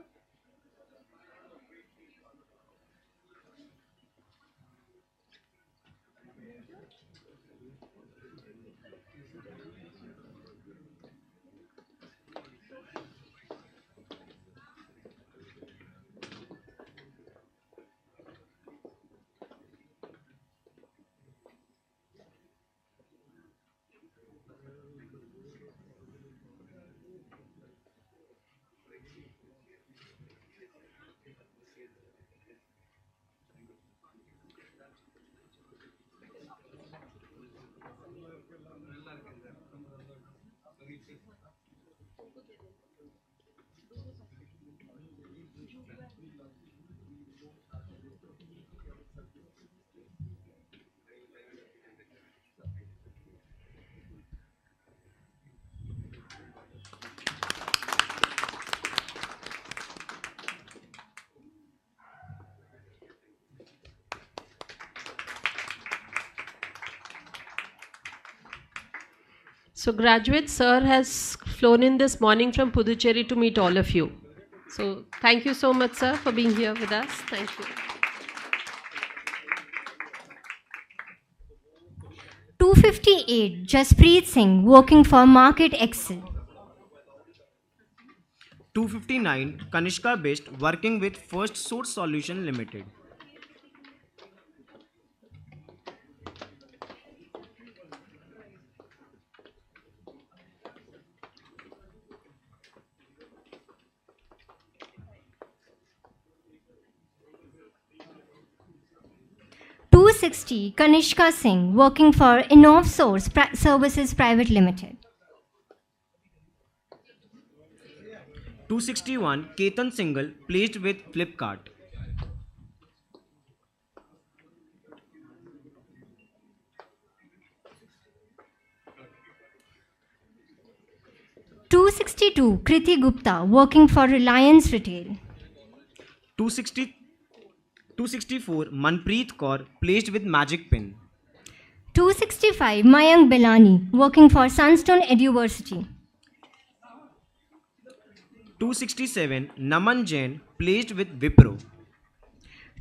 [SPEAKER 4] So graduate sir has flown in this morning from Puducherry to meet all of you. So thank you so much, sir, for being here with us. Thank you.
[SPEAKER 14] 258, Jaspreet Singh, working for Market Excel.
[SPEAKER 13] 259, Kanishka Best, working with First Source Solution Limited.
[SPEAKER 14] 260, Kanishka Singh, working for InnovSource Services Private Limited.
[SPEAKER 13] 261, Ketan Singhal, placed with Flipkart.
[SPEAKER 14] 262, Kriti Gupta, working for Reliance Retail.
[SPEAKER 13] 264, Manpreet Kaur, placed with Magic Pin.
[SPEAKER 14] 265, Mayank Belani, working for Sunstone Eduversity.
[SPEAKER 13] 267, Naman Jain, placed with Wipro.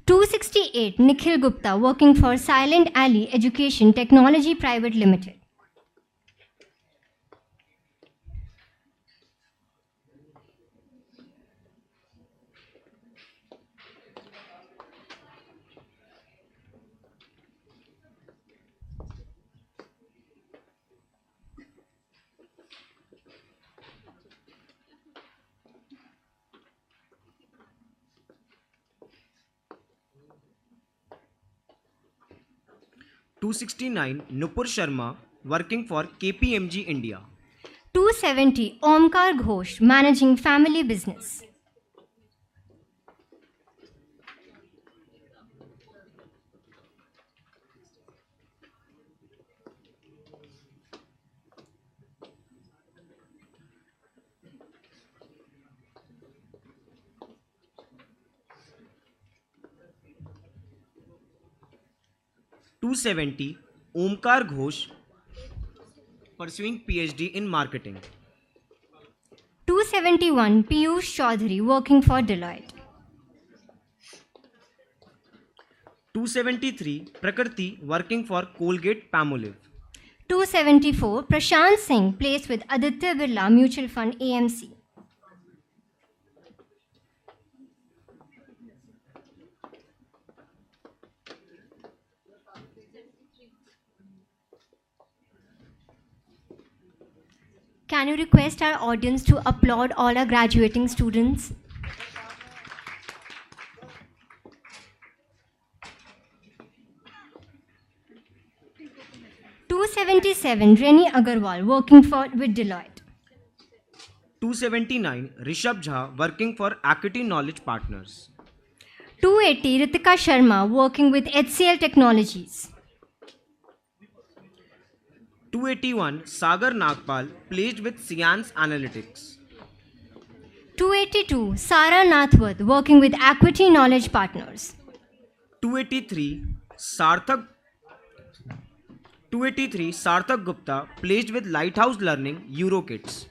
[SPEAKER 14] 268, Nikhil Gupta, working for Silent Alley Education Technology Private Limited.
[SPEAKER 13] 269, Nupur Sharma, working for KPMG India.
[SPEAKER 14] 270, Omkar Ghosh, managing family business.
[SPEAKER 13] 270, Omkar Ghosh, pursuing PhD in marketing.
[SPEAKER 14] 271, Piyush Chaudhary, working for Deloitte.
[SPEAKER 13] 273, Prakriti, working for Colgate Palmolive.
[SPEAKER 14] 274, Prashant Singh, placed with Aditya Birla Mutual Fund AMC. 'Can you request our audience to applaud all our graduating students? '277, Reni Agarwal, working with Deloitte.
[SPEAKER 13] 279, Rishabh Jha, working for AICTE Knowledge Partners.
[SPEAKER 14] 280, Ritika Sharma, working with HCL Technologies.
[SPEAKER 13] 281, Sagar Nagpal, placed with Cyence Analytics.
[SPEAKER 14] 282, Sara Nathwat, working with Acuity Knowledge Partners.
[SPEAKER 13] 283, Sarthak 283 Sarthak Gupta, placed with Lighthouse Learning, EuroKids.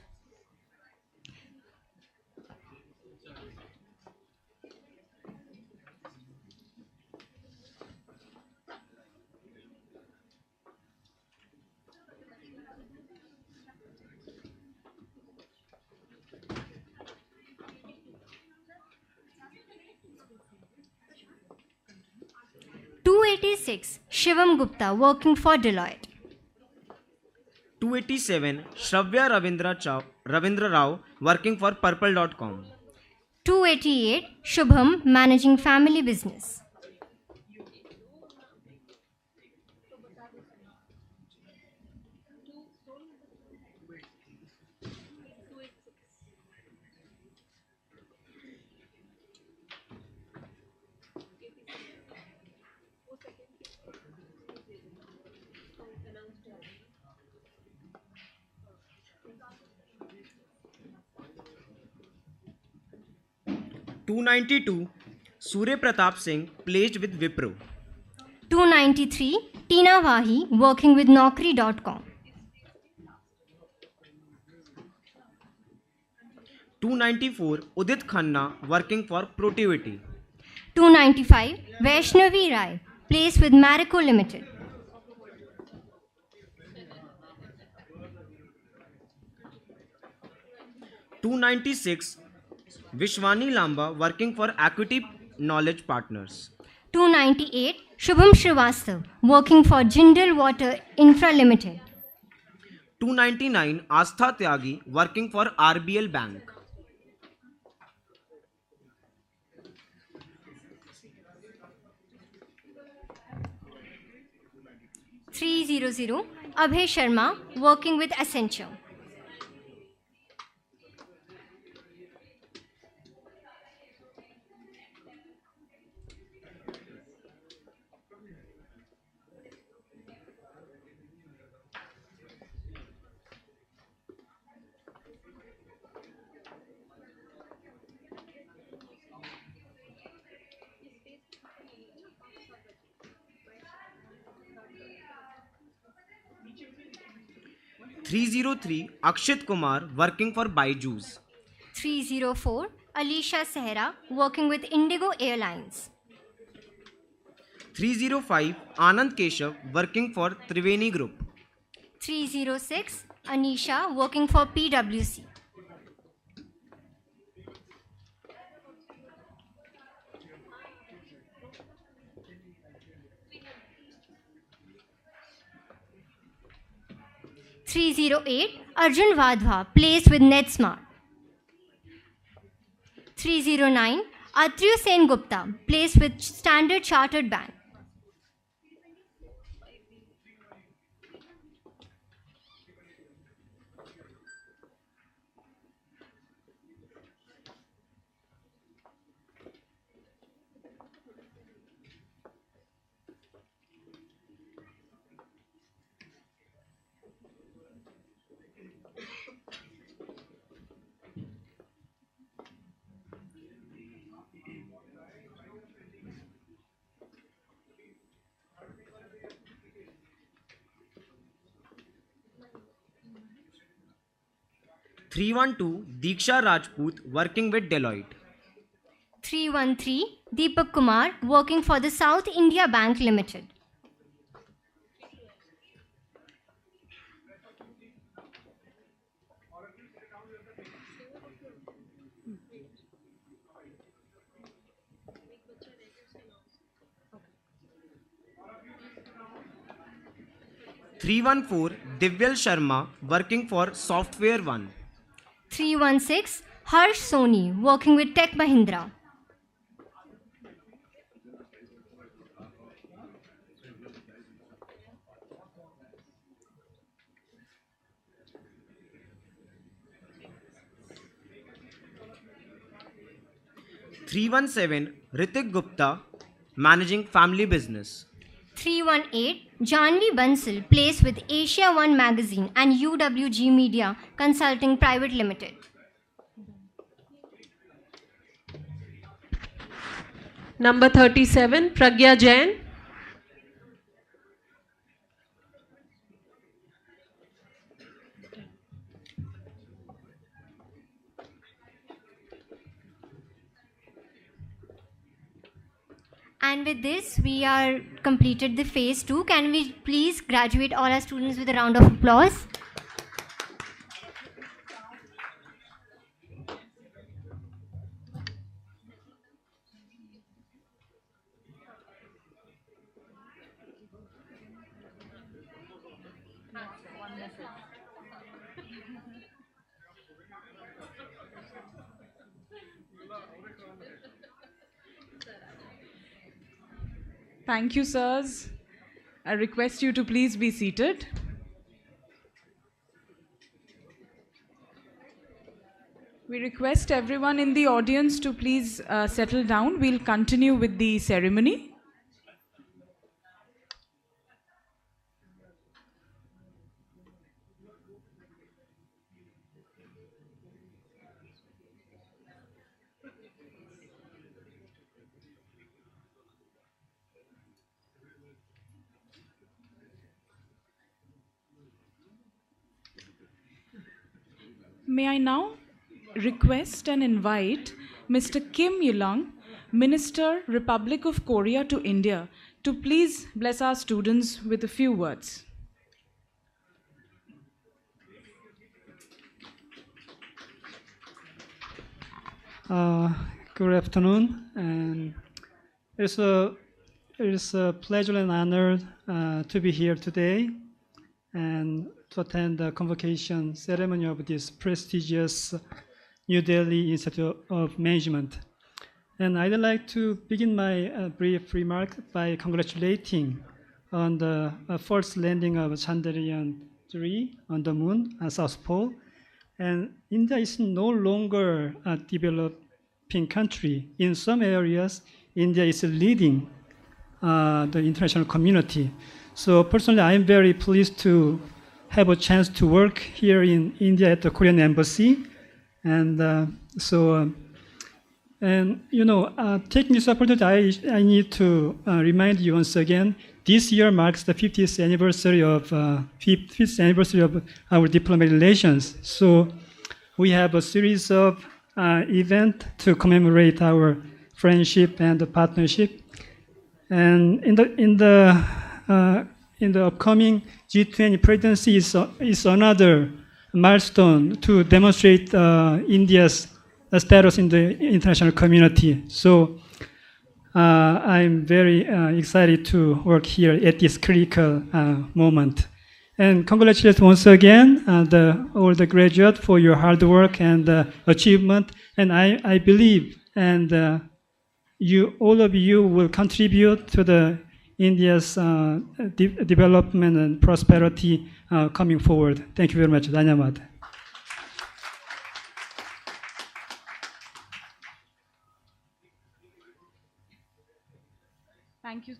[SPEAKER 14] 286 Shivam Gupta, working for Deloitte.
[SPEAKER 13] 287 Shravya Ravindra Rao, working for Purple.com.
[SPEAKER 14] 288 Shubham, managing family business.
[SPEAKER 13] 292 Surya Pratap Singh, placed with Wipro.
[SPEAKER 14] 293 Tina Wahi, working with Naukri.com.
[SPEAKER 13] 294 Udit Khanna, working for Protivity.
[SPEAKER 14] 295 Vaishnavi Rai, placed with Marico Limited.
[SPEAKER 13] 296 Vishwani Lamba, working for Equity Knowledge Partners.
[SPEAKER 14] 298 Shubham Srivastav, working for Jindal Water Infra Limited.
[SPEAKER 13] 299 Astha Tyagi, working for RBL Bank.
[SPEAKER 14] 300 Abhay Sharma, working with Accenture.
[SPEAKER 13] 303 Akshit Kumar, working for Byju's.
[SPEAKER 14] 304 Alisha Sehra, working with Indigo Airlines.
[SPEAKER 13] 305 Anand Keshav, working for Triveni Group.
[SPEAKER 14] 306 Anisha, working for PwC. 308 Arjun Vadhva, placed with NetSmart. 309 Atriyu Sen Gupta, placed with Standard Chartered Bank.
[SPEAKER 13] 312 Diksha Rajput, working with Deloitte.
[SPEAKER 14] 313 Deepak Kumar, working for the South India Bank Limited.
[SPEAKER 13] 314 Divyal Sharma, working for Software One.
[SPEAKER 14] 316 Harsh Soni, working with Tech Mahindra.
[SPEAKER 13] 317 Ritik Gupta, managing family business.
[SPEAKER 14] 318 Janvi Bansal, placed with Asia One Magazine and UWG Media Consulting Private Limited.
[SPEAKER 4] Number 37, Pragya Jain.
[SPEAKER 14] And with this, we are completed the phase 2. Can we please graduate all our students with a round of applause?
[SPEAKER 6] Thank you, sirs. I request you to please be seated. We request everyone in the audience to please settle down. We'll continue with the ceremony. May I now request and invite Mr. Kim Il-sung, Minister, Republic of Korea to India, to please bless our students with a few words.
[SPEAKER 15] Good afternoon, and it is a pleasure and honor to be here today and to attend the convocation ceremony of this prestigious New Delhi Institute of Management. And I'd like to begin my brief remark by congratulating on the first landing of Chandrayaan-3 on the moon, South Pole. And India is no longer a developing country. In some areas, India is leading the international community. So personally, I'm very pleased to have a chance to work here in India at the Korean Embassy. And taking this opportunity, I need to remind you once again, this year marks the 50th anniversary of our diplomatic relations. So we have a series of events to commemorate our friendship and the partnership. And in the upcoming G20 presidency is another milestone to demonstrate India's status in the international community. So I'm very excited to work here at this critical moment. And congratulations once again all the graduates for your hard work and achievement. And I believe and all of you will contribute to the India's development and prosperity coming forward. Thank you very much. Dhanyavad.
[SPEAKER 6] Thank you.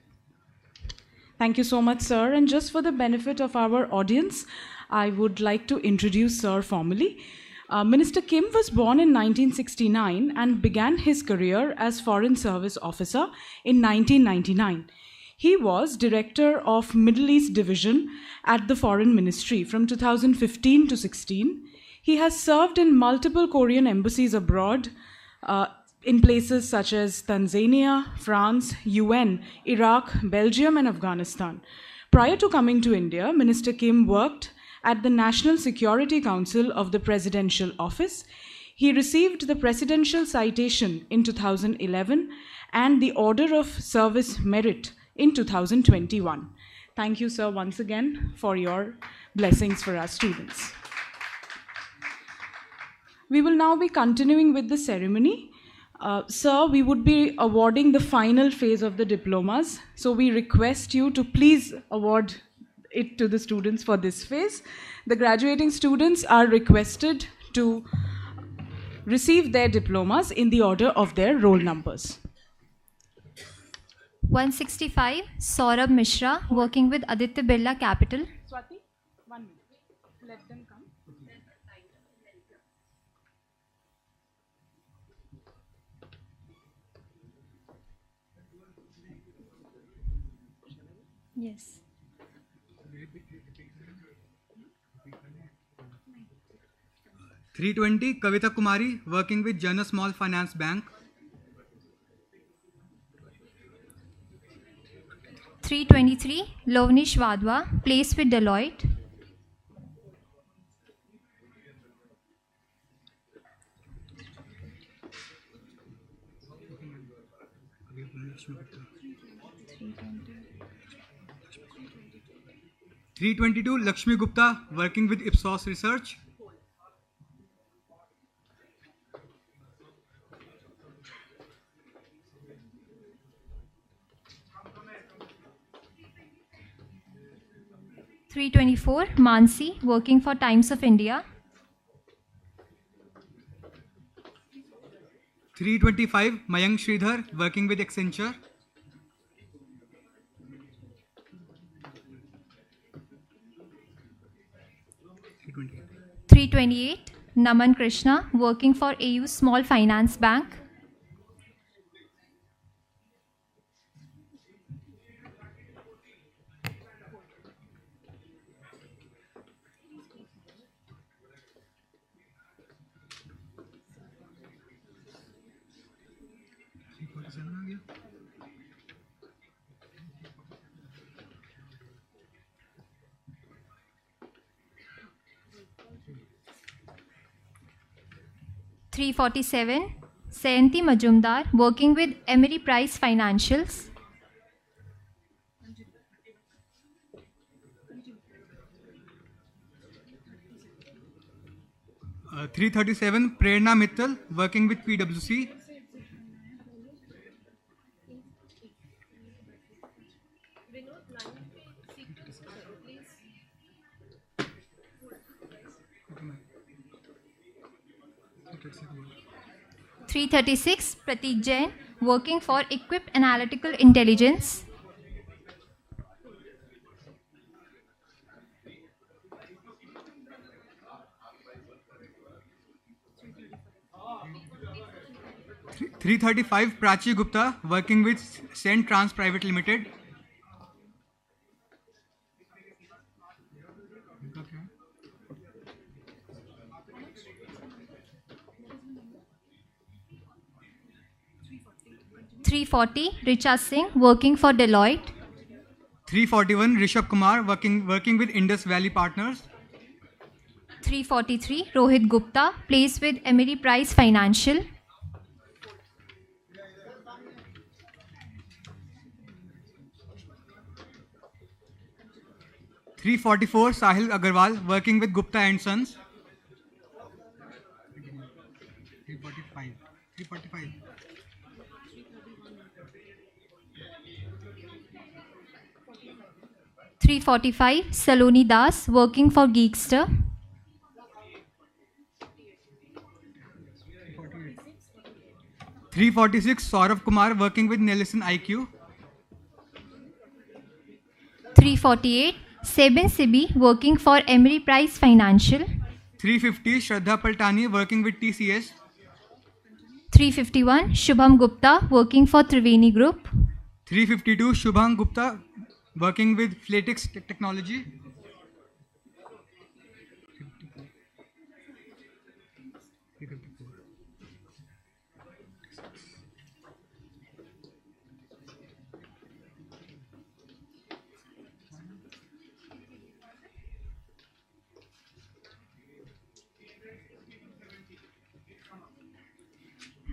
[SPEAKER 6] Thank you so much, sir. And just for the benefit of our audience, I would like to introduce sir formally. Minister Kim was born in 1969 and began his career as Foreign Service Officer in 1999. He was Director of Middle East Division at the Foreign Ministry from 2015 to 16. He has served in multiple Korean embassies abroad in places such as Tanzania, France, UN, Iraq, Belgium, and Afghanistan. Prior to coming to India, Minister Kim worked at the National Security Council of the Presidential Office. He received the Presidential Citation in 2011 and the Order of Service Merit in 2021. Thank you, sir, once again for your blessings for our students. We will now be continuing with the ceremony. Sir, we would be awarding the final phase of the diplomas. So we request you to please award it to the students for this phase. The graduating students are requested to receive their diplomas in the order of their roll numbers.
[SPEAKER 14] 165, Saurabh Mishra, working with Aditya Birla Capital.
[SPEAKER 6] Swati, 1 minute. Let them come.
[SPEAKER 14] Yes.
[SPEAKER 11] 320, Kavita Kumari, working with Jana Small Finance Bank.
[SPEAKER 14] 323, Lovnish Wadhwa, placed with Deloitte.
[SPEAKER 11] 322, Lakshmi Gupta, working with Ipsos Research.
[SPEAKER 14] 324, Mansi, working for Times of India.
[SPEAKER 11] 325, Mayank Sridhar, working with Accenture.
[SPEAKER 14] 328, Naman Krishna, working for AU Small Finance Bank. 347, Sayanti Majumdar, working with Emery Price Financials.
[SPEAKER 11] 337, Prerna Mittal, working with PwC.
[SPEAKER 14] 336, Prateek Jain, working for Equipped Analytical Intelligence.
[SPEAKER 11] 335, Prachi Gupta, working with Cent Trans Private Limited.
[SPEAKER 14] 340, Richa Singh, working for Deloitte.
[SPEAKER 11] 341, Rishabh Kumar, working with Indus Valley Partners.
[SPEAKER 14] 343, Rohit Gupta, placed with Emery Price Financial.
[SPEAKER 11] 344, Sahil Agarwal, working with Gupta and Sons. 345.
[SPEAKER 14] 345, Saloni Das, working for Geekster.
[SPEAKER 11] 346, Saurabh Kumar, working with Nelson IQ.
[SPEAKER 14] 348, Sebin Sibi, working for Emery Price Financial.
[SPEAKER 11] 350, Shraddha Paltani, working with TCS.
[SPEAKER 14] 351, Shubham Gupta, working for Triveni Group.
[SPEAKER 11] 352, Shubham Gupta, working with Flatix Technology.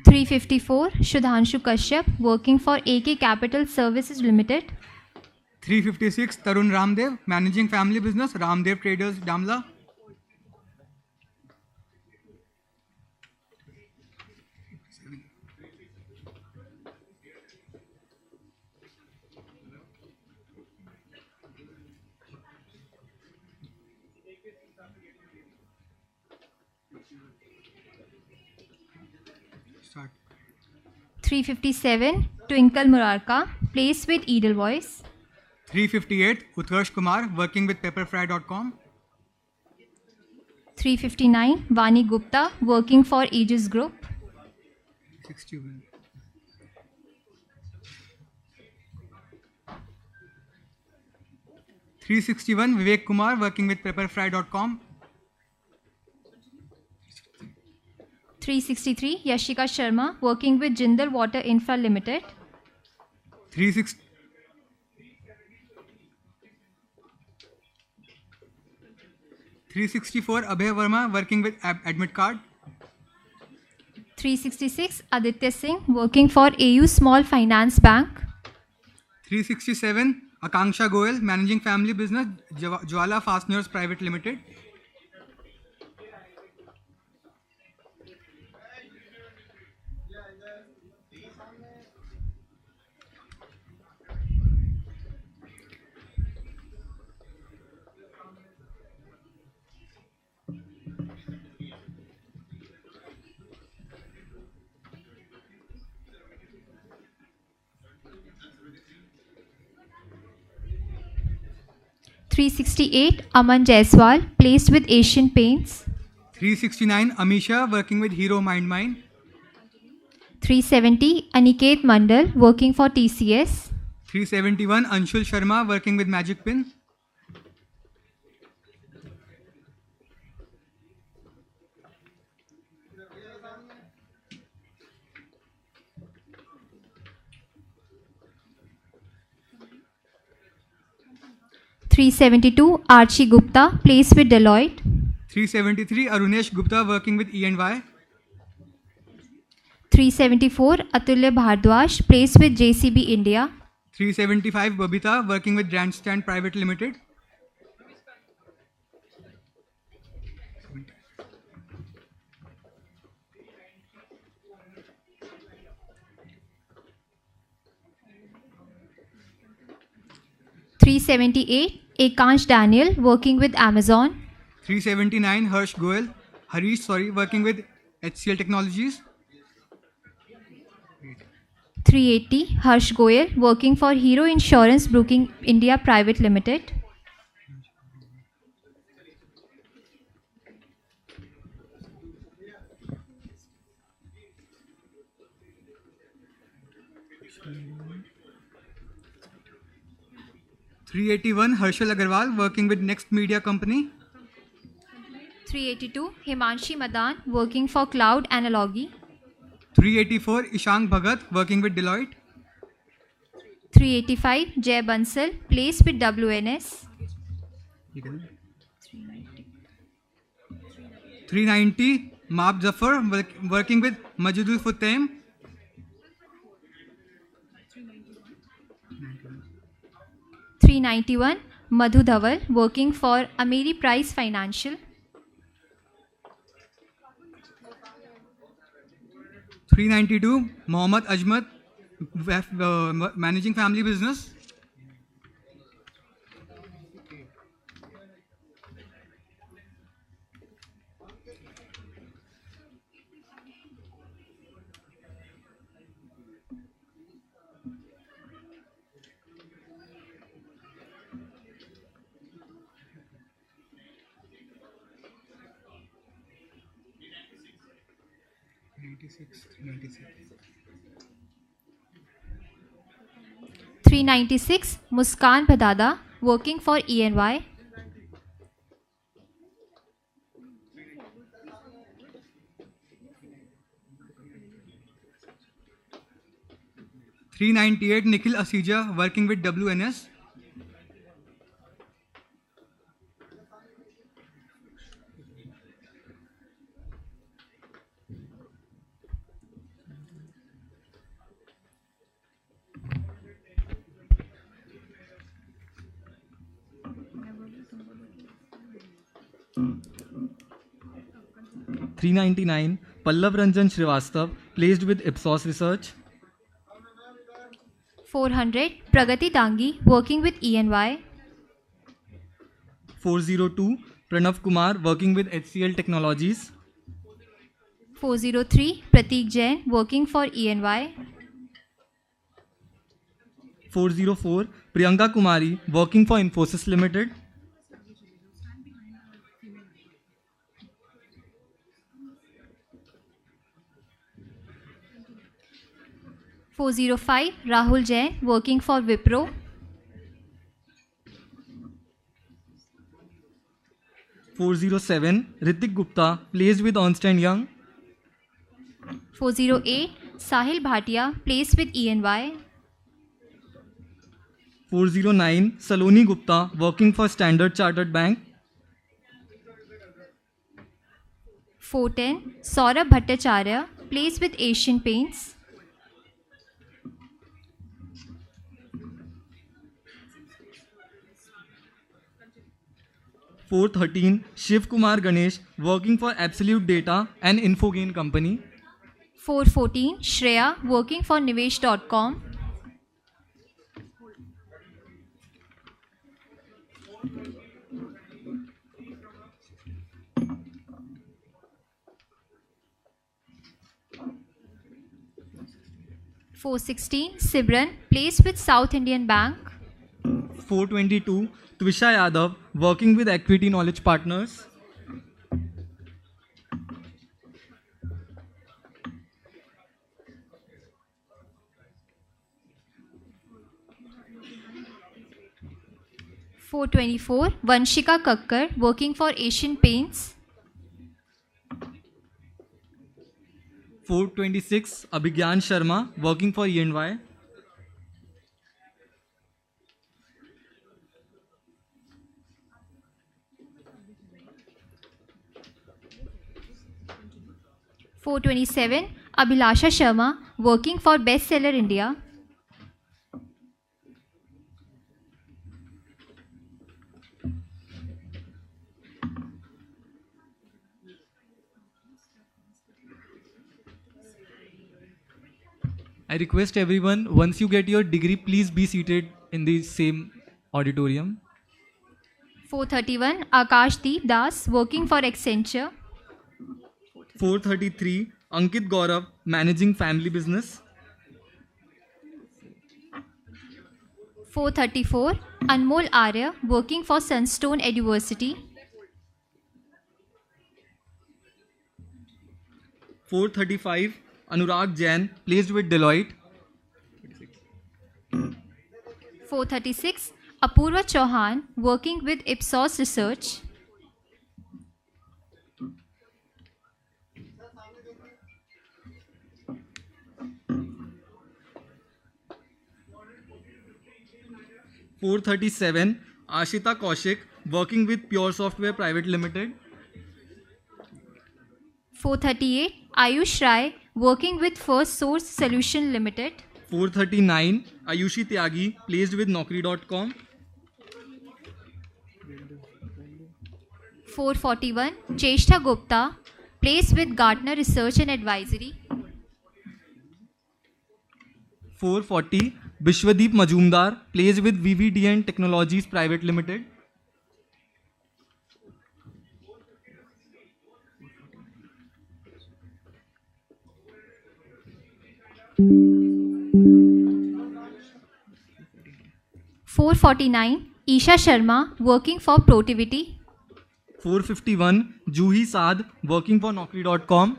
[SPEAKER 14] 354, Shudhanshu Kashyap, working for AK Capital Services Limited.
[SPEAKER 11] 356, Tarun Ramdev, managing family business, Ramdev Traders, Damla.
[SPEAKER 14] 357, Twinkle Murarka, placed with Edelweiss.
[SPEAKER 11] 358, Utkarsh Kumar, working with pepperfry.com.
[SPEAKER 14] 359, Vani Gupta, working for Aegis Group.
[SPEAKER 11] 61. 361, Vivek Kumar, working with pepperfry.com.
[SPEAKER 14] 363, Yashika Sharma, working with Jindal Water Infra Limited.
[SPEAKER 11] 364, 364 Abhay Verma, working with Admit Card.
[SPEAKER 16] 366 Aditya Singh, working for AU Small Finance Bank.
[SPEAKER 11] 367 Akanksha Goel, managing family business Jwala Fasteners Private Limited.
[SPEAKER 16] 368 Aman Jaiswal, placed with Asian Paints.
[SPEAKER 11] 369 Amisha, working with Hero Mind Mine.
[SPEAKER 16] 370 Aniket Mandal, working for TCS.
[SPEAKER 11] 371 Anshul Sharma, working with Magic Pin.
[SPEAKER 16] 372 Archie Gupta, placed with Deloitte.
[SPEAKER 11] 373 Arunesh Gupta, working with E&Y.
[SPEAKER 16] 374 Atulya Bhardwaj, placed with JCB India.
[SPEAKER 11] 375 Babita, working with Grandstand Private Limited.
[SPEAKER 16] 378 Ekansh Daniel, working with Amazon.
[SPEAKER 11] 379 Harish, working with HCL Technologies.
[SPEAKER 16] 380 Harsh Goyal, working for Hero Insurance Broking India Private Limited.
[SPEAKER 11] 381 Harshal Agarwal, working with Next Media Company.
[SPEAKER 16] 382 Himanshi Madan, working for Cloud Analogy.
[SPEAKER 11] 384 Ishank Bhagat, working with Deloitte.
[SPEAKER 16] 385 Jay Bansal, placed with WNS.
[SPEAKER 11] 390 Maab Zafar, working with Majidul Futtaim.
[SPEAKER 16] 391 Madhu Dhaval, working for Amiri Price Financial.
[SPEAKER 11] 392 Mohammad Ajmat, managing family business.
[SPEAKER 16] 396 Muskan Badada, working for E&Y.
[SPEAKER 11] 398 Nikhil Asija, working with WNS. 399 Pallav Ranjan Srivastav, placed with Ipsos Research.
[SPEAKER 16] 400 Pragati Dangi, working with E&Y.
[SPEAKER 11] 402 Pranav Kumar, working with HCL Technologies.
[SPEAKER 16] 403 Prateek Jain, working for E&Y.
[SPEAKER 11] 404 Priyanka Kumari, working for Infosys Limited.
[SPEAKER 16] 405 Rahul Jain, working for Wipro.
[SPEAKER 11] 407 Ritik Gupta, placed with Ernst & Young.
[SPEAKER 16] 408 Sahil Bhatia, placed with E&Y.
[SPEAKER 11] 409 Saloni Gupta, working for Standard Chartered Bank.
[SPEAKER 16] 410, Saurabh Bhattacharya, placed with Asian Paints.
[SPEAKER 11] 413, Shiv Kumar Ganesh, working for Absolute Data and Infogain Company.
[SPEAKER 16] 414, Shreya, working for Nivesh.com. 416, Sibran, placed with South Indian Bank.
[SPEAKER 11] 422, Twisha Yadav, working with Equity Knowledge Partners.
[SPEAKER 16] 424, Vanshika Kakkar, working for Asian Paints.
[SPEAKER 11] 426, Abhigyan Sharma, working for E&Y.
[SPEAKER 16] 427, Abhilasha Sharma, working for Bestseller India.
[SPEAKER 11] 'I request everyone, once you get your degree, please be seated in the same auditorium.
[SPEAKER 16] 431, Akashdeep Das, working for Accenture.
[SPEAKER 11] 433, Ankit Gaurav, managing family business.
[SPEAKER 16] 434, Anmol Arya, working for Sunstone University.
[SPEAKER 11] 435, Anurag Jain, placed with Deloitte.
[SPEAKER 16] 436, Apurva Chauhan, working with Ipsos Research.
[SPEAKER 11] 437, Ashita Kaushik, working with Pure Software Private Limited.
[SPEAKER 16] 438, Ayush Rai, working with First Source Solution Limited.
[SPEAKER 11] 439, Ayushi Tyagi, placed with Naukri.com.
[SPEAKER 16] 441, Cheshta Gupta, placed with Gartner Research and Advisory.
[SPEAKER 11] 440, Bishwadeep Majumdar, placed with VVDN Technologies Private Limited.
[SPEAKER 16] 449, Isha Sharma, working for Protivity.
[SPEAKER 11] 451, Juhi Saad, working for Naukri.com.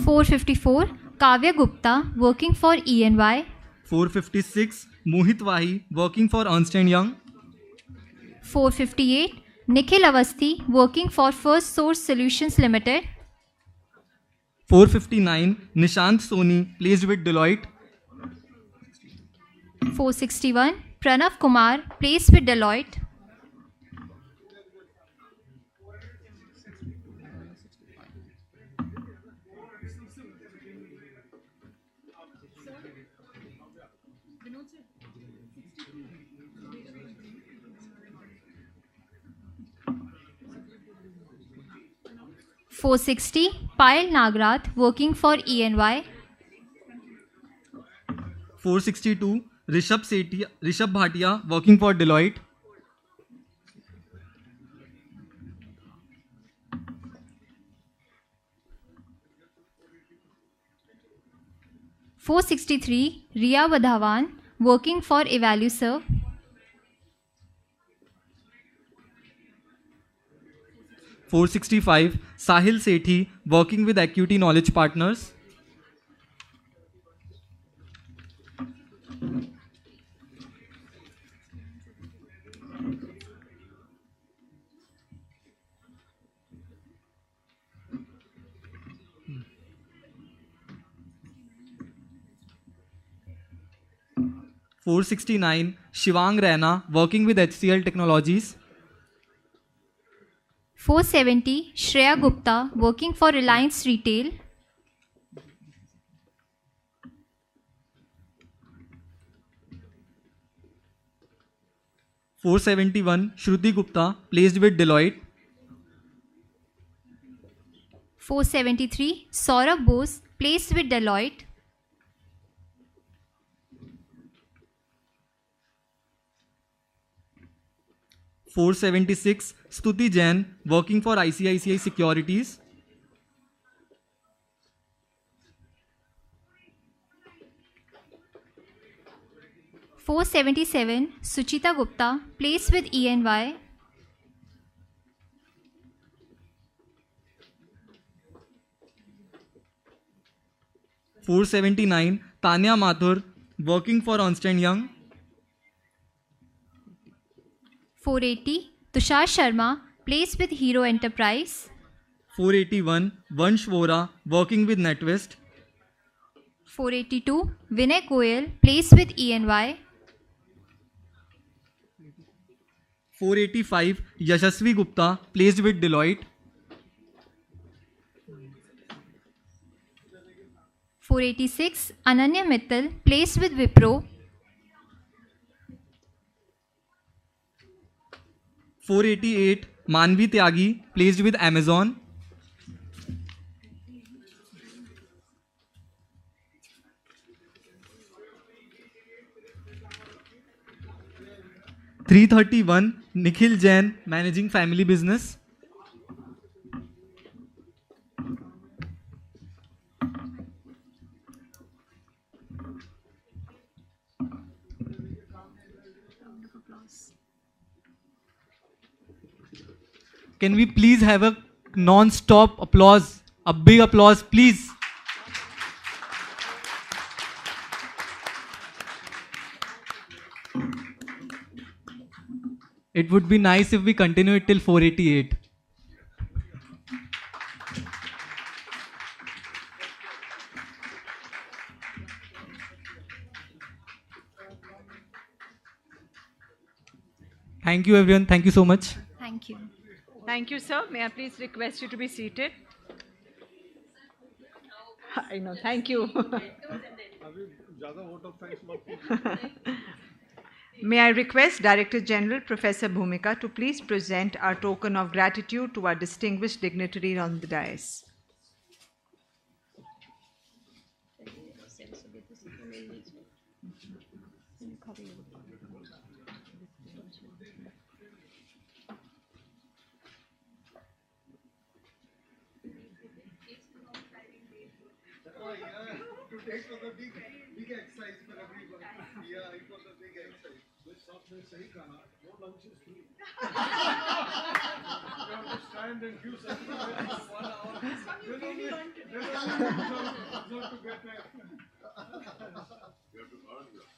[SPEAKER 16] 454, Kavya Gupta, working for E&Y.
[SPEAKER 11] 456, Mohit Wahi, working for Ernst & Young.
[SPEAKER 16] 458, Nikhil Avasthi, working for First Source Solutions Limited.
[SPEAKER 11] 459, Nishant Soni, placed with Deloitte.
[SPEAKER 16] 461, Pranav Kumar, placed with Deloitte. 460, Payal Nagrath, working for E&Y.
[SPEAKER 11] 462, Rishabh Bhatia, working for Deloitte.
[SPEAKER 16] 463, Riya Vadhavan, working for EvalueServe.
[SPEAKER 11] 465, Sahil Sethi, working with Equity Knowledge Partners. 469, Shivang Raina, working with HCL Technologies.
[SPEAKER 16] 470, Shreya Gupta, working for Reliance Retail.
[SPEAKER 11] 471, Shruti Gupta, placed with Deloitte.
[SPEAKER 16] 473, Saurabh Bose, placed with Deloitte.
[SPEAKER 11] 476, Stuti Jain, working for ICICI Securities.
[SPEAKER 16] 477, Suchita Gupta, placed with ENY.
[SPEAKER 11] 479, Tanya Mathur, working for Ernst & Young.
[SPEAKER 16] 480, Tushar Sharma, placed with Hero Enterprise.
[SPEAKER 11] 481, Vansh Vora, working with NetWest.
[SPEAKER 16] 482, Vinay Goyal, placed with ENY.
[SPEAKER 11] 485, Yashasvi Gupta, placed with Deloitte.
[SPEAKER 16] 486, Ananya Mittal, placed with Wipro.
[SPEAKER 11] 488, Manvi Tyagi, placed with Amazon. 331, Nikhil Jain, managing family business. 4 Can we please have a non-stop applause, a big applause, please? It would be nice if we continue it till 488. Thank you, everyone. Thank you so much.
[SPEAKER 16] Thank you.
[SPEAKER 1] Thank you, sir. May I please request you to be seated? I know. Thank you. May I request Director General Professor Bhumika to please present our token of gratitude to our distinguished dignitary on the dais.
[SPEAKER 12] It was a big exercise for everyone. Yeah, it was a big exercise. This software sahi kahna, no lunch is free. You have to stand and give certificates for 1 hour. Then only you have to get there. You have to earn that.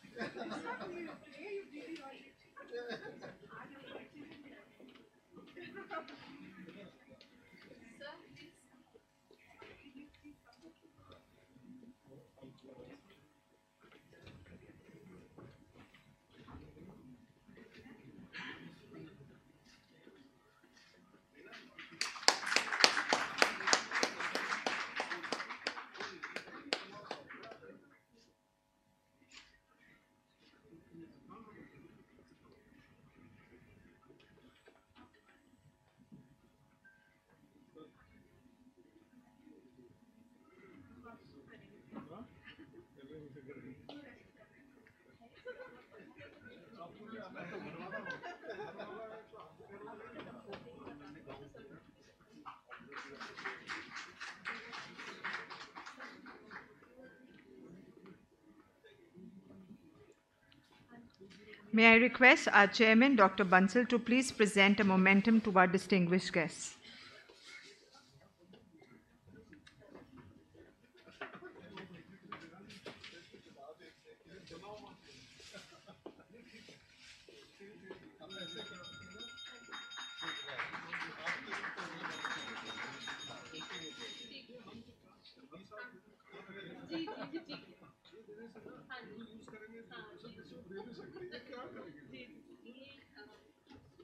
[SPEAKER 1] May I request our Chairman, Dr. Bansal, to please present a momentum to our distinguished guests.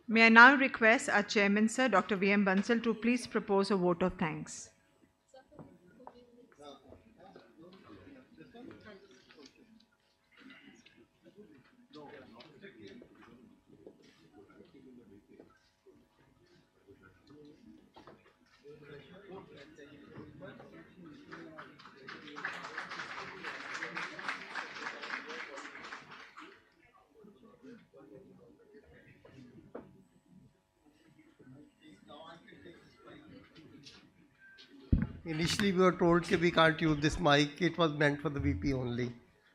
[SPEAKER 1] May I now request our Chairman, Sir, Dr. V.M. Bansal, to please propose a vote of thanks.
[SPEAKER 5] Initially, we were told that we can't use this mic. It was meant for the VP only.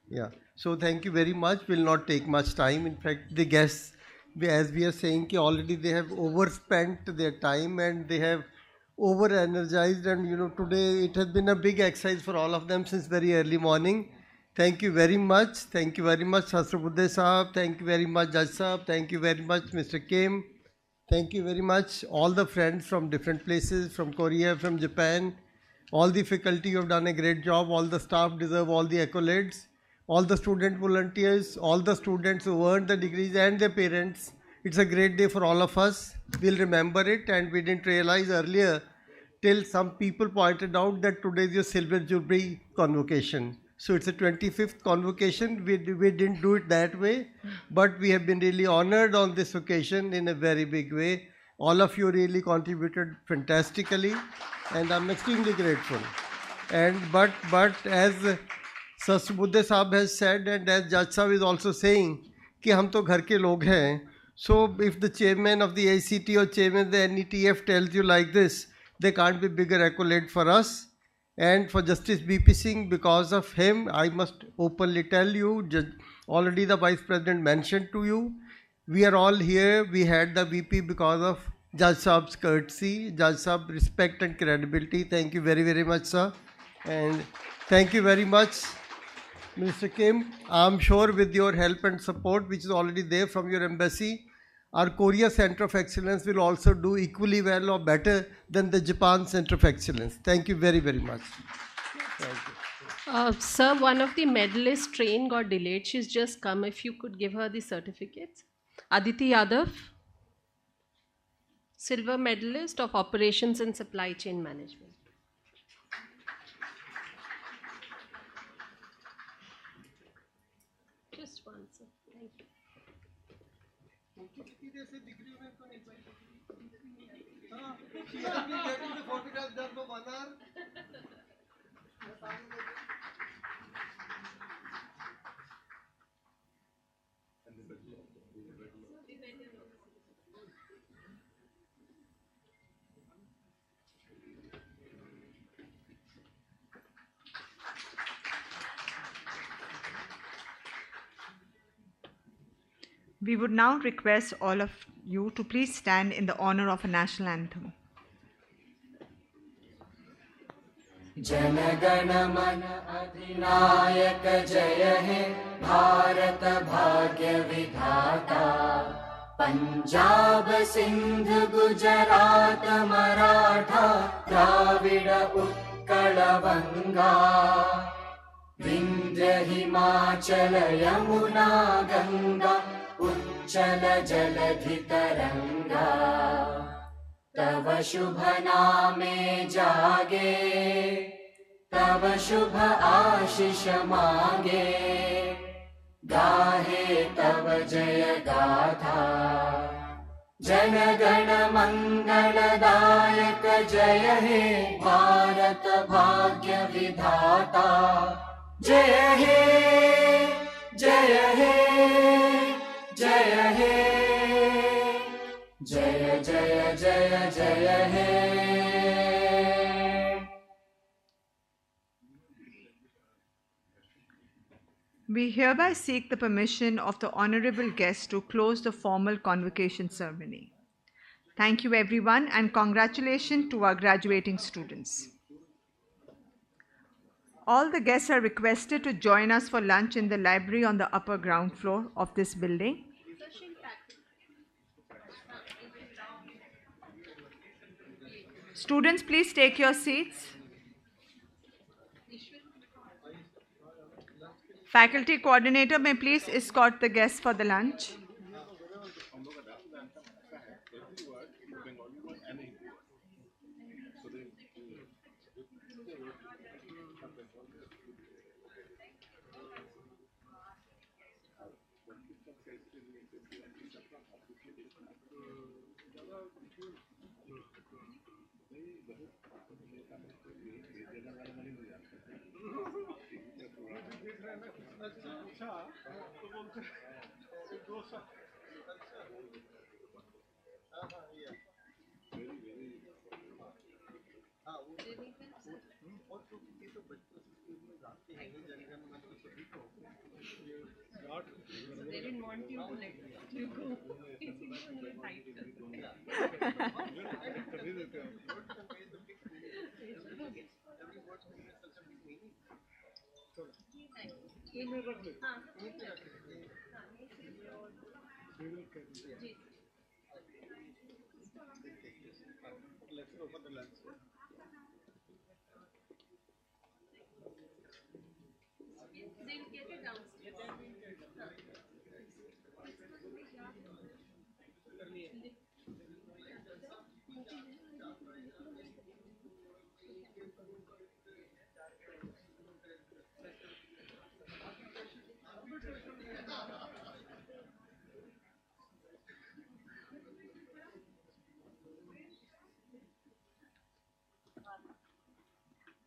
[SPEAKER 5] Yeah. So thank you very much. Will not take much time. In fact, the guests, as we are saying, already they have overspent their time and they have over-energized. And today it has been a big exercise for all of them since very early morning. Thank you very much. Thank you very much, Sahasrabudhe Sahab. Thank you very much, Judge Sahab. Thank you very much, Mr. Kim. Thank you very much, all the friends from different places, from Korea, from Japan. All the faculty, you have done a great job. All the staff deserve all the accolades. All the student volunteers, all the students who earned the degrees and their parents. It's a great day for all of us. We'll remember it, and we didn't realize earlier till some people pointed out that today is your Silver Jubilee convocation. So it's a 25th convocation. We didn't do it that way, but we have been really honored on this occasion in a very big way. All of you really contributed fantastically, and I'm extremely grateful. But as Sahasrabudhe Sahab has said, and as Judge Sahab is also saying, कि हम तो घर के लोग हैं. So if the chairman of the AICTE or chairman of the NETF tells you like this, there can't be bigger accolade for us. And for Justice B.P. Singh, because of him, I must openly tell you, already the Vice President mentioned to you, we are all here. We had the VP because of Judge Saab's courtesy, Judge Saab respect and credibility. Thank you very, very much, sir. And thank you very much, Mr. Kim. I'm sure with your help and support, which is already there from your embassy, our Korea Center of Excellence will also do equally well or better than the Japan Center of Excellence. Thank you very, very much. Thank you.
[SPEAKER 4] Sir, one of the medalists' train got delayed. She's just come. If you could give her the certificates. Aditi Yadav, silver medalist of Operations and Supply Chain Management. Just one, sir. Thank you.
[SPEAKER 1] We would now request all of you to please stand in the honor of a national anthem.
[SPEAKER 2] Jana Gana मन अधिनायक जय हे भारत भाग्य विधाता पंजाब सिंध गुजरात मराठा द्राविड उत्कल बंगा विंध्य हिमाचल यमुना गंगा उच्चल जलधि तरंगा तव शुभ नामे जागे तव शुभ आशीष मांगे गाहे तव जय गाथा जन गण मंगलदायक जय हे भारत भाग्य विधाता जय हे जय हे जय हे जय जय जय जय हे
[SPEAKER 1] We hereby seek the permission of the honorable guests to close the formal convocation ceremony. Thank you everyone and congratulations to our graduating students. All the guests are requested to join us for lunch in the library on the upper ground floor of this building. Students, please take your seats. Faculty coordinator may please escort the guests for the lunch.
[SPEAKER 4] They didn't want you to let you go.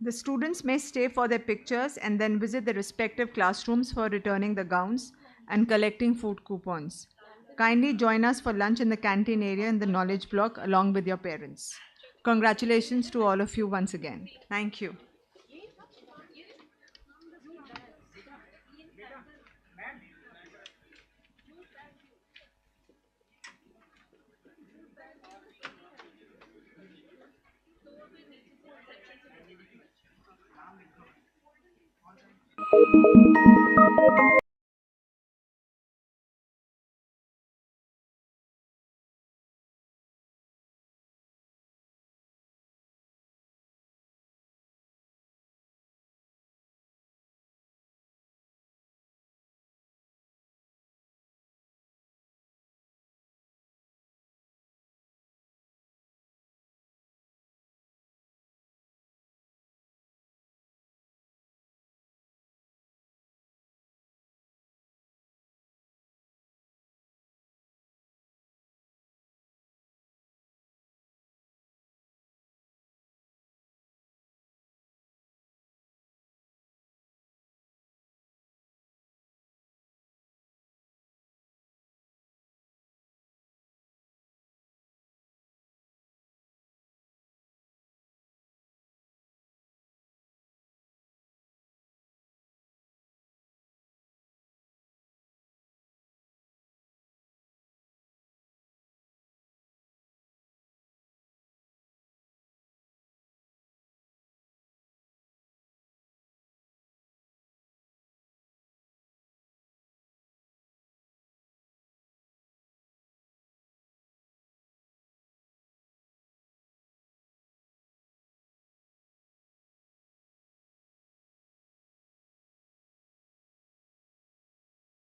[SPEAKER 1] The students may stay for their pictures and then visit the respective classrooms for returning the gowns and collecting food coupons. Kindly join us for lunch in the canteen area in the knowledge block along with your parents. Congratulations to all of you once again. Thank you.